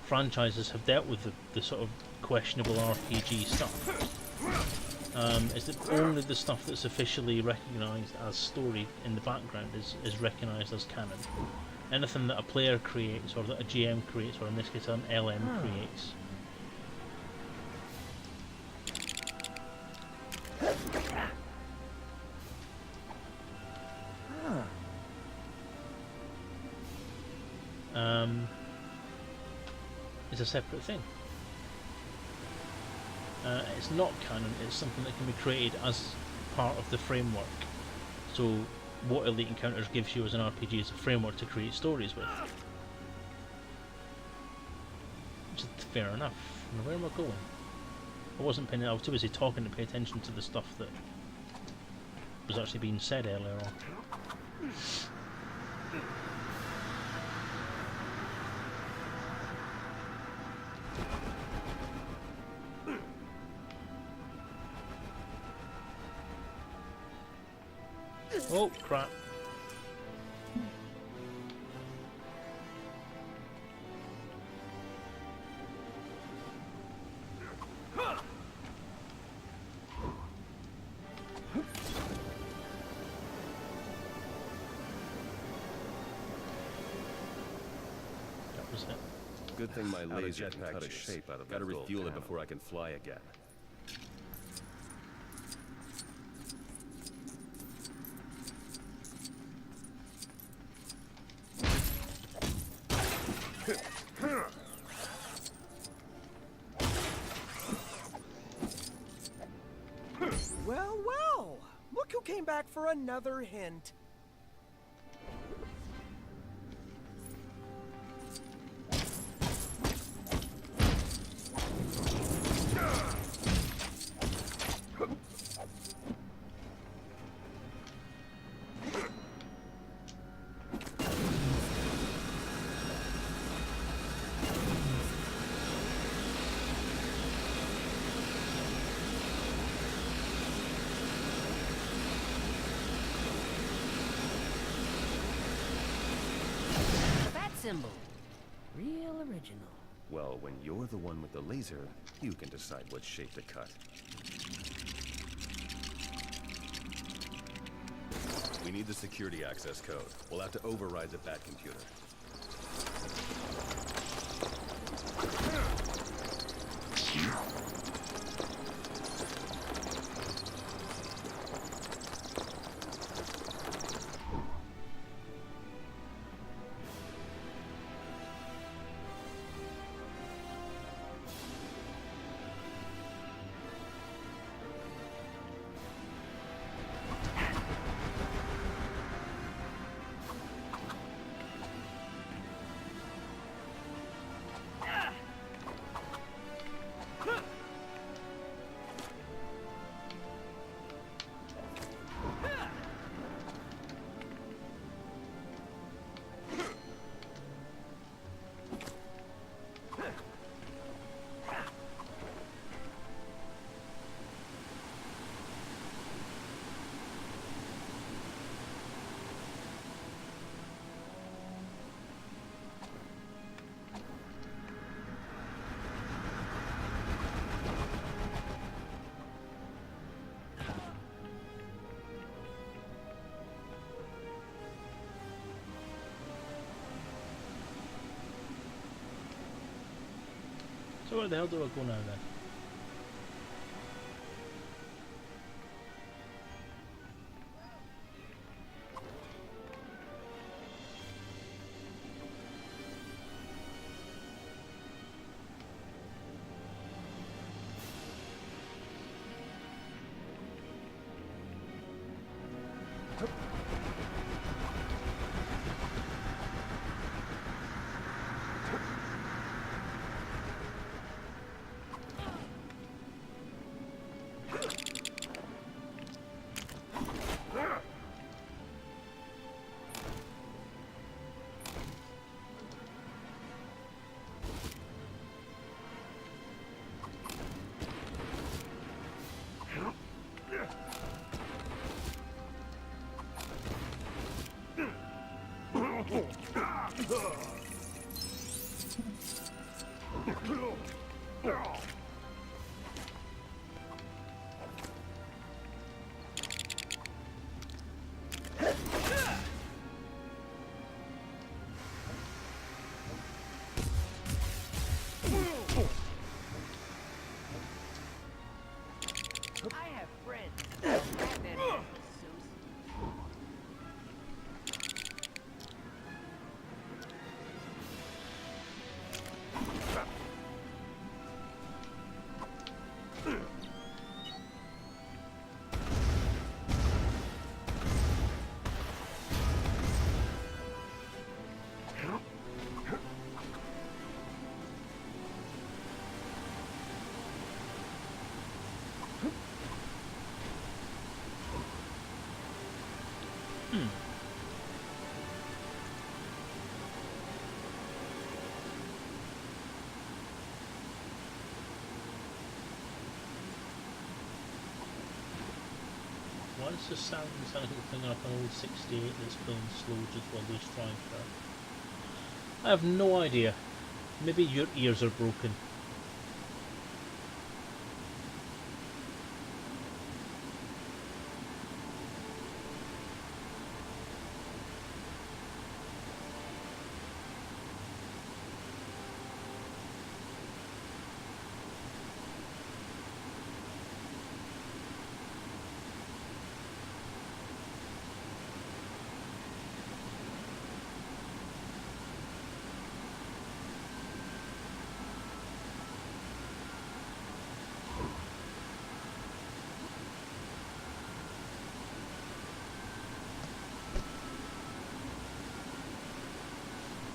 franchises have dealt with the sort of questionable RPG stuff is that only the stuff that's officially recognised as story in the background is recognised as canon. Anything that a player creates, or that a GM creates, or in this case an LM creates, is a separate thing. It's not canon, it's something that can be created as part of the framework. So what Elite Encounters gives you as an RPG is a framework to create stories with. Which is fair enough. Now, where am I going? I was too busy talking to pay attention to the stuff that was actually being said earlier on. Oh, crap. That was it. Good thing my of laser can cut a jetpack shape out of Gotta that gold refuel it panel. before I can fly again. Well, well! Look who came back for another hint. symbol. Real original. Well, when you're the one with the laser, you can decide what shape to cut. We need the security access code. We'll have to override the Bat computer. So where the hell do I go now then? I have friends. Why does the sound like a thing like an old 68 that's playing slow just while they strike her? I have no idea. Maybe your ears are broken.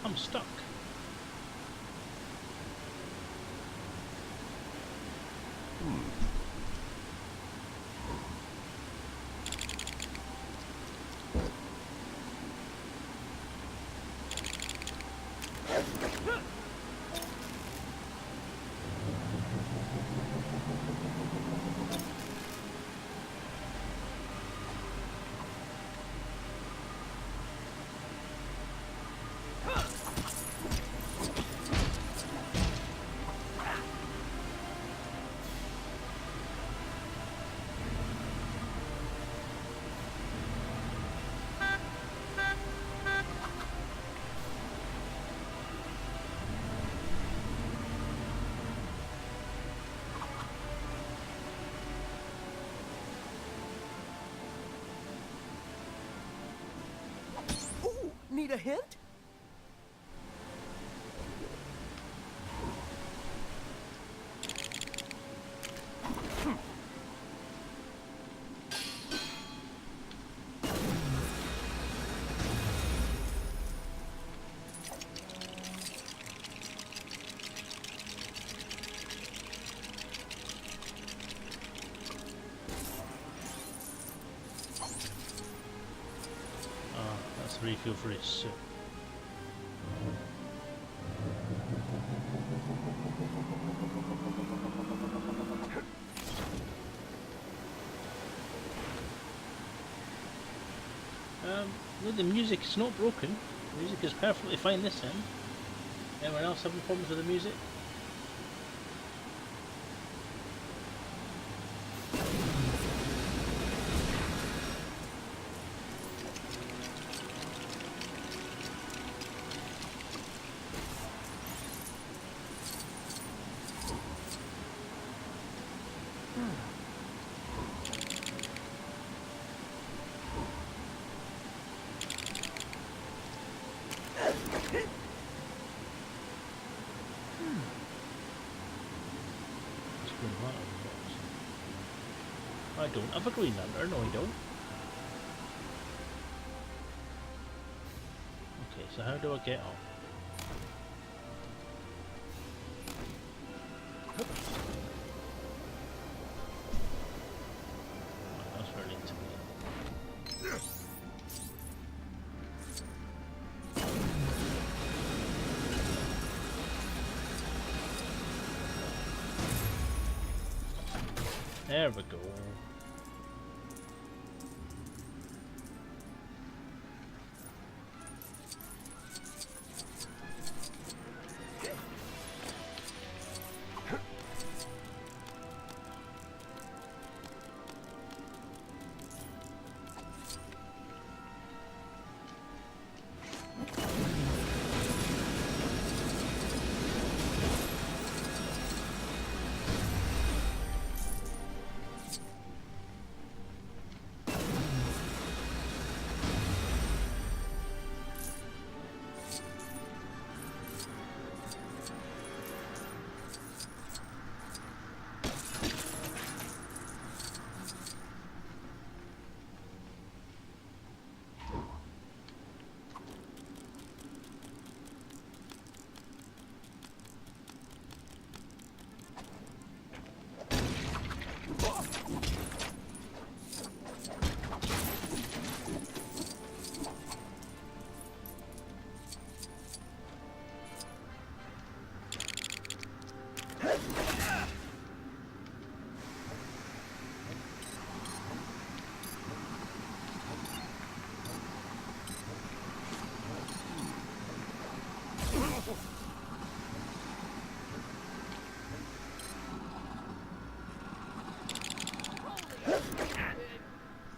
I'm stuck. Need a hint? That's refuel for his suit. No, the music's not broken. The music is perfectly fine this end. Anyone else having problems with the music? I don't have a Green Lantern, no I don't. Okay, so how do I get on? That's very intimidating. There we go.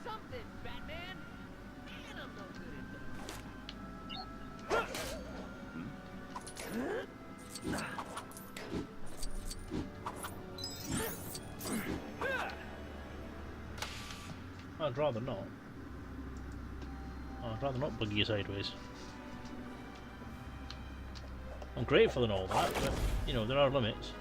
Something, Batman! Man, I'm no good I'd rather not. I'd rather not bug you sideways. I'm grateful and all that, but, you know, there are limits.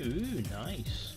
Ooh, nice.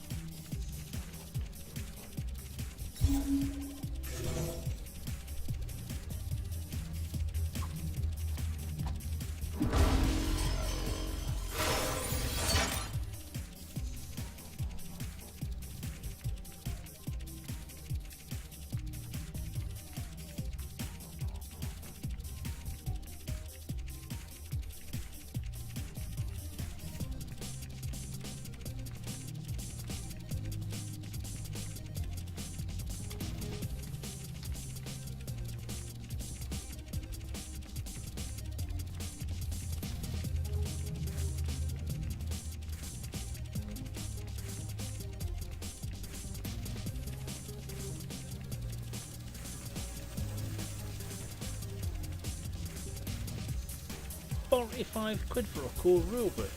£45 for a cool rulebook.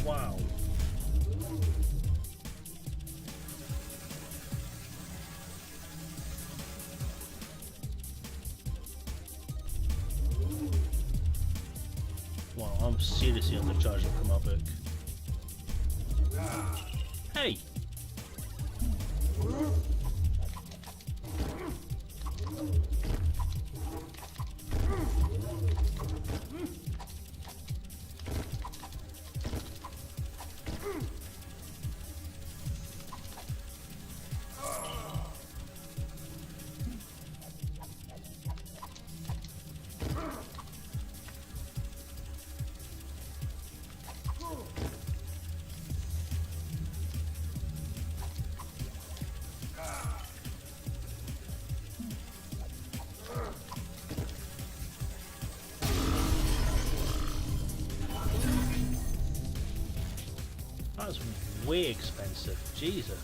Wow. Wow, I'm seriously undercharging for my book. Hey! That's way expensive, Jesus.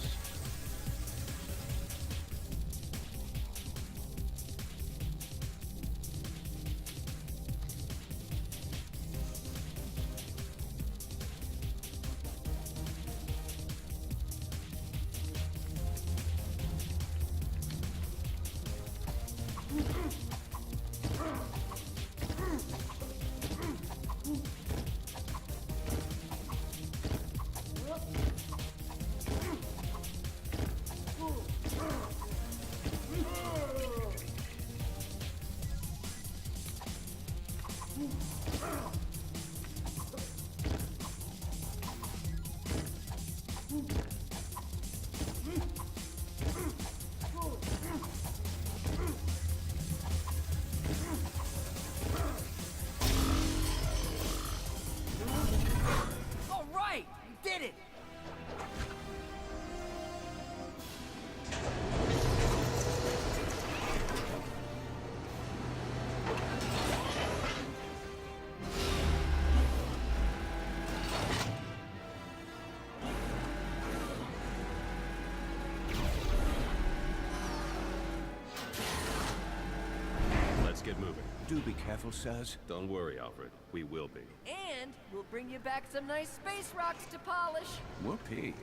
All right, we did it. Let's get moving. Do be careful, sirs. Don't worry, Alfred. We will be. And we'll bring you back some nice space rocks to polish. Whoopee.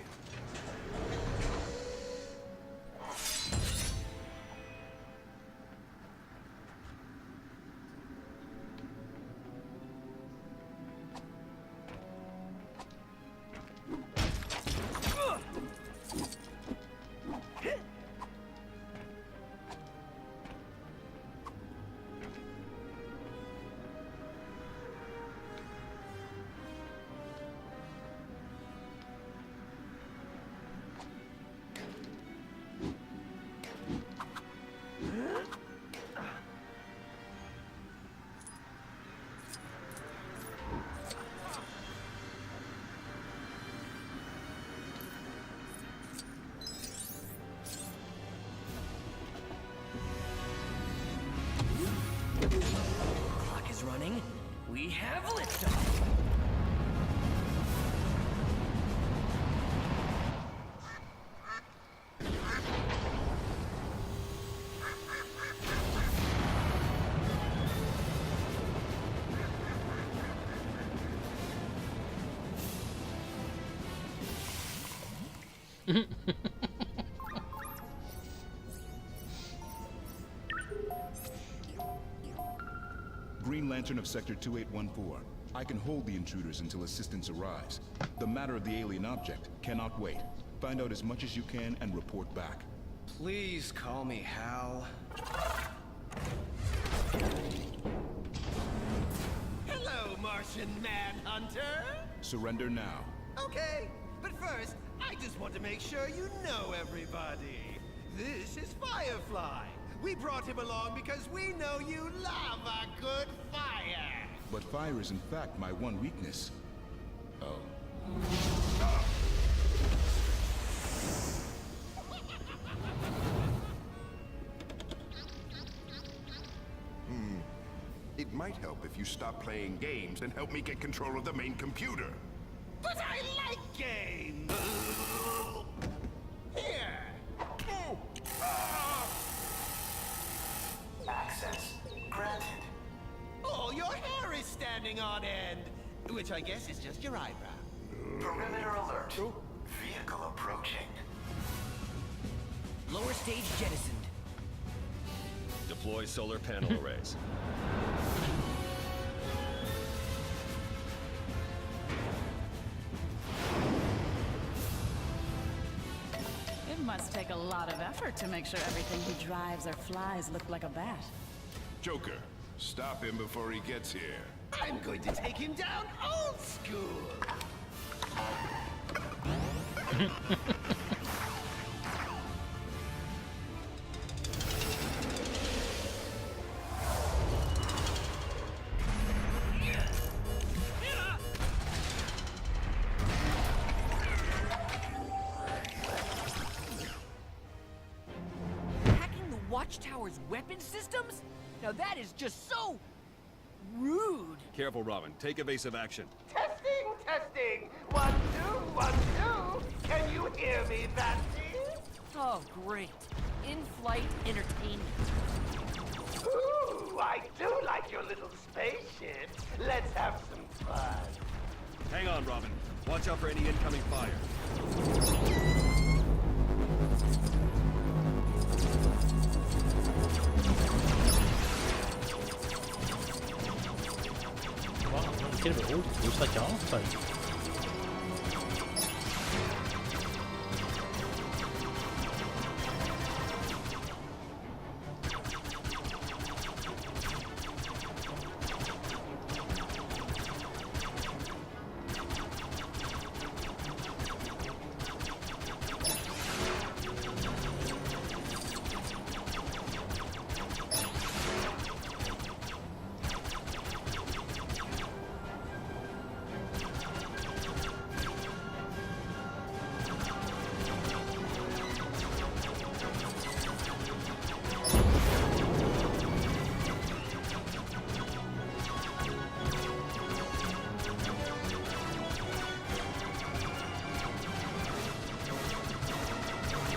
Clock is running. We have liftoff. Green Lantern of Sector 2814. I can hold the intruders until assistance arrives. The matter of the alien object cannot wait. Find out as much as you can and report back. Please call me Hal. Hello, Martian Manhunter. Surrender now. Okay, but first, I just want to make sure you know everybody. This is Firefly. We brought him along because we know you love a good fire. But fire is in fact my one weakness. Oh. It might help if you stop playing games and help me get control of the main computer. But I like games. Here. Access standing on end. Which I guess is just your eyebrow. Perimeter alert. Vehicle approaching. Lower stage jettisoned. Deploy solar panel arrays. It must take a lot of effort to make sure everything he drives or flies look like a bat. Joker, stop him before he gets here. I'm going to take him down old school. Hacking the Watchtower's weapon systems? Now that is just so rude. Careful, Robin. Take evasive action. Testing, testing. 1, 2, 1, 2. Can you hear me, Betsy? Oh, great. In-flight entertainment. Ooh, I do like your little spaceship. Let's have some fun. Hang on, Robin. Watch out for any incoming fire. Wow, get a bit old. Looks like half time.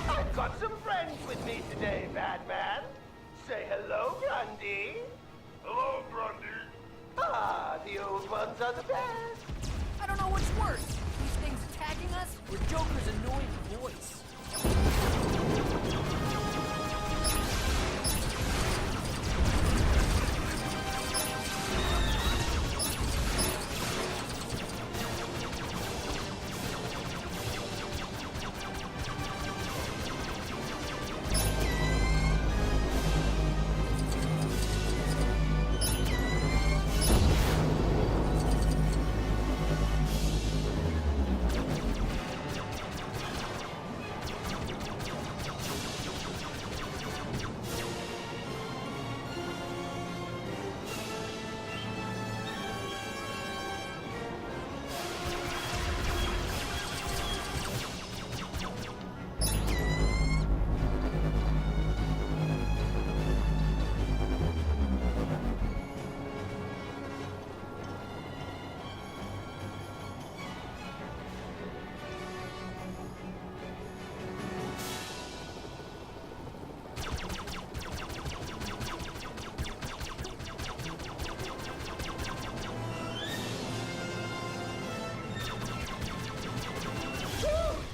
I've got some friends with me today, Batman. Say hello, Grundy. Hello, Grundy. Ah, the old ones are the best. I don't know what's worse. These things attacking us or Joker's annoying voice.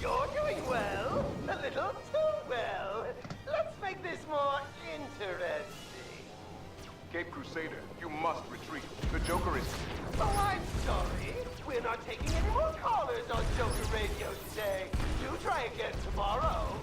You're doing well. A little too well. Let's make this more interesting. Cape Crusader, you must retreat. The Joker is... Oh, I'm sorry. We're not taking any more callers on Joker Radio today. Do try again tomorrow.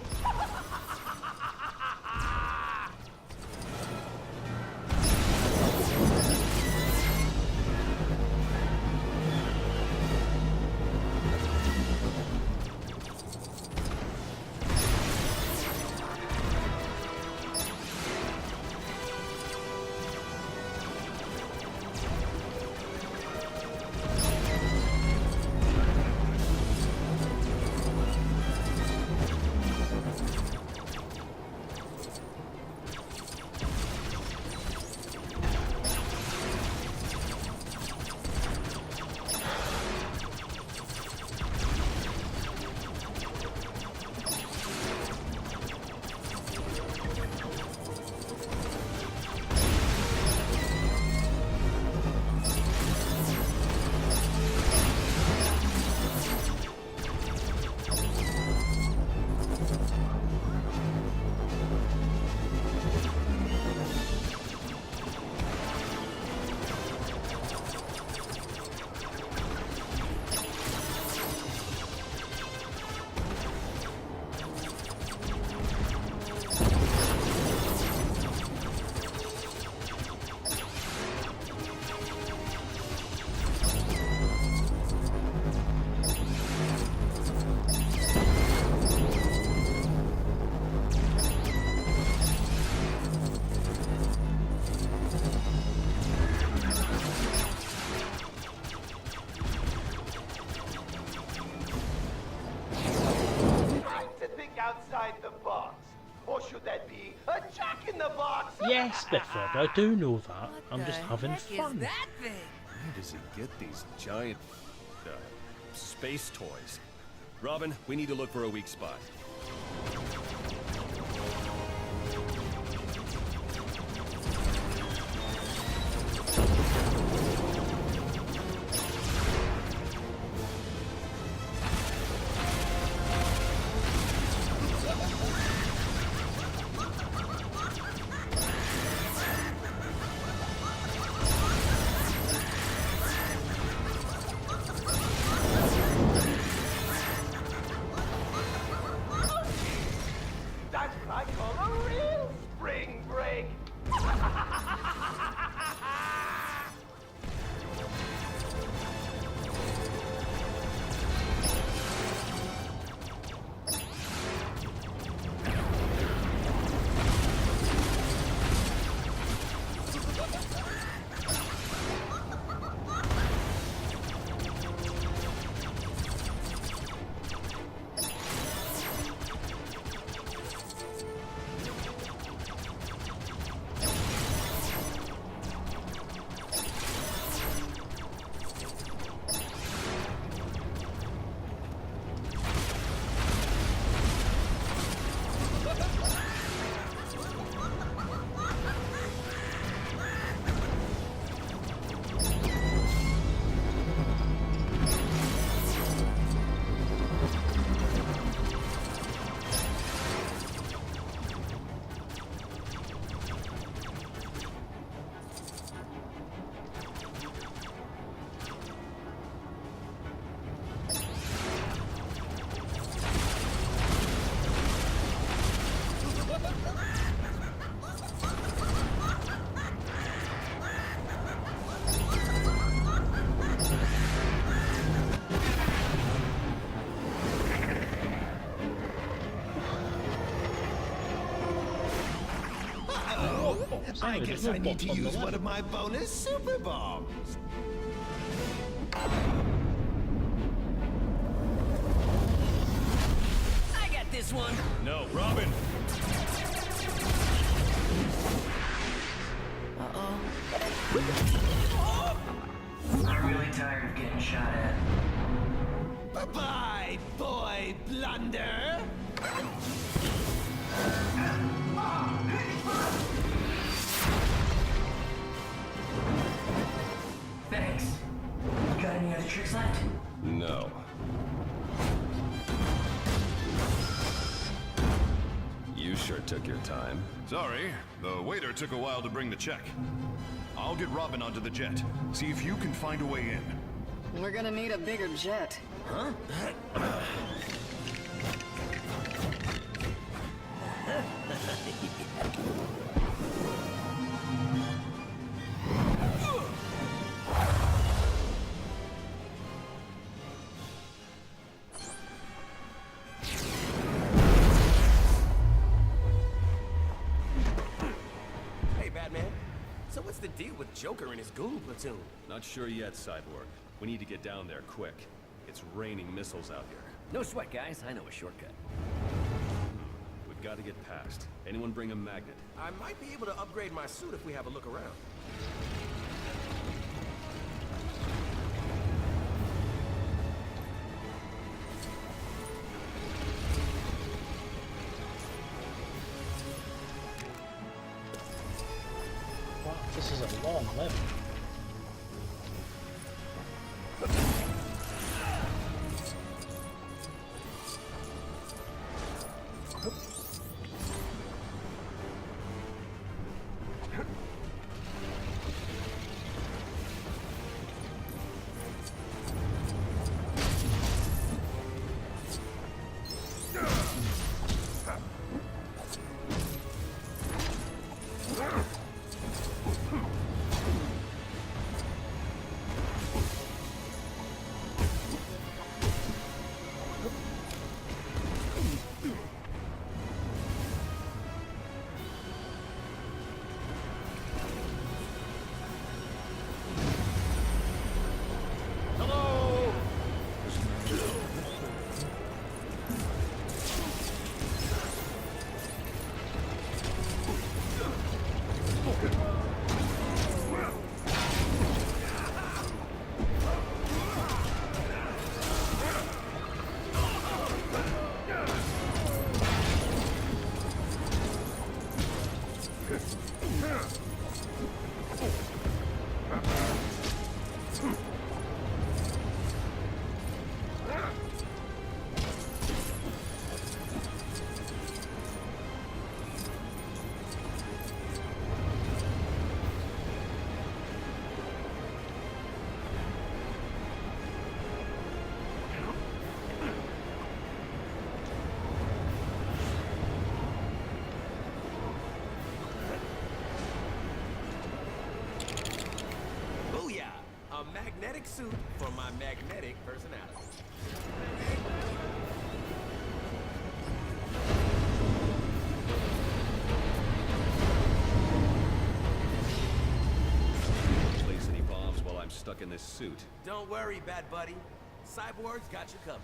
be a Jack in the Box. Yes, Bitford, I do know that. I'm just having fun. That thing? Where does he get these giant, space toys? Robin, we need to look for a weak spot. That's what I call a real spring break. I guess I need to use one of my bonus super bombs. I got this one. No, Robin! I'm really tired of getting shot at. Bye-bye, boy blunder. Thanks. Got any other tricks left? No. You sure took your time. Sorry, the waiter took a while to bring the check. I'll get Robin onto the jet. See if you can find a way in. We're gonna need a bigger jet. Huh? Hey, Batman. So what's the deal with Joker and his goon platoon? Not sure yet, Cyborg. We need to get down there quick. It's raining missiles out here. No sweat, guys. I know a shortcut. We've got to get past. Anyone bring a magnet? I might be able to upgrade my suit if we have a look around. Wow, this is a long level. Booyah! A magnetic suit for my magnetic personality. Place any bombs while I'm stuck in this suit. Don't worry, bad buddy. Cyborg's got you covered.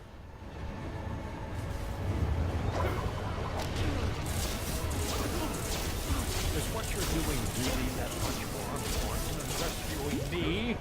Is what you're doing really that much more important than rescuing me?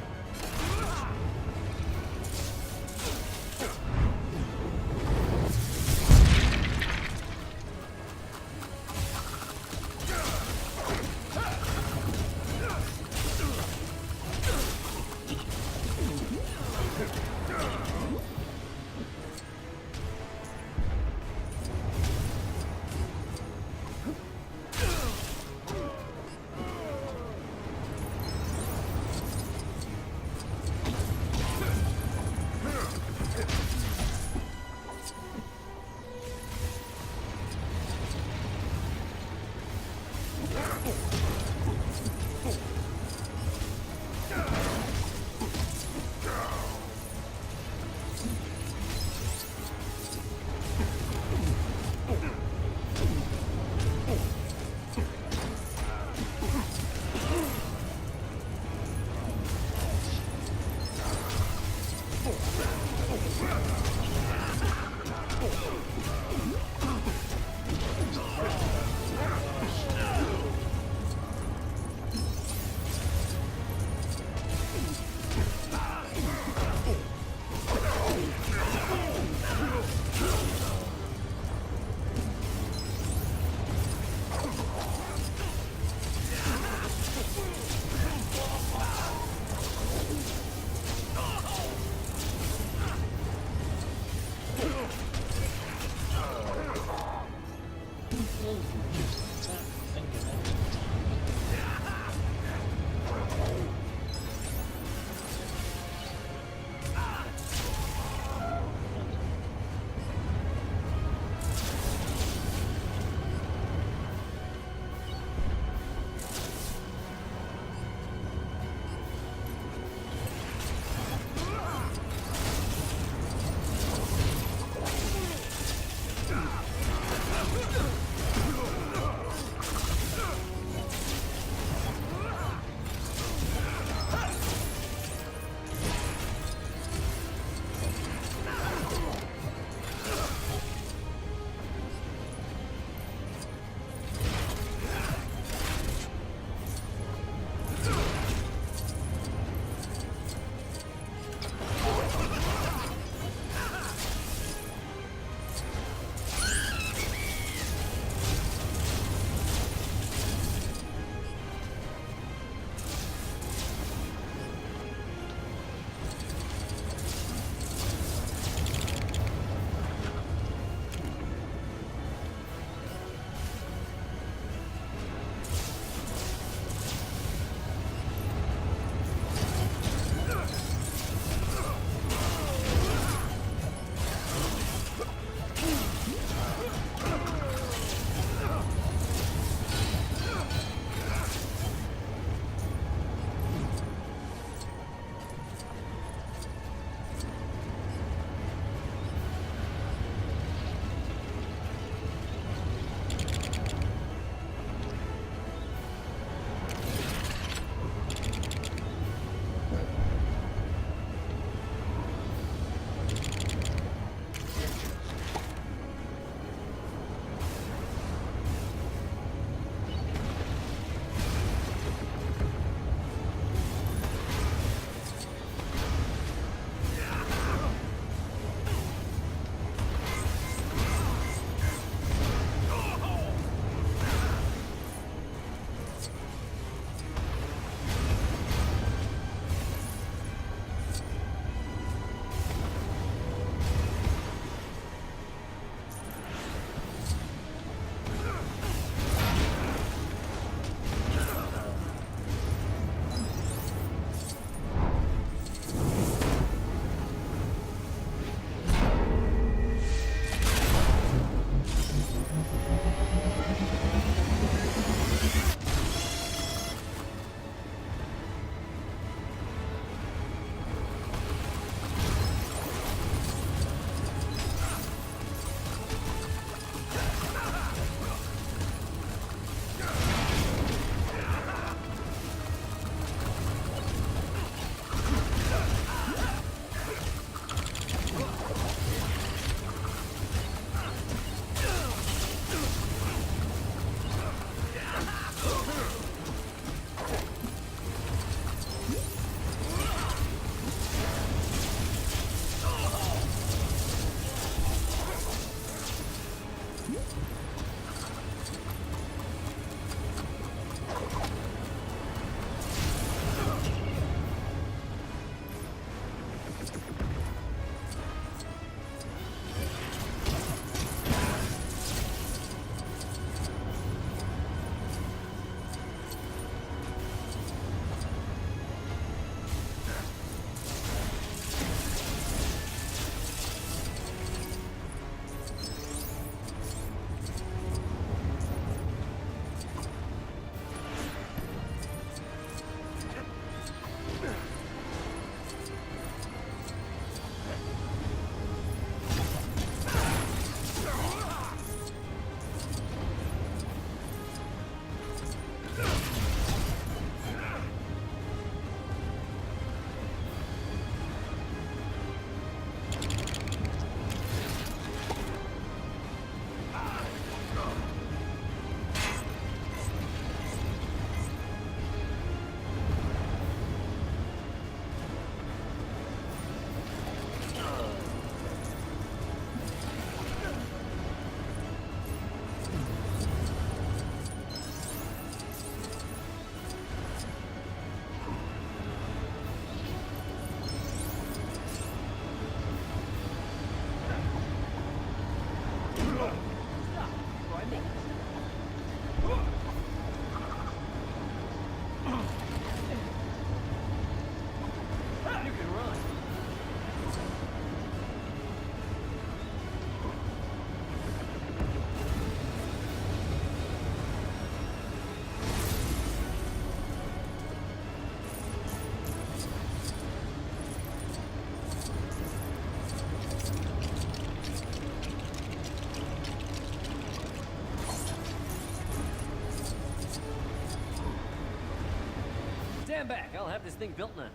Stand back. I'll have this thing built now.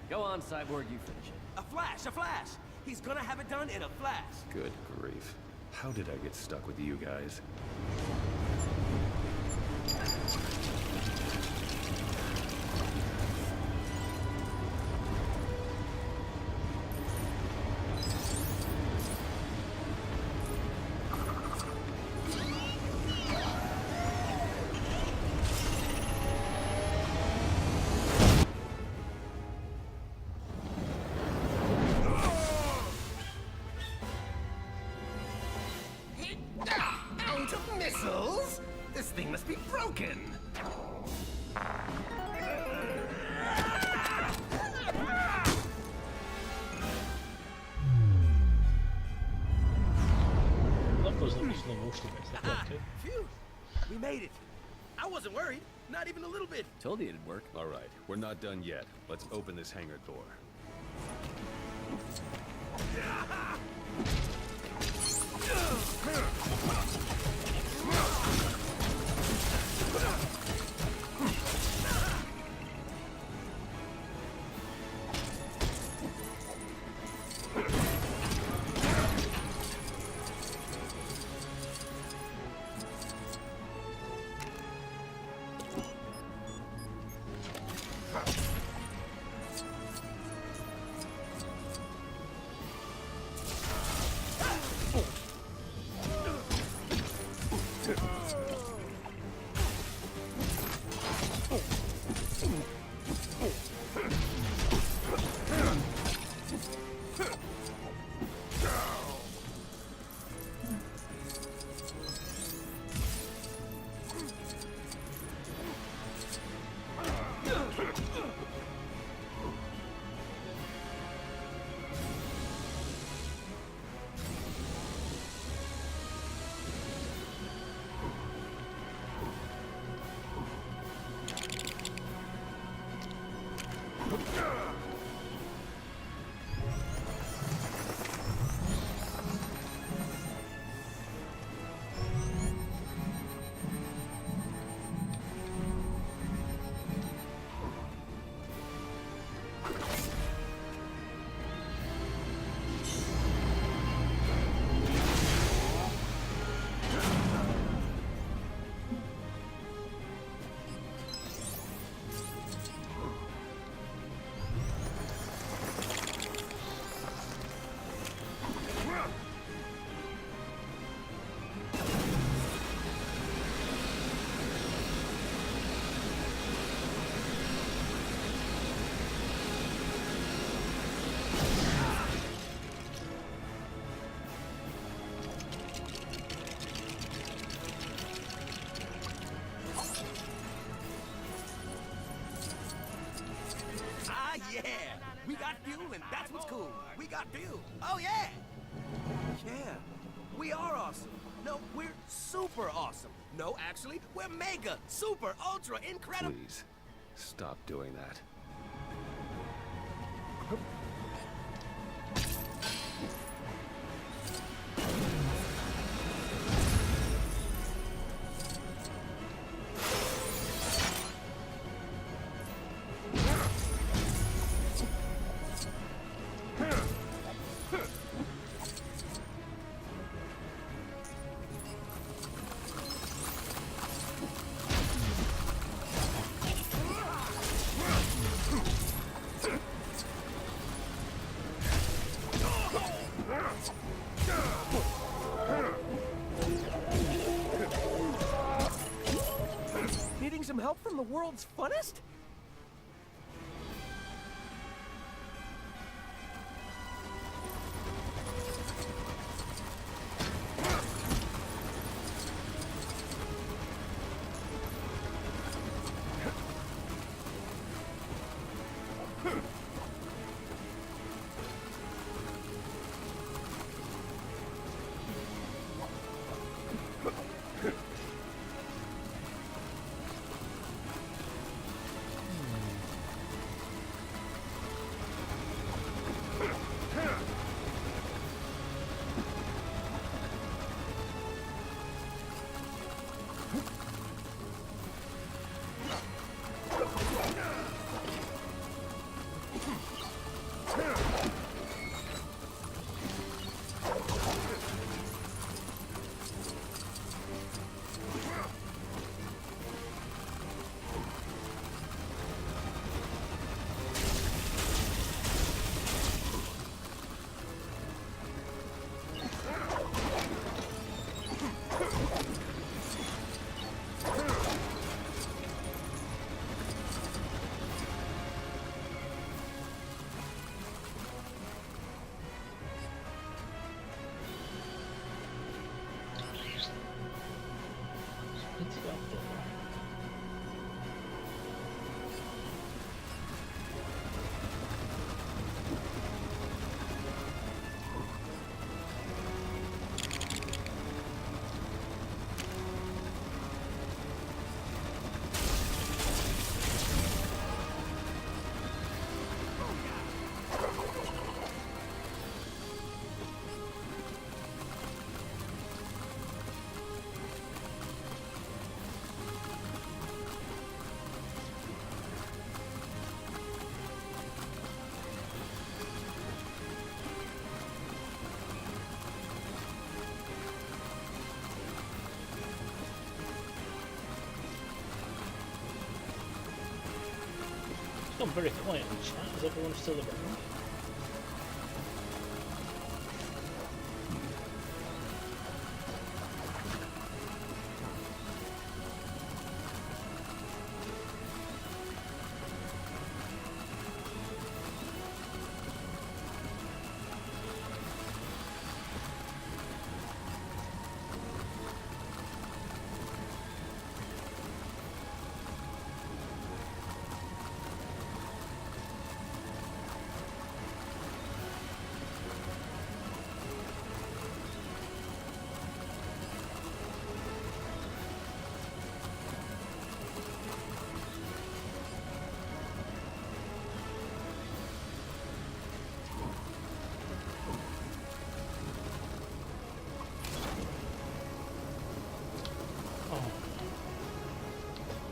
Go on, Cyborg. You finish it. A flash, a flash! He's gonna have it done in a flash. Good grief. How did I get stuck with you guys? Out of missiles? This thing must be broken. Love those little slow motion bits. They're good too. Phew! We made it. I wasn't worried. Not even a little bit. Told you it'd work. All right, we're not done yet. Let's open this hangar door. Yeah! We got fuel, and that's what's cool. We got fuel. Oh, yeah! Yeah, we are awesome. No, we're super awesome. No, actually, we're mega, super, ultra, incredible. Please, stop doing that. Needing some help from the world's funnest? I'm very quiet in chat. Is everyone still around?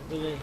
Really?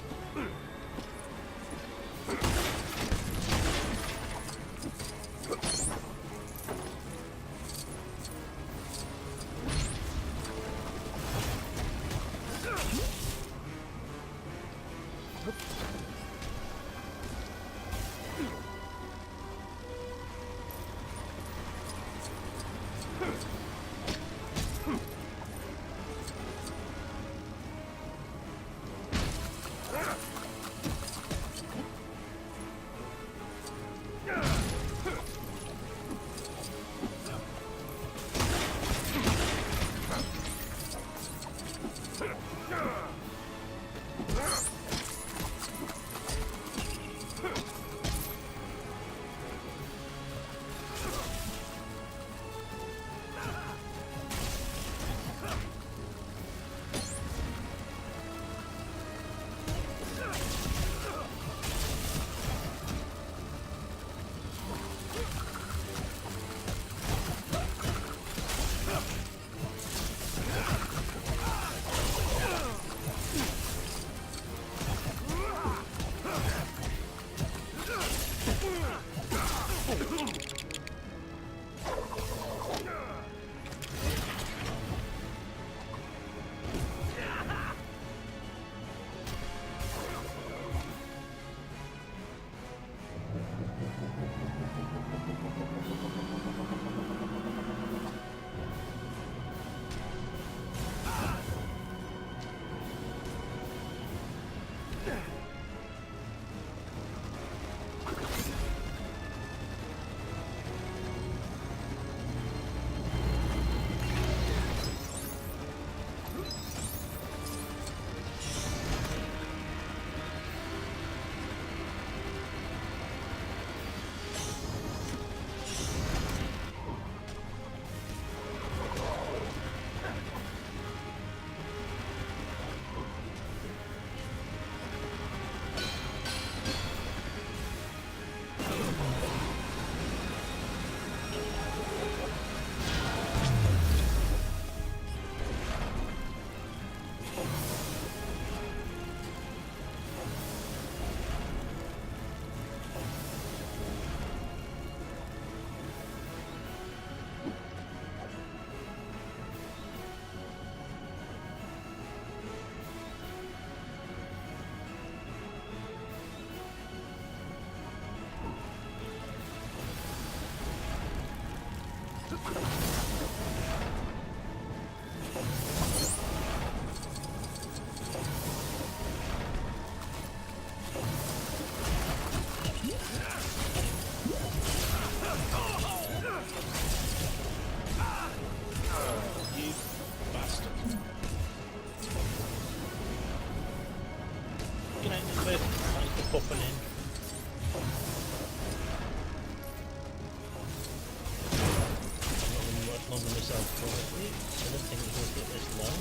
Popping in. I've been working on them myself probably. I don't think it will get this long.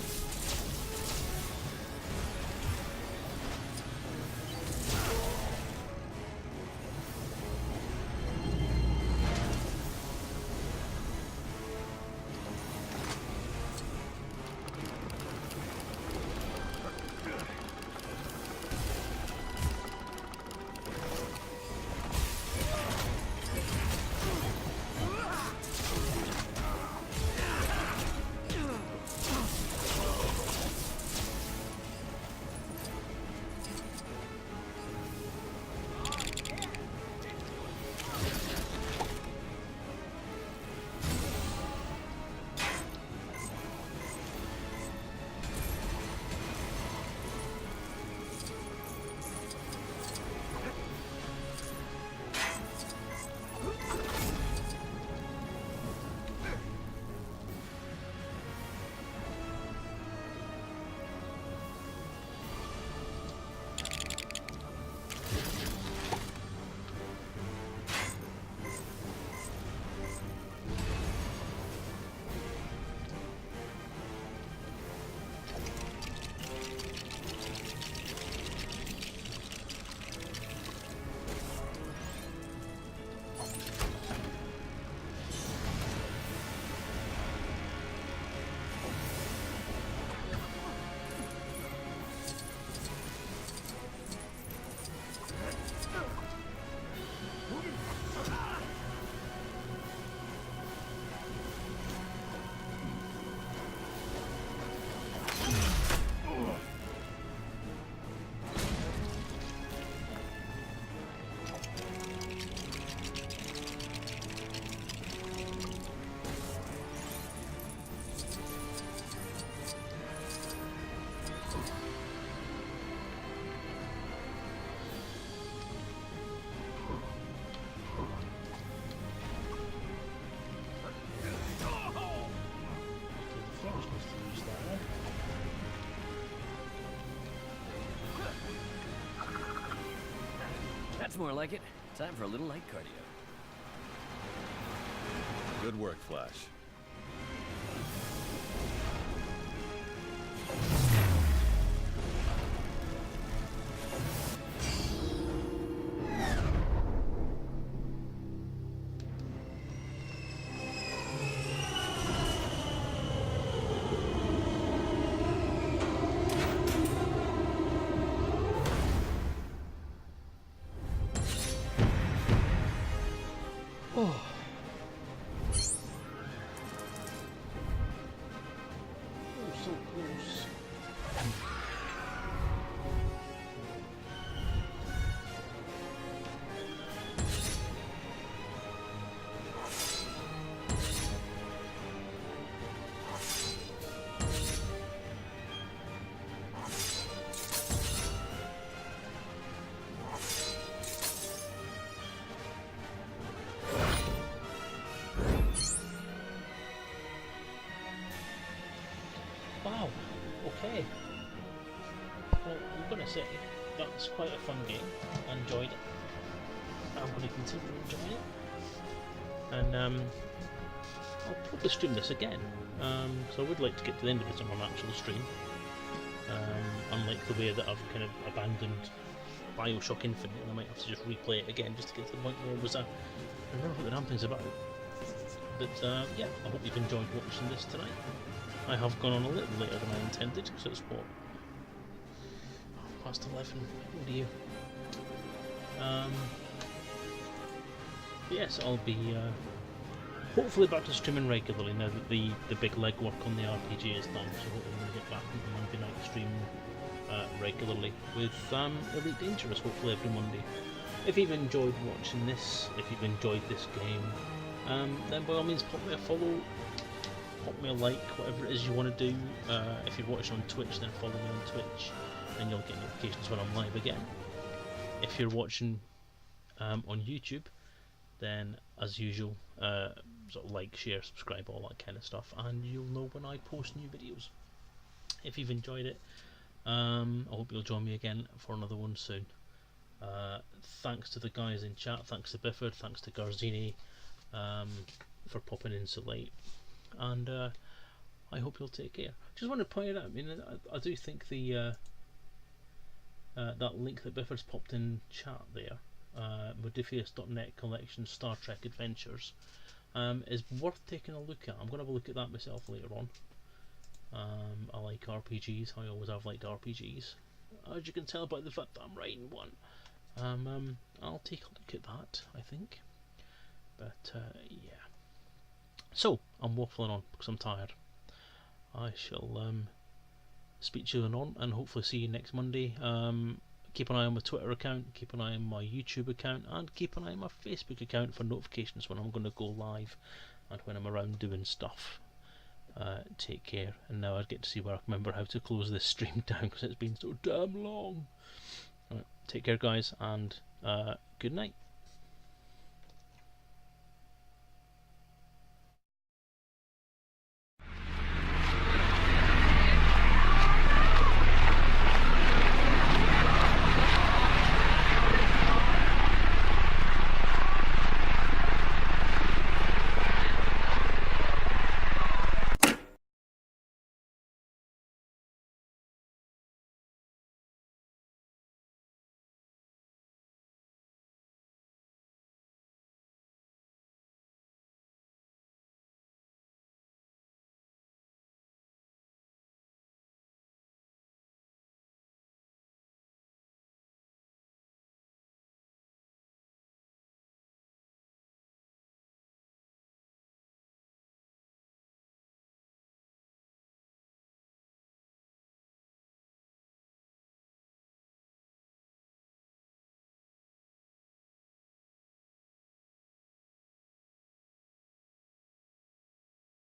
That's more like it. Time for a little light cardio. Good work, Flash. Oh. Oh, so close. Wow, okay. Well, I'm going to say that's quite a fun game. I enjoyed it. I'm going to continue enjoying it. And I'll probably stream this again. So I would like to get to the end of it on an actual stream. Unlike the way that I've kind of abandoned Bioshock Infinite, and I might have to just replay it again just to get to the point where it was I remember what the damn thing's about. But yeah, I hope you've enjoyed watching this tonight. I have gone on a little later than I intended, because it's what? Past 11. What do you? Yes, I'll be hopefully back to streaming regularly now that the big legwork on the RPG is done. So hopefully we'll get back into Monday night stream regularly with Elite Dangerous, hopefully every Monday. If you've enjoyed watching this, if you've enjoyed this game, then by all means pop me a follow. Pop me a like, whatever it is you want to do. If you're watching on Twitch, then follow me on Twitch and you'll get notifications when I'm live again. If you're watching on YouTube, then as usual, sort of like, share, subscribe, all that kind of stuff, and you'll know when I post new videos. If you've enjoyed it, I hope you'll join me again for another one soon. Thanks to the guys in chat, thanks to Bifford, thanks to Garzini for popping in so late. And I hope you'll take care. Just want to point out, I mean, I do think the that link that Bifford's popped in chat there, Modifius.net collection Star Trek Adventures, is worth taking a look at. I'm going to have a look at that myself later on. I like RPGs, I always have liked RPGs. As you can tell by the fact that I'm writing one. I'll take a look at that, I think. But yeah. So, I'm waffling on because I'm tired. I shall speak to you on and hopefully see you next Monday. Keep an eye on my Twitter account, keep an eye on my YouTube account, and keep an eye on my Facebook account for notifications when I'm going to go live and when I'm around doing stuff. Take care, and now I get to see where I can remember how to close this stream down because it's been so damn long. Right, take care guys, and good night.